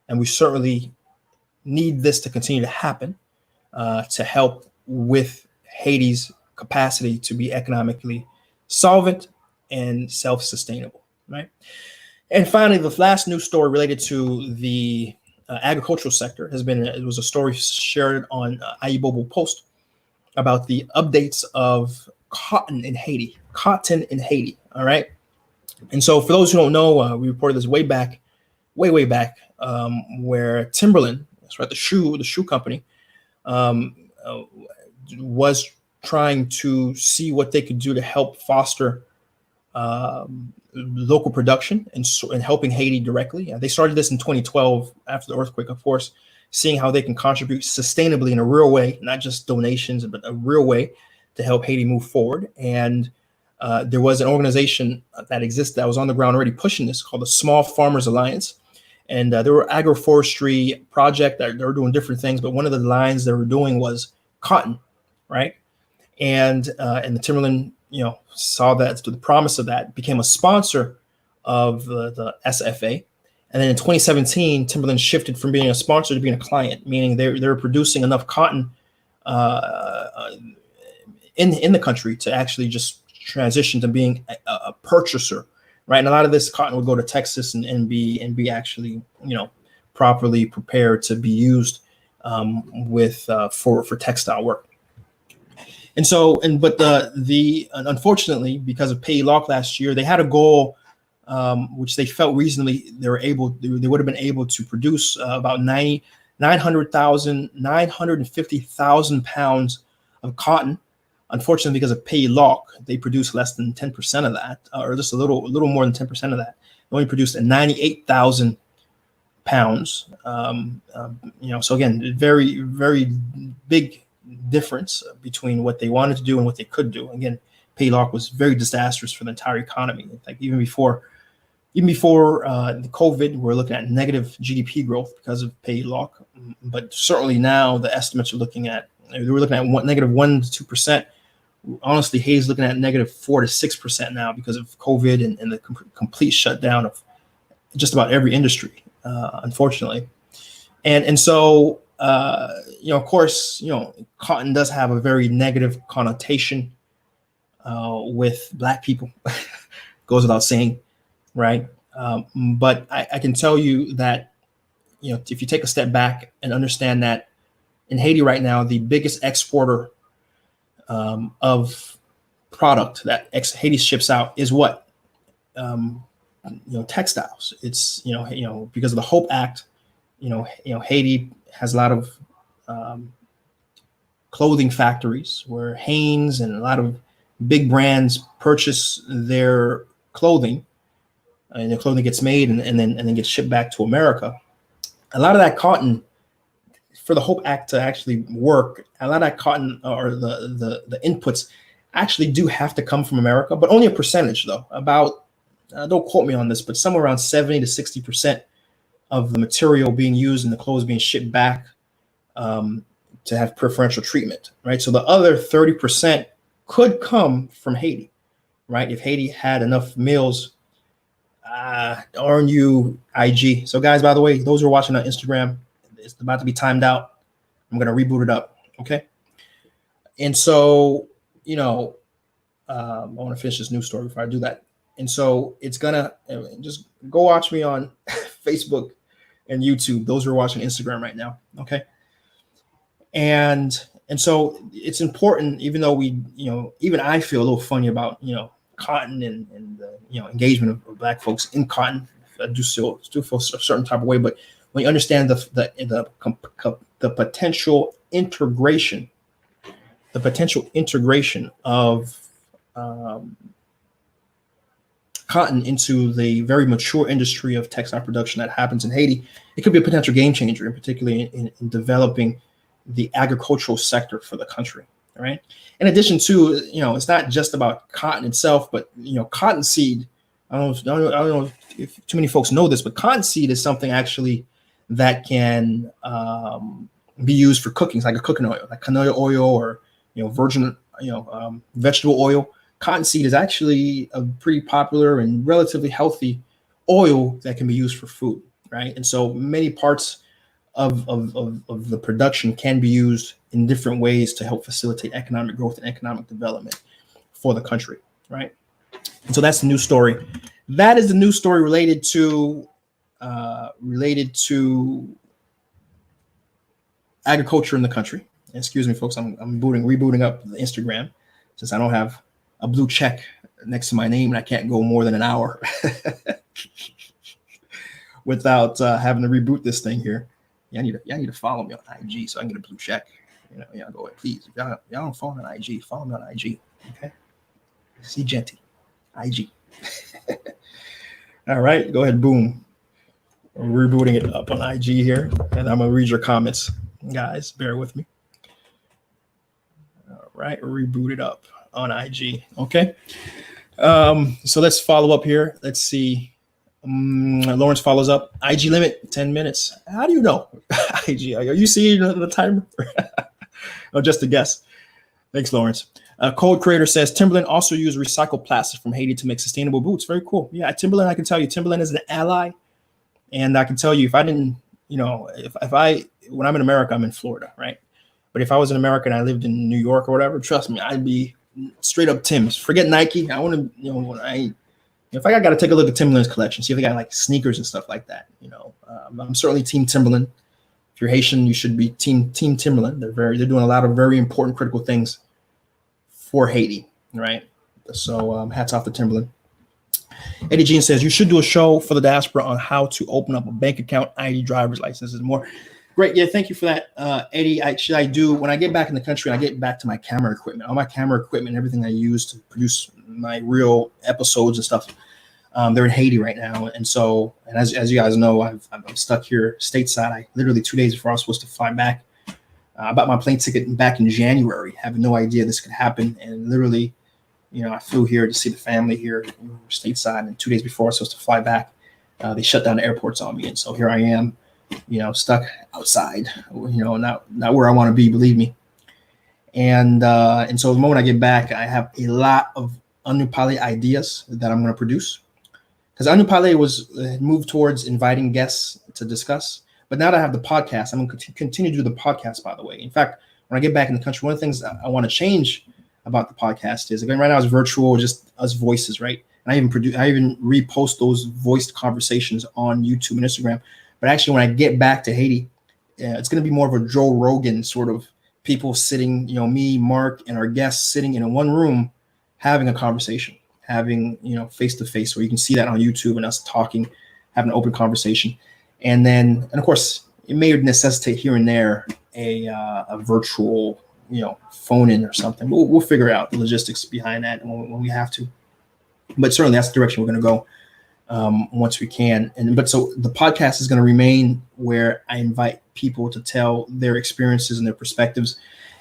Speaker 1: And we certainly need this to continue to happen to help with Haiti's capacity to be economically solvent and self-sustainable, right? And finally, the last news story related to the agricultural sector it was a story shared on Ayibobo Post about the updates of cotton in Haiti, all right? And so for those who don't know, we reported this way back, where Timberland, that's right, the shoe company, was trying to see what they could do to help foster local production and helping Haiti directly. They started this in 2012 after the earthquake, of course, seeing how they can contribute sustainably in a real way, not just donations, but a real way to help Haiti move forward. And there was an organization that existed that was on the ground already pushing this called the Small Farmers Alliance. And there were agroforestry project that they were doing different things, but one of the lines they were doing was cotton, right? And the Timberland, saw that, the promise of that, became a sponsor of the SFA. And then in 2017, Timberland shifted from being a sponsor to being a client, meaning they're producing enough cotton in the country to actually just transition to being a purchaser, right? And a lot of this cotton would go to Texas and be actually, properly prepared to be used for textile work. And so, but unfortunately, because of pay lock last year, they had a goal which they felt reasonably they would have been able to produce about 950,000 pounds of cotton. Unfortunately, because of pay lock, they produced less than 10% of that, or just a little more than 10% of that. They only produced 98,000 pounds. So again, very, very big difference between what they wanted to do and what they could do. Again, pay lock was very disastrous for the entire economy. In fact, even before the COVID, we're looking at negative GDP growth because of pay lock. But certainly now the estimates are looking at negative 1 to 2%. Honestly, Haiti's looking at negative 4 to 6% now because of COVID and the complete shutdown of just about every industry, unfortunately. And so, of course, cotton does have a very negative connotation with Black people, goes without saying, right? But I can tell you that, if you take a step back and understand that in Haiti right now, the biggest exporter of product that Haiti ships out is what? textiles. It's because of the Hope Act, Haiti has a lot of clothing factories where Hanes and a lot of big brands purchase their clothing, and the clothing gets made and then gets shipped back to America. A lot of that cotton, for the Hope Act to actually work, a lot of that cotton or the inputs actually do have to come from America, but only a percentage though. About don't quote me on this, but somewhere around 70 to 60% of the material being used in the clothes being shipped back to have preferential treatment, right? So the other 30% could come from Haiti, right? If Haiti had enough mills, aren't you IG? So guys, by the way, those who are watching on Instagram, it's about to be timed out. I'm going to reboot it up. Okay. And so, I want to finish this news story before I do that. And so it's gonna just go watch me on Facebook and YouTube. Those who are watching Instagram right now. Okay. And so it's important, even though even I feel a little funny about, cotton and engagement of Black folks in cotton. I do still feel a certain type of way, but when you understand the potential integration, of cotton into the very mature industry of textile production that happens in Haiti, it could be a potential game changer, and particularly in developing the agricultural sector for the country. All right. In addition to, it's not just about cotton itself, but cottonseed. I don't know if too many folks know this, but cottonseed is something actually that can be used for cooking. It's like a cooking oil, like canola oil or virgin vegetable oil. Cottonseed is actually a pretty popular and relatively healthy oil that can be used for food, right? And so many parts of the production can be used in different ways to help facilitate economic growth and economic development for the country, right? And so that's the news story. That is the news story related to agriculture in the country. Excuse me, folks. I'm rebooting up the Instagram since I don't have a blue check next to my name and I can't go more than an hour without having to reboot this thing here. Y'all need to follow me on IG so I can get a blue check. Go ahead, please. If y'all don't follow me on IG, follow me on IG. Okay. See Genty. IG. All right, go ahead. Boom. I'm rebooting it up on IG here, and I'm gonna read your comments, guys. Bear with me. All right, reboot it up on IG. Okay. So let's follow up here. Let's see. Lawrence follows up. IG limit 10 minutes. How do you know? IG, are you seeing the timer? Oh, just a guess. Thanks, Lawrence. Code Creator says Timberland also used recycled plastic from Haiti to make sustainable boots. Very cool. Yeah, Timberland, I can tell you, Timberland is an ally. And I can tell you, if I didn't, when I'm in America, I'm in Florida, right? But if I was in America and I lived in New York or whatever, trust me, I'd be straight up Tim's. Forget Nike. I want to, if I got to take a look at Timberland's collection, see if they got like sneakers and stuff like that. I'm certainly Team Timberland. If you're Haitian, you should be Team Timberland. They're doing a lot of very important, critical things for Haiti, right? So hats off to Timberland. Eddie Jean says you should do a show for the diaspora on how to open up a bank account, ID, driver's licenses, and more. Great, yeah, thank you for that, Eddie. I do when I get back in the country. I get back to my camera equipment, all my camera equipment, everything I use to produce my real episodes and stuff. They're in Haiti right now, and as you guys know, I'm stuck here stateside. I literally 2 days before I was supposed to fly back. I bought my plane ticket back in January, having no idea this could happen, and literally, I flew here to see the family here stateside, and 2 days before I was supposed to fly back, they shut down the airports on me, and so here I am, stuck outside, not where I want to be, believe me. And so the moment I get back, I have a lot of Anupale ideas that I'm going to produce. Because Anupale was moved towards inviting guests to discuss. But now that I have the podcast, I'm going to continue to do the podcast, by the way. In fact, when I get back in the country, one of the things I want to change about the podcast is, again, right now it's virtual, just us voices, right? And I even repost those voiced conversations on YouTube and Instagram. But actually, when I get back to Haiti, it's going to be more of a Joe Rogan sort of people sitting, me, Mark, and our guests sitting in one room having a conversation. having, face to face, where you can see that on YouTube and us talking, having an open conversation. And of course, it may necessitate here and there a virtual, phone in or something. We'll figure out the logistics behind that when we have to. But certainly that's the direction we're going to go once we can. But so the podcast is going to remain where I invite people to tell their experiences and their perspectives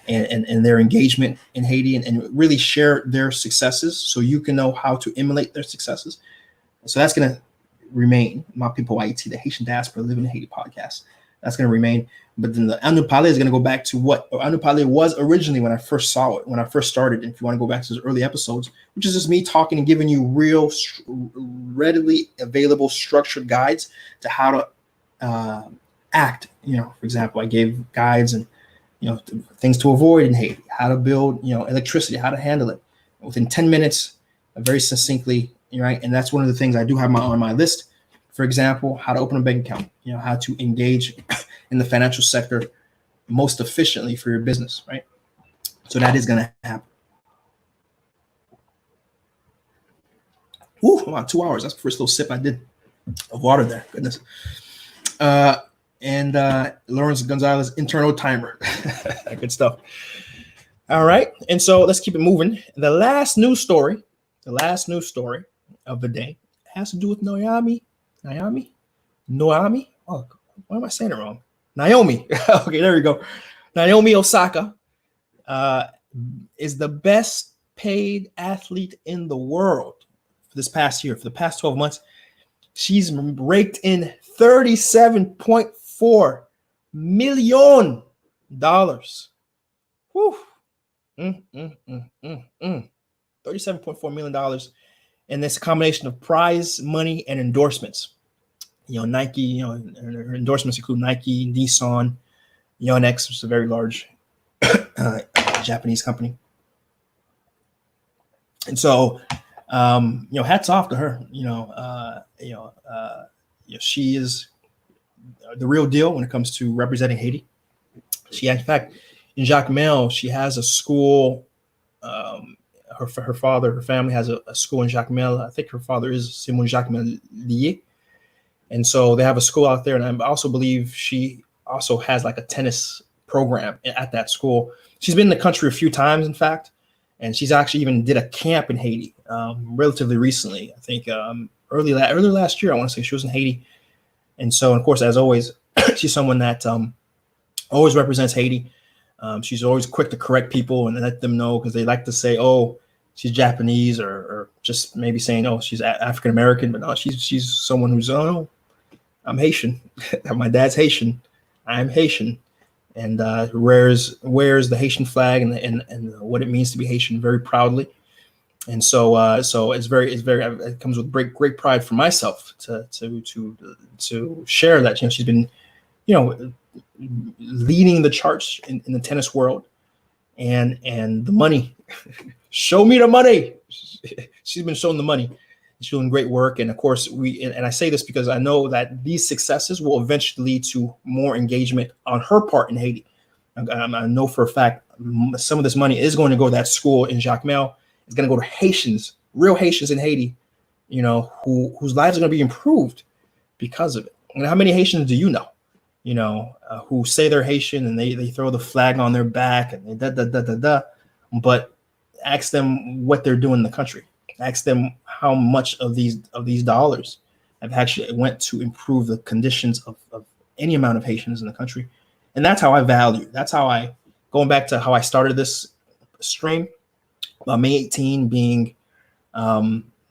Speaker 1: and their engagement in Haiti, and really share their successes so you can know how to emulate their successes. So that's going to remain. My People Haiti, the Haitian Diaspora Living in Haiti podcast. That's going to remain. But then the Anupale is going to go back to what Anupale was originally when I first saw it, when I first started. And if you want to go back to those early episodes, which is just me talking and giving you real, readily available, structured guides to how to act. For example, I gave guides and things to avoid in Haiti, how to build electricity, how to handle it within 10 minutes, very succinctly, right? And that's one of the things I do have on my list. For example, how to open a bank account, how to engage in the financial sector most efficiently for your business, right? So that is going to happen. Ooh, about 2 hours. That's the first little sip I did of water there. Goodness. And Lawrence Gonzalez internal timer. Good stuff. All right. And so let's keep it moving. The last news story of the day has to do with Naomi. Oh, why am I saying it wrong? Naomi. Okay, there we go. Naomi Osaka is the best paid athlete in the world for this past year. For the past 12 months, she's raked in $37.4 million. Whew. $37.4 million. And this combination of prize money and endorsements. Nike, her endorsements include Nike, Nissan, Yonex, which is a very large Japanese company. And so, hats off to her. She is the real deal when it comes to representing Haiti. She, in fact, in Jacmel, she has a school. Her family has a school in Jacmel. I think her father is Simon Jacmel Lié. And so they have a school out there. And I also believe she also has like a tennis program at that school. She's been in the country a few times, in fact. And she's actually even did a camp in Haiti relatively recently. I think early last year, I want to say she was in Haiti. And so, of course, as always, she's someone that always represents Haiti. She's always quick to correct people and let them know, because they like to say, oh, she's Japanese, or just maybe saying, oh, she's African-American. But no, she's someone who's, oh, I'm Haitian. My dad's Haitian. I'm Haitian. And wears the Haitian flag and what it means to be Haitian very proudly. And so it comes with great pride for myself to share that. She's been, leading the charge in the tennis world, and the money. Show me the money. She's been showing the money. She's doing great work. And of course, and I say this because I know that these successes will eventually lead to more engagement on her part in Haiti. I know for a fact some of this money is going to go to that school in Jacmel. It's going to go to Haitians, real Haitians in Haiti, whose lives are going to be improved because of it. And how many Haitians do you know, who say they're Haitian and they throw the flag on their back and they but ask them what they're doing in the country. Ask them how much of these dollars have actually went to improve the conditions of any amount of Haitians in the country. And that's how I value. That's how going back to how I started this stream, May 18 being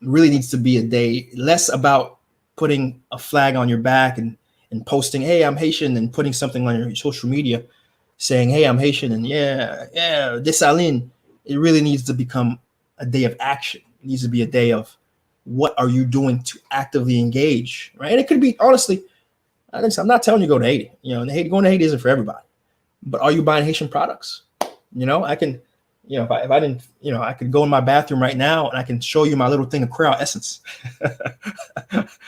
Speaker 1: really needs to be a day less about putting a flag on your back and posting, hey, I'm Haitian, and putting something on your social media saying, hey, I'm Haitian, and yeah, Desaline. It really needs to become a day of action. It needs to be a day of what are you doing to actively engage, right? And it could be, honestly, I'm not telling you to go to Haiti. Going to Haiti isn't for everybody. But are you buying Haitian products? I can, if I didn't, I could go in my bathroom right now and I can show you my little thing of Creole Essence,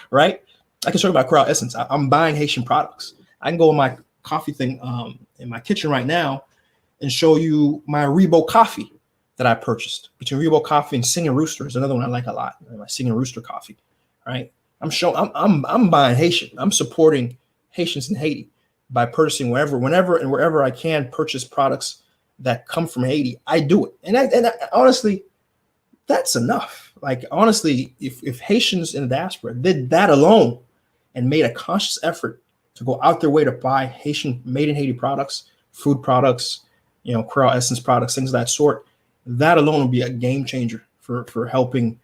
Speaker 1: right? I can show you my Creole Essence. I'm buying Haitian products. I can go in my coffee thing in my kitchen right now and show you my Rebo coffee. that I purchased between Reebok Coffee and Singing Rooster is another one I like a lot. My Singing Rooster coffee, right? I'm buying Haitian. I'm supporting Haitians in Haiti by purchasing whenever and wherever I can purchase products that come from Haiti. I do it, and honestly, that's enough. Like honestly, if Haitians in the diaspora did that alone and made a conscious effort to go out their way to buy Haitian made in Haiti products, food products, Creole Essence products, things of that sort, that alone would be a game changer for helping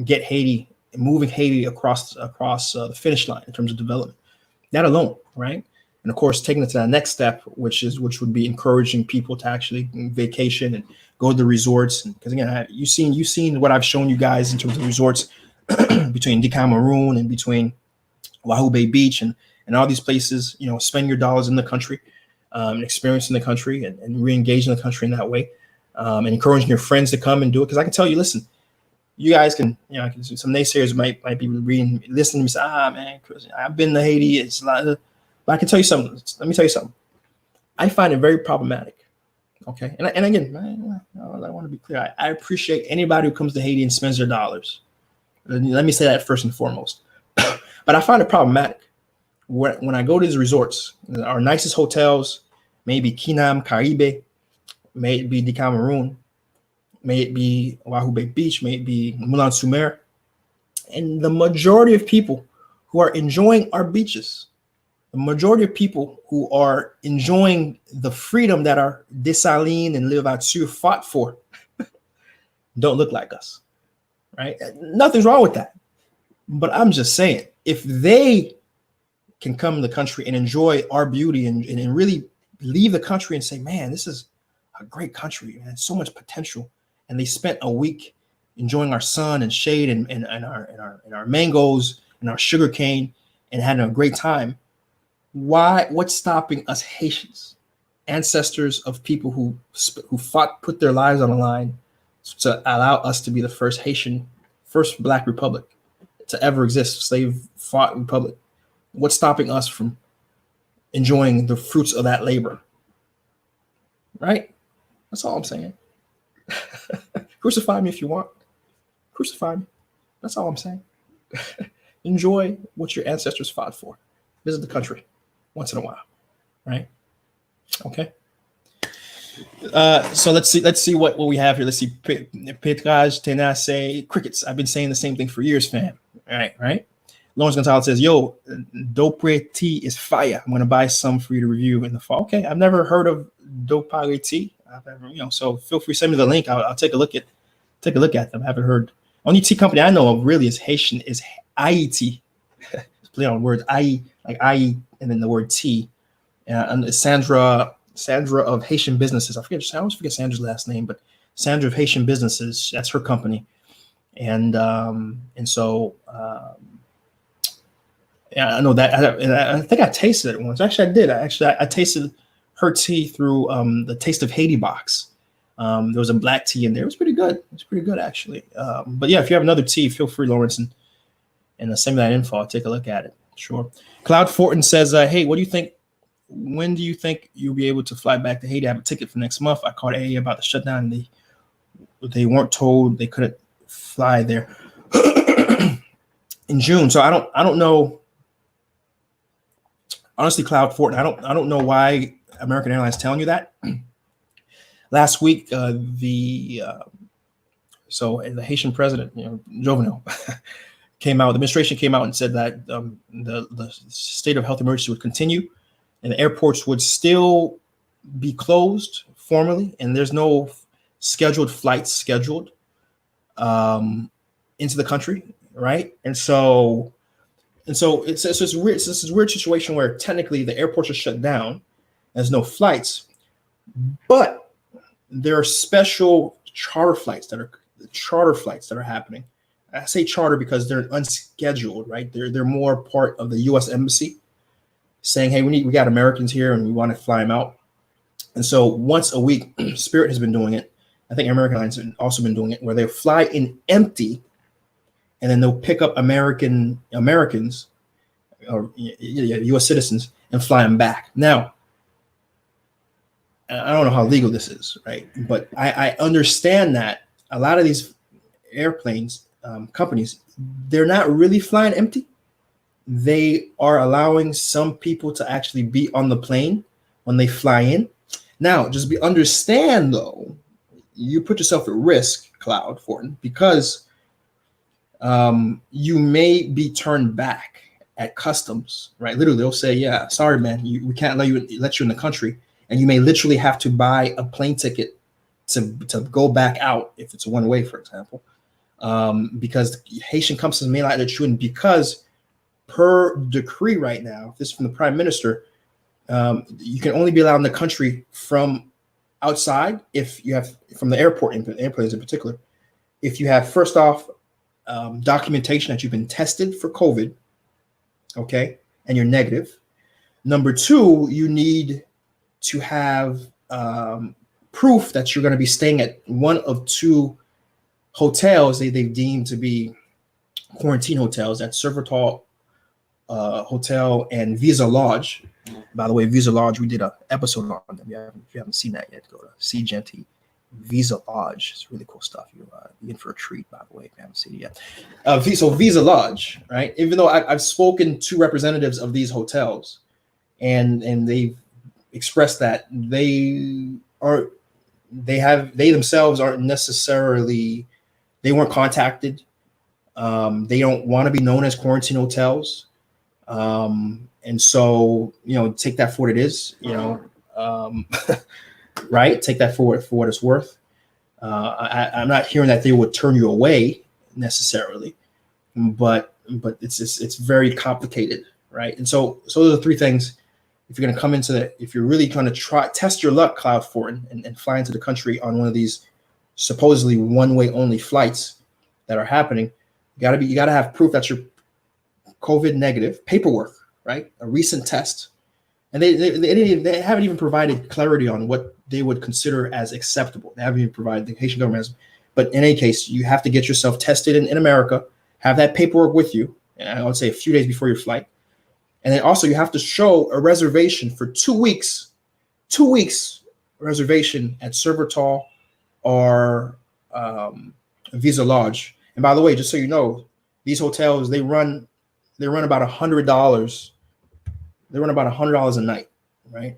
Speaker 1: get Haiti, moving Haiti across the finish line in terms of development. That alone, right? And of course, taking it to that next step, which would be encouraging people to actually vacation and go to the resorts. Because again, you've seen what I've shown you guys in terms of resorts between Decameroon and between Wahoo Bay Beach and all these places. Spend your dollars in the country, and experience in the country, and re-engage in the country in that way, and encouraging your friends to come and do it. Because I can tell you, listen, you guys can, some naysayers might be listening to me say, man, Chris, I've been to Haiti. It's a lot of, but I can tell you something. Let me tell you something. I find it very problematic. Okay. And again, I want to be clear. I appreciate anybody who comes to Haiti and spends their dollars. Let me say that first and foremost. But I find it problematic when I go to these resorts, our nicest hotels, maybe Kinam, Caribe, may it be Decameroon, may it be Wahoo Bay Beach, may it be Moulin Sumer, and the majority of people who are enjoying our beaches, the majority of people who are enjoying the freedom that our Dessalines and Louverture fought for don't look like us, right? Nothing's wrong with that. But I'm just saying, if they can come to the country and enjoy our beauty and really leave the country and say, man, this is a great country, man, so much potential. And they spent a week enjoying our sun and shade and our mangoes and our sugar cane and having a great time. What's stopping us Haitians, ancestors of people who fought, put their lives on the line to allow us to be the first Black republic to ever exist, slave fought republic? What's stopping us from enjoying the fruits of that labor? Right? That's all I'm saying. Crucify me if you want. Crucify me. That's all I'm saying. Enjoy what your ancestors fought for. Visit the country once in a while, right? Okay. So let's see what we have here. Let's see. Petrage Tenace crickets. I've been saying the same thing for years, fam. All right. Lawrence Gonzalez says, yo, Dopre tea is fire. I'm going to buy some for you to review in the fall. Okay. I've never heard of Dopre tea. So feel free to send me the link. I'll take a look at them. I haven't heard. Only tea company I know of really is Haitian, is Haiti. It's play on words. I like I and then the word tea. And it's Sandra of Haitian Businesses. I always forget Sandra's last name, but Sandra of Haitian Businesses, that's her company. And so yeah, I know that. I think I tasted it once. Actually, I did. I tasted her tea through the Taste of Haiti box. There was a black tea in there. It was pretty good. It's pretty good, actually. But yeah, if you have another tea, feel free, Lawrence, and send me that info. I'll take a look at it. Sure. Cloud Fortin says, hey, what do you think? When do you think you'll be able to fly back to Haiti? I have a ticket for next month. I called AA about the shutdown. And they weren't told they couldn't fly there in June. So I don't know. Honestly, Cloud Fortin, I don't know why American Airlines telling you that. Last week, the Haitian president, Jovenel, came out. The administration came out and said that the state of health emergency would continue, and the airports would still be closed formally, and there's no scheduled flights scheduled into the country, right? And so it's this weird situation where technically the airports are shut down. There's no flights, but there are special charter flights that are happening. I say charter because they're unscheduled, right? They're more part of the U.S. Embassy saying, hey, we got Americans here and we want to fly them out. And so once a week, Spirit has been doing it. I think American Airlines have also been doing it, where they fly in empty, and then they'll pick up Americans or U.S. citizens and fly them back. Now, I don't know how legal this is, right? But I understand that a lot of these airplanes companies, they're not really flying empty. They are allowing some people to actually be on the plane when they fly in. Now, just be understand though, you put yourself at risk, Cloud Fortin, because you may be turned back at customs, right? Literally, they'll say, "Yeah, sorry, man, we can't let you in the country," and you may literally have to buy a plane ticket to go back out if it's one way, for example, because Haitian customs may not let you in because per decree right now, this is from the prime minister, you can only be allowed in the country from outside if you have from the airplanes in particular. If you have first off documentation that you've been tested for COVID, okay, and you're negative. Number two, you need to have proof that you're going to be staying at one of two hotels they've deemed to be quarantine hotels. That's Servitol Hotel and Visa Lodge. By the way, Visa Lodge, we did an episode on them. If you haven't seen that yet, go to CGNT. Visa Lodge. It's really cool stuff. You're in for a treat, by the way, if you haven't seen it yet. So Visa Lodge, right? Even though I've spoken to representatives of these hotels, and they've expressed that they themselves aren't necessarily, they weren't contacted. They don't want to be known as quarantine hotels. And so, take that for what it is, right? Take that for what it's worth. I'm not hearing that they would turn you away necessarily, but it's very complicated, right? And so those are the three things. If you're going to come if you're really going to test your luck, Cloud Fortin, and fly into the country on one of these supposedly one-way only flights that are happening, you got to have proof that you're COVID negative, paperwork, right? A recent test. And they haven't even provided clarity on what they would consider as acceptable. They haven't even provided, the Haitian government has. But in any case, you have to get yourself tested in America, have that paperwork with you, and I would say a few days before your flight. And then also you have to show a reservation for 2 weeks, reservation at Servitol or Visa Lodge. And by the way, just so you know, these hotels, they run about $100. They run about $100 a night, right?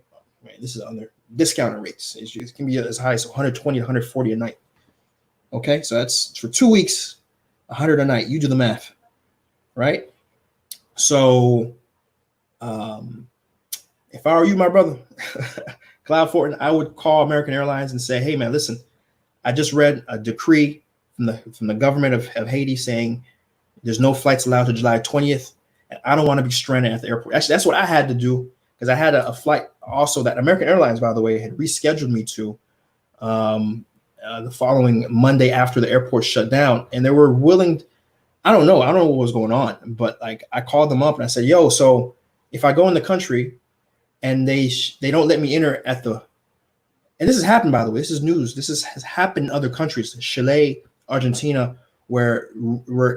Speaker 1: This is on their discounted rates. It can be as high as 120 to 140 a night. Okay, so that's for 2 weeks, 100 a night. You do the math, right? So, if I were you, my brother, Cloud Fortin, I would call American Airlines and say, "Hey, man, listen, I just read a decree from the government of Haiti saying there's no flights allowed to July 20th. And I don't want to be stranded at the airport." Actually, that's what I had to do, because I had a flight also that American Airlines, by the way, had rescheduled me to the following Monday after the airport shut down. And they were willing, I don't know what was going on, but like I called them up and I said, "Yo, so if I go in the country and they don't let me enter at the," and this has happened, by the way, this is news. This has happened in other countries, Chile, Argentina, where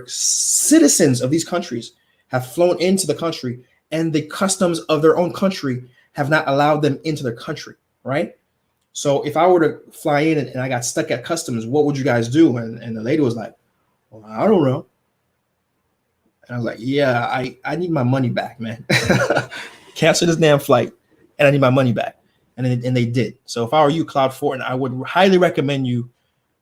Speaker 1: citizens of these countries have flown into the country and the customs of their own country have not allowed them into their country, right? So if I were to fly in and I got stuck at customs, what would you guys do? And the lady was like, "Well, I don't know." And I was like, "Yeah, I need my money back, man. Cancel this damn flight and I need my money back." And they did. So if I were you, Cloud Fortin, I would highly recommend you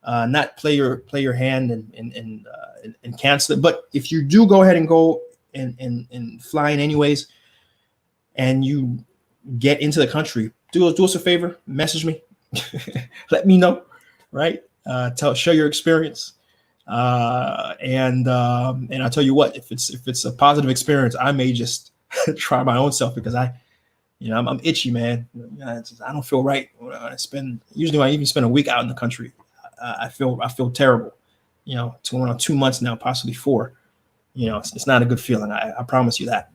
Speaker 1: not play your hand and cancel it. But if you do go ahead and go and fly in anyways, and you get into the country, do us a favor, message me, let me know, right? Share your experience, and I'll tell you what, if it's a positive experience, I may just try my own self, because I'm itchy, man. I don't feel right when I usually when I even spend a week out in the country. I feel terrible. 2 months now, possibly 4. It's not a good feeling. I promise you that.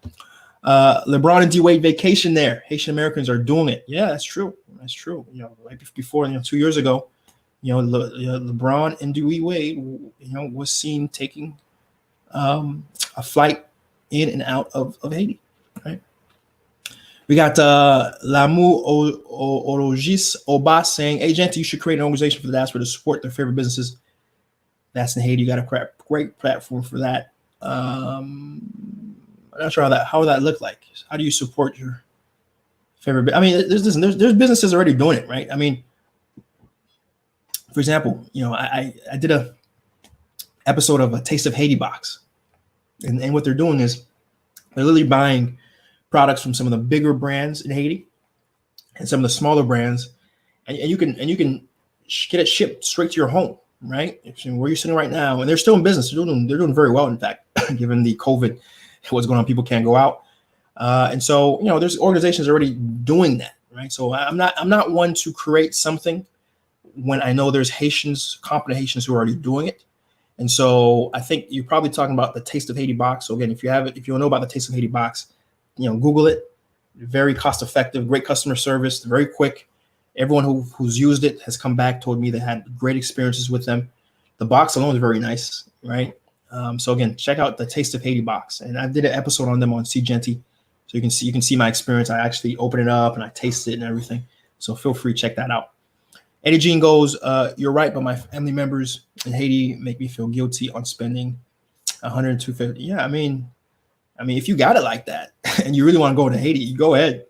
Speaker 1: LeBron and D-Wade vacation there. Haitian Americans are doing it. Yeah, that's true. That's true. Right before 2 years ago, LeBron and D-Wade, was seen taking a flight in and out of Haiti. Right. We got Lamu Orogis Oba saying, "Hey, Genty, you should create an organization for the diaspora to support their favorite businesses." That's in Haiti. You got a great platform for that. I'm not sure how would that look like. How do you support your favorite? I mean, there's businesses already doing it, right? I mean, for example, I did a episode of a Taste of Haiti box, and what they're doing is they're literally buying products from some of the bigger brands in Haiti and some of the smaller brands, and you can get it shipped straight to your home, right? Where you're sitting right now, and they're still in business. They're doing very well, in fact, given the COVID, what's going on. People can't go out, and so there's organizations already doing that, right? So I'm not one to create something when I know there's competent Haitians who are already doing it. And so I think you're probably talking about the Taste of Haiti box. So again, if you don't know about the Taste of Haiti box, Google it. Very cost effective, great customer service, very quick. Everyone who's used it has come back, told me they had great experiences with them. The box alone is very nice, right? So again, check out the Taste of Haiti box. And I did an episode on them on C Genty. So you can see my experience. I actually open it up and I taste it and everything. So feel free to check that out. Eddie Jean goes, "You're right, but my family members in Haiti make me feel guilty on spending $150." Yeah, I mean, if you got it like that and you really want to go to Haiti, you go ahead.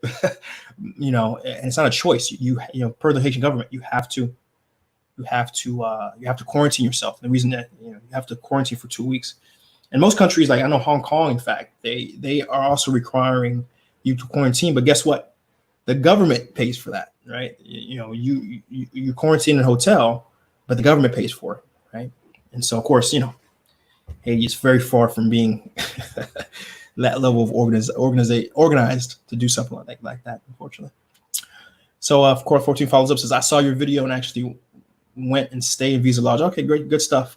Speaker 1: And it's not a choice. You per the Haitian government, you have to quarantine yourself. The reason that you have to quarantine for 2 weeks. And most countries, like I know Hong Kong, in fact, they are also requiring you to quarantine. But guess what? The government pays for that, right? You quarantine in a hotel, but the government pays for it, right? And so, of course, Haiti is very far from being that level of organized to do something like that, unfortunately. So, of course, 14 follows up, says, "I saw your video and actually went and stayed in Visa Lodge." Okay, great, good stuff.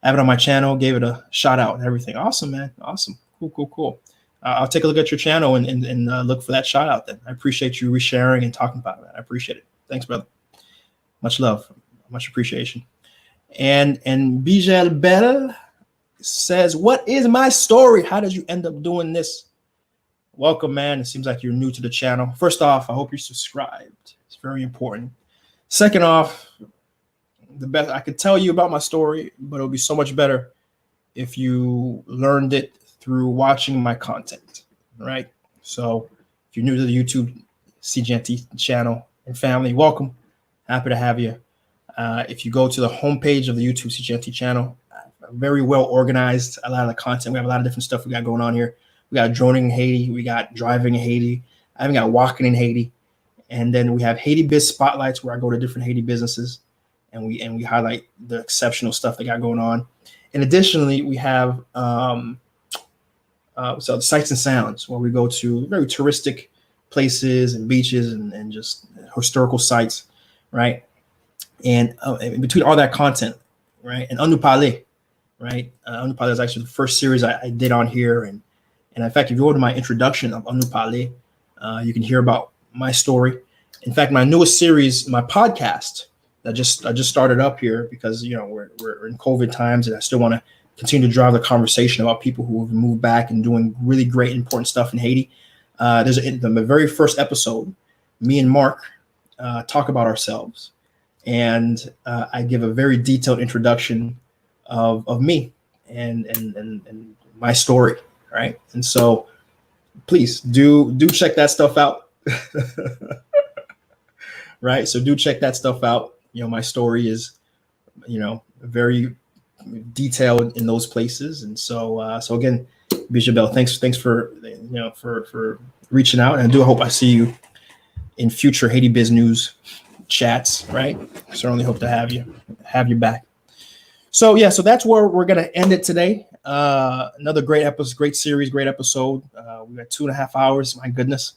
Speaker 1: I have it on my channel, gave it a shout out and everything. Awesome, man. Awesome. Cool. I'll take a look at your channel and look for that shout out then. I appreciate you resharing and talking about it. I appreciate it. Thanks, brother. Much love, much appreciation. And Bijel Bell says, "What is my story? How did you end up doing this?" Welcome, man. It seems like you're new to the channel. First off, I hope you're subscribed. It's very important. Second off, the best I could tell you about my story, but it'll be so much better if you learned it through watching my content, right? So if you're new to the YouTube C Genty channel and family, welcome. Happy to have you. If you go to the homepage of the YouTube C Genty channel, very well organized. A lot of the content. We have a lot of different stuff we got going on here. We got droning in Haiti. We got driving in Haiti. I even got walking in Haiti. And then we have Haiti Biz Spotlights, where I go to different Haiti businesses and we highlight the exceptional stuff they got going on. And additionally, we have so sights and sounds, where we go to very touristic places and beaches and just historical sites, right? And in between all that content, right? And Anu Pale, right? Anu Pale is actually the first series I did on here. And in fact, if you go to my introduction of Anu Pale, you can hear about my story. In fact, my newest series, my podcast, I just started up here because we're in COVID times, and I still want to continue to drive the conversation about people who have moved back and doing really great, important stuff in Haiti. There's the very first episode, me and Mark talk about ourselves, and I give a very detailed introduction of me and my story, right? And so, please do check that stuff out, right? So do check that stuff out. My story is, very detailed in those places. And so again, Bijabel, thanks for for reaching out, and I do hope I see you in future Haiti Biz News chats, right? Certainly hope to have you back. So that's where we're gonna end it today. Another great episode, great series, great episode. We got 2.5 hours. My goodness.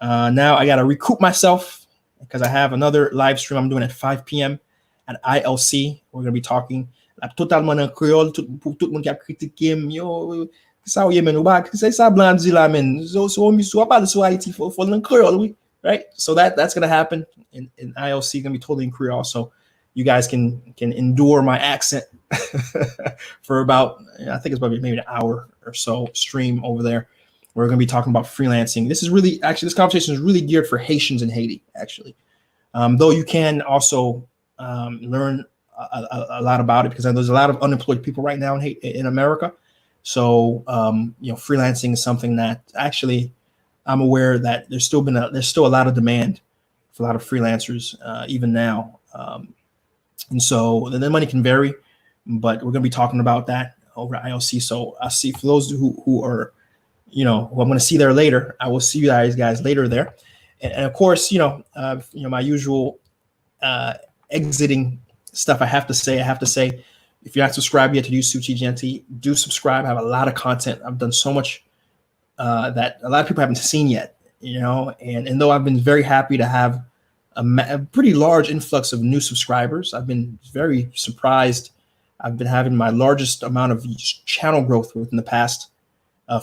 Speaker 1: Now I gotta recoup myself because I have another live stream I'm doing at 5 p.m. at ILC. We're gonna be talking totalement en créole pour tout le monde qui a critiqué yo ça ou men ou ba c'est ça blanc dit là men so mi so pas so Haiti for en créole oui, right? So that's gonna happen in ILC, gonna be totally in Creole, so you guys can endure my accent for about, I think it's probably maybe an hour or so stream over there. We're going to be talking about freelancing. This conversation is really geared for Haitians in Haiti, actually. Though you can also learn a lot about it, because there's a lot of unemployed people right now in America. So freelancing is something that actually I'm aware that there's still a lot of demand for a lot of freelancers even now. And so the money can vary, but we're going to be talking about that over at ILC. So I see, for those who are, who I'm going to see there later, I will see you guys later there. And of course, my usual exiting stuff I have to say, if you're not subscribed yet to do Suchi Genti, do subscribe. I have a lot of content. I've done so much that a lot of people haven't seen yet, and though I've been very happy to have a pretty large influx of new subscribers, I've been very surprised. I've been having my largest amount of channel growth within the past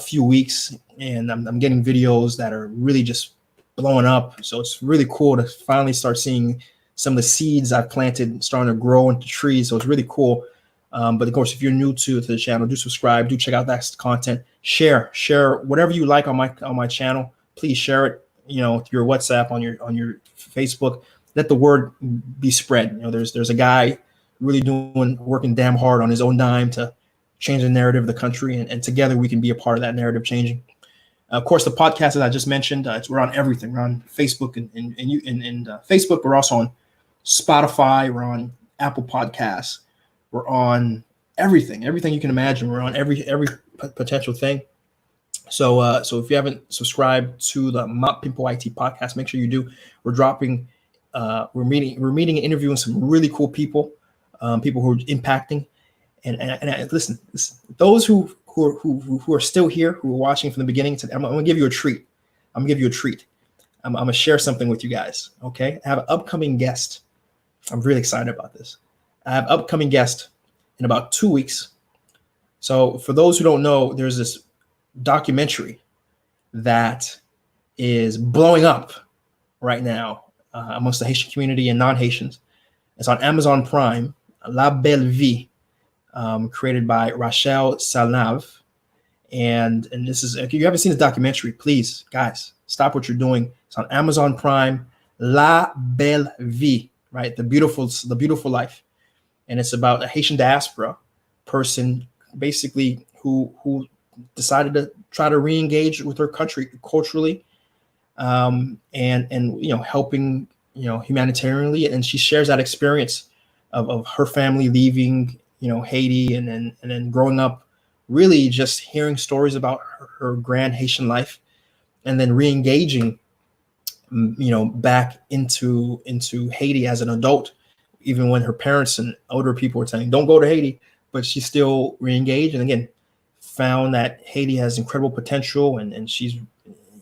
Speaker 1: few weeks, and I'm getting videos that are really just blowing up. So it's really cool to finally start seeing some of the seeds I've planted starting to grow into trees. So it's really cool. But of course, if you're new to the channel, do subscribe, do check out that content, share whatever you like on my channel. Please share it, with your WhatsApp, on your Facebook. Let the word be spread. There's a guy really working damn hard on his own dime to change the narrative of the country, and together we can be a part of that narrative changing. Of course, the podcast that I just mentioned, we're on everything. We're on Facebook and Facebook. We're also on Spotify. We're on Apple Podcasts. We're on everything you can imagine. We're on every potential thing. So if you haven't subscribed to the Mop Pimpo IT podcast, make sure you do. We're dropping, we're meeting and interviewing some really cool people, people who are impacting. And listen, those who are still here, who are watching from the beginning, I'm going to give you a treat. I'm going to share something with you guys. Okay. I have an upcoming guest. I'm really excited about this. I have an upcoming guest in about 2 weeks. So for those who don't know, there's this documentary that is blowing up right now amongst the Haitian community and non-Haitians. It's on Amazon Prime, La Belle Vie, created by Rachel Salnave. And this is, if you haven't seen the documentary, please, guys, stop what you're doing. It's on Amazon Prime, La Belle Vie, right? The beautiful life. And it's about a Haitian diaspora person, basically, who decided to try to re-engage with her country culturally, and helping, humanitarianly. And she shares that experience of her family leaving, Haiti, and then growing up, really just hearing stories about her grand Haitian life, and then re-engaging, back into Haiti as an adult, even when her parents and older people were saying, don't go to Haiti, but she still re-engaged. And again, found that Haiti has incredible potential, and she's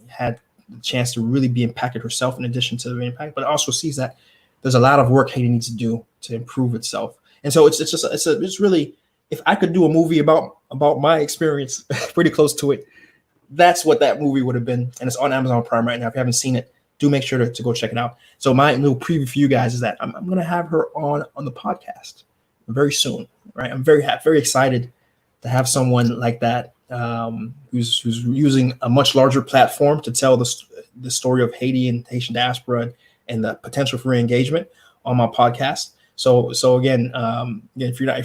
Speaker 1: had the chance to really be impacted herself, in addition to the impact, but also sees that there's a lot of work Haiti needs to do to improve itself. And so it's really, if I could do a movie about my experience, pretty close to it, that's what that movie would have been. And it's on Amazon Prime right now. If you haven't seen it, do make sure to go check it out. So my little preview for you guys is that I'm going to have her on the podcast very soon, right? I'm very happy, very excited to have someone like that, who's using a much larger platform to tell the story of Haiti and Haitian diaspora and the potential for re-engagement on my podcast. So again, if you're not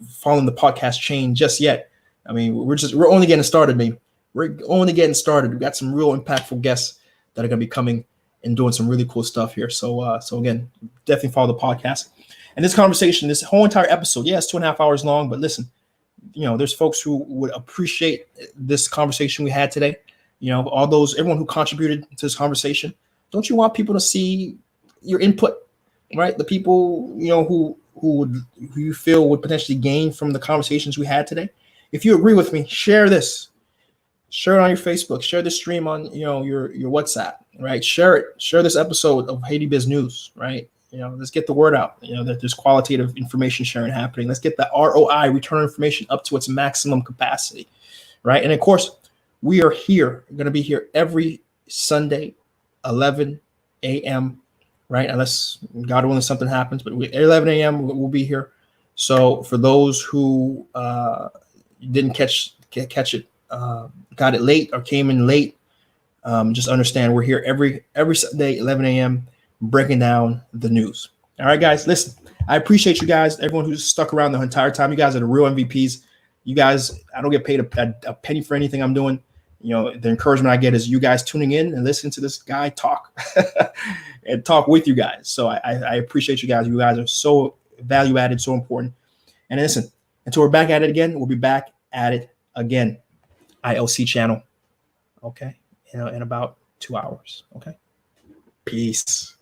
Speaker 1: following the podcast chain just yet, I mean, we're only getting started, man. We're only getting started. We've got some real impactful guests that are going to be coming and doing some really cool stuff here. So again, definitely follow the podcast. And this conversation, this whole entire episode, it's 2.5 hours long, but listen, there's folks who would appreciate this conversation we had today. Everyone who contributed to this conversation. Don't you want people to see your input, right? The people, who you feel would potentially gain from the conversations we had today. If you agree with me, share this. Share it on your Facebook. Share this stream on, your WhatsApp, right? Share it. Share this episode of Haiti Biz News, right? Let's get the word out, that there's qualitative information sharing happening. Let's get the ROI, return on information, up to its maximum capacity, right? And of course, we are going to be here every Sunday, 11 a.m., right? Unless God willing something happens, but at 11 a.m. we'll be here. So for those who didn't catch it got it late or came in late, just understand we're here every Sunday, 11 a.m., breaking down the news. All right, guys, listen, I appreciate you guys, everyone who's stuck around the entire time. You guys are the real MVPs. You guys, I don't get paid a penny for anything I'm doing. You know, the encouragement I get is you guys tuning in and listening to this guy talk and talk with you guys. So I appreciate you guys. You guys are so value added, so important. And listen, until we're back at it again, we'll be back at it again. ILC channel. Okay. In about 2 hours. Okay. Peace.